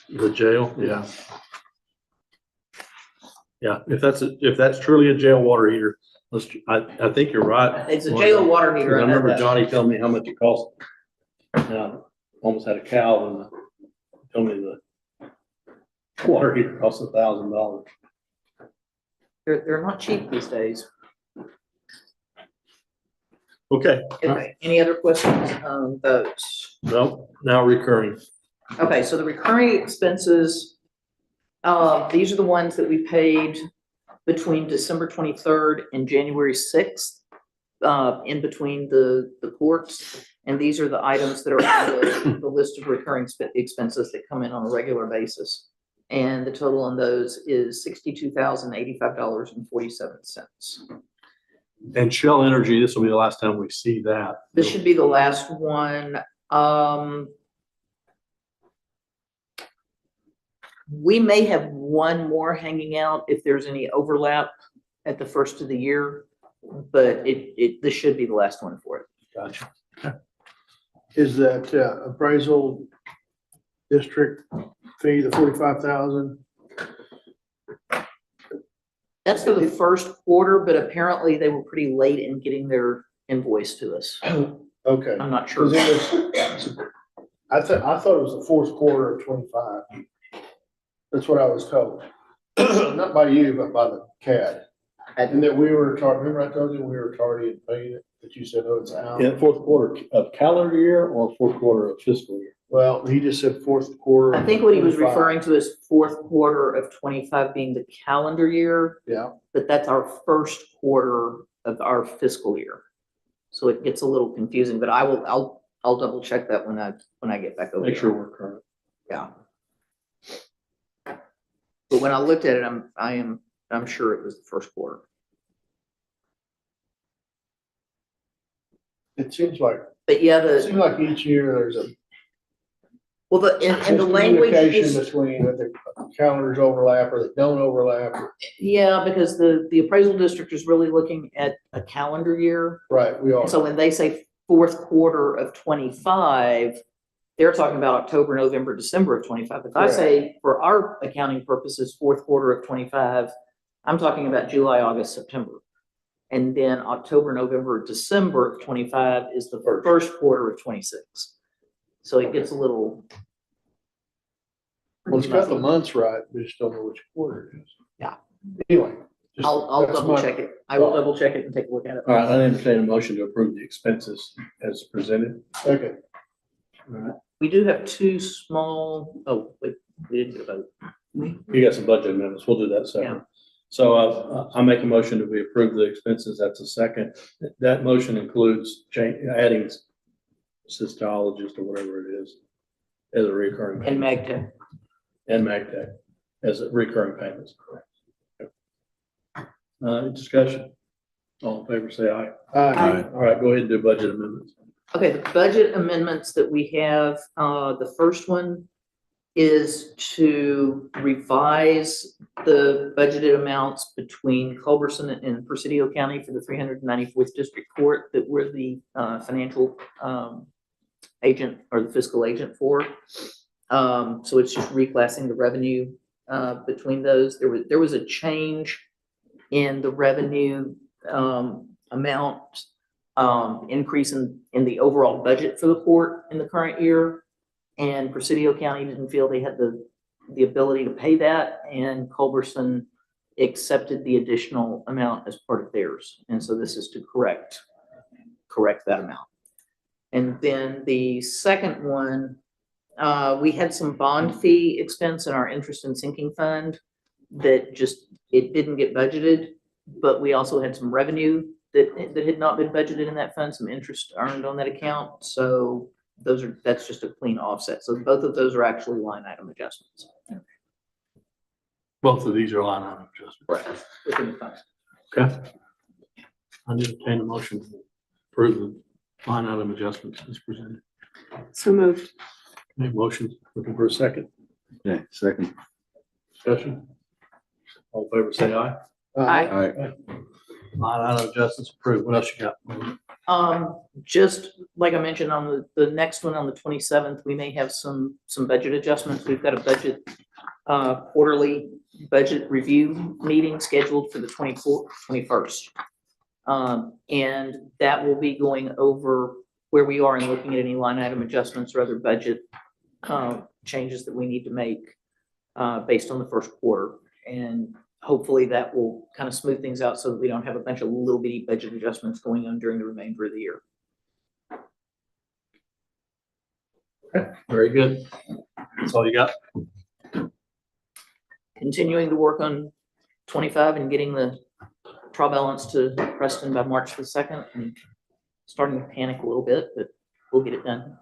The jail, yeah. Yeah, if that's truly a jail water heater, I think you're right. It's a jail water heater. I I know remember that. Johnny telling me how much it cost. Almost had a cow and told me the water heater costs $1,000. They're not cheap these days. Okay. Okay, any other questions on those? No, now recurring. Okay, so the recurring expenses, these are the ones that we paid between December 23rd and January 6th, in between the courts. And these are the items that are on the list of recurring expenses that come in on a regular basis. And the total on those is $62,085.47. And Shell Energy, this will be the last time we see that. This should be the last one. We may have one more hanging out if there's any overlap at the first of the year, but this should be the last one for it. Gotcha. Is that appraisal district fee, the 45,000? That's for the first quarter, but apparently they were pretty late in getting their invoice to us. Okay. I'm not sure. 'Cause I thought it was the fourth quarter of 25. That's what I was told. Not by you, but by the CAD. And that we were remember I told you we were tardy in paying it, that you said, oh, it's out. Yeah, fourth quarter of calendar year or fourth quarter of fiscal year? Well, he just said fourth quarter. I think what he was 25. referring to is fourth quarter of 25 being the calendar year, Yeah, but that's our first quarter of our fiscal year. So it gets a little confusing, but I'll double check that when I get back over. Make there. sure we're current. Yeah. But when I looked at it, I'm sure it was the first quarter. it seems like, But yeah, it seems like each year there's a and the language miscommunication is, between that the calendars overlap or they don't overlap. yeah, because the appraisal district is really looking at a calendar year. Right, we are. So when they say fourth quarter of 25, they're talking about October, November, December of 25. If I say for our accounting purposes, fourth quarter of 25, I'm talking about July, August, September. And then October, November, December of 25 is the first quarter of 26. So it gets a little. Well, it's got the months right, we just don't know which quarter it is. Yeah. Anyway. just- I'll that's double my check it. I will thought. double check it and take a look at it. All right, I entertain a motion to approve the expenses as presented. Okay. All right, We do have two small, oh, wait, we didn't do a vote. you got some budget amendments. We'll do that Yeah. second. So I make a motion that we approve the expenses. That's a second. That motion includes adding cystologist or whatever it is as a recurring. And MagTech. And MagTech as a recurring payments. Discussion. All in favor, say aye. Aye. All right, go ahead and do budget amendments. Okay, the budget amendments that we have, the first one is to revise the budgeted amounts between Culberson and Presidio County for the 394th District Court that we're the financial agent or the fiscal agent for. So it's just reclassing the revenue between those. There was a change in the revenue amount increase in the overall budget for the court in the current year. And Presidio County didn't feel they had the ability to pay that, and Culberson accepted the additional amount as part of theirs. And so this is to correct that amount. And then the second one, we had some bond fee expense in our interest and sinking fund that just, it didn't get budgeted, but we also had some revenue that had not been budgeted in that fund, some interest earned on that account. So that's just a clean offset. So both of those are actually line item adjustments. Both of these are line item adjustments. Right. Within the fund. Okay. I entertain a motion to approve the line item adjustments as presented. So moved. Make motion, looking for a second. Yeah, second. Discussion. All in favor, say aye. Aye. Line item adjustments approved. What else you got? Just like I mentioned on the next one on the 27th, we may have some budget adjustments. We've got a budget quarterly budget review meeting scheduled for the 21st. And that will be going over where we are and looking at any line item adjustments or other budget changes that we need to make based on the first quarter. And hopefully that will kind of smooth things out so that we don't have a bunch of little bitty budget adjustments going on during the remainder of the year. Okay, very good. That's all you got? Continuing to work on 25 and getting the trial balance to Preston by March the 2nd, and starting to panic a little bit, but we'll get it done.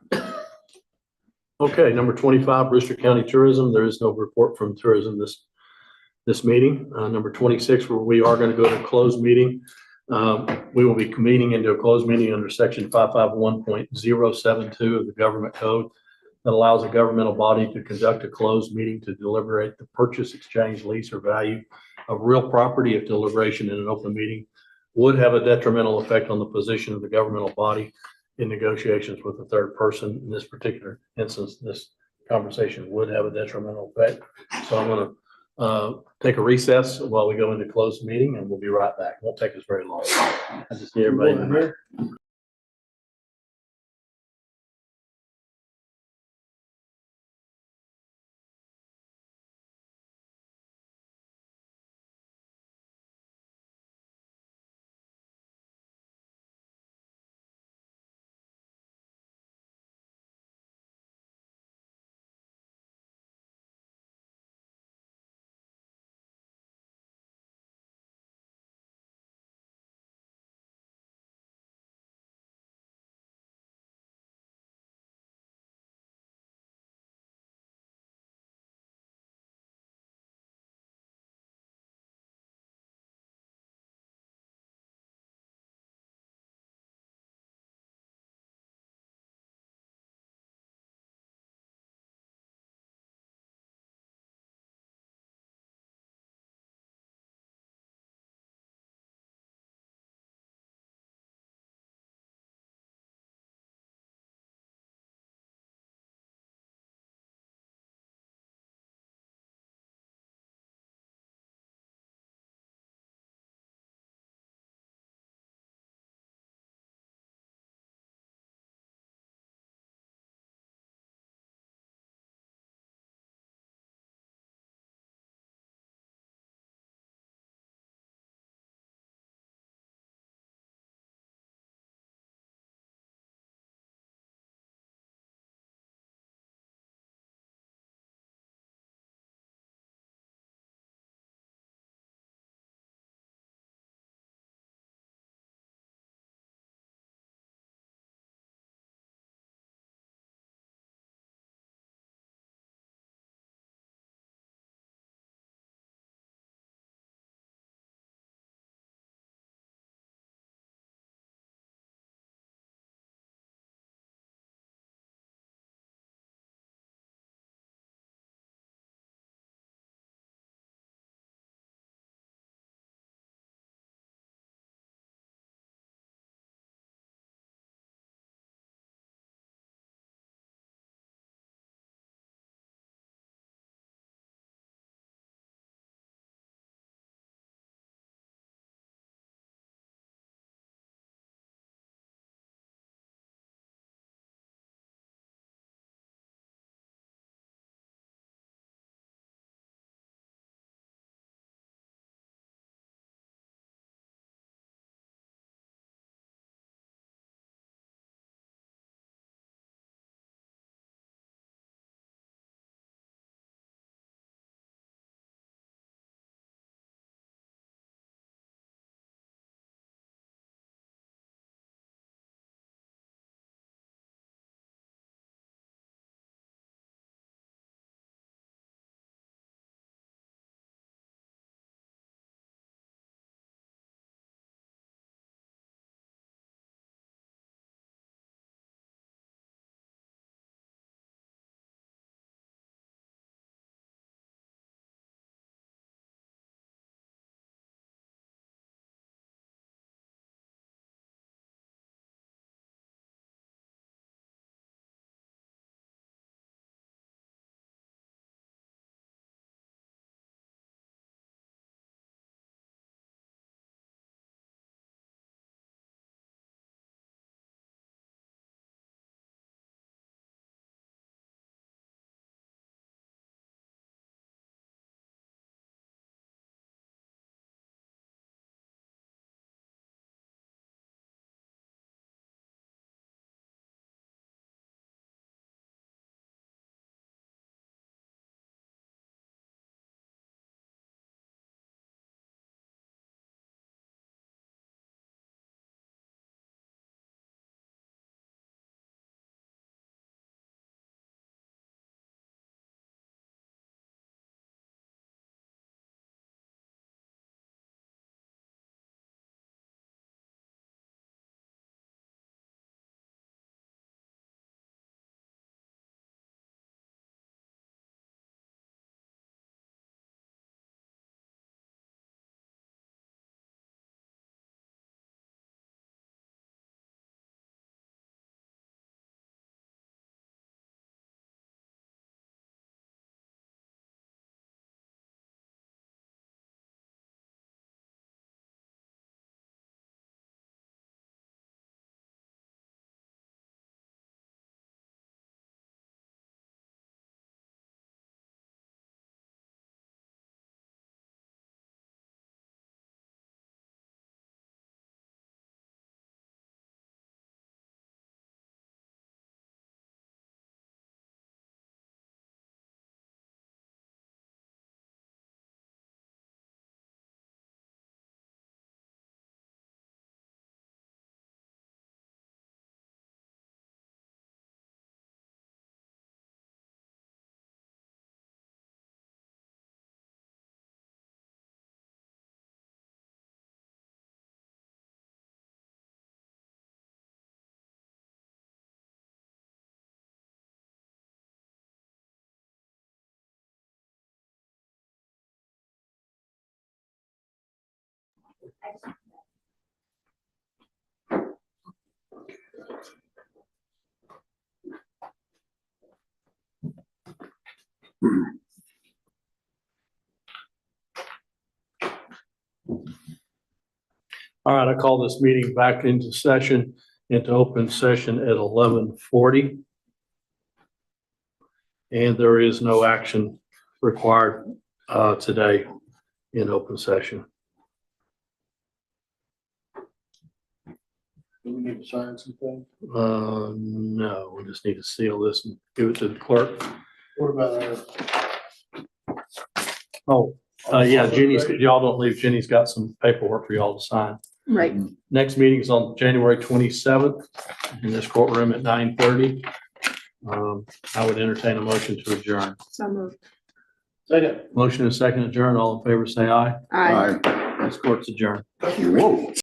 Okay, number 25, Brewster County Tourism. There is no report from tourism this meeting. Number 26, where we are going to go to a closed meeting. We will be convening into a closed meeting under section 551.072 of the government code that allows a governmental body to conduct a closed meeting to deliberate the purchase, exchange, lease, or value of real property if deliberation in an open meeting would have a detrimental effect on the position of the governmental body in negotiations with a third person. In this particular instance, this conversation would have a detrimental effect. So I'm going to take a recess while we go into closed meeting, and we'll be right back. It won't take us very long. I just need everybody to know. All right, I call this meeting back into open session at 11:40. And there is no action required today in open session. Do we need to sign something? No, we just need to seal this and give it to the clerk. What about Oh, yeah, y'all don't leave. Jenny's got some paperwork for y'all to sign. Right. Next meeting is on January 27th in this courtroom at 9:30. I would entertain a motion to adjourn. So moved. Second. Motion and second adjourn. All in favor, say aye. Aye. This court's adjourned. Whoa.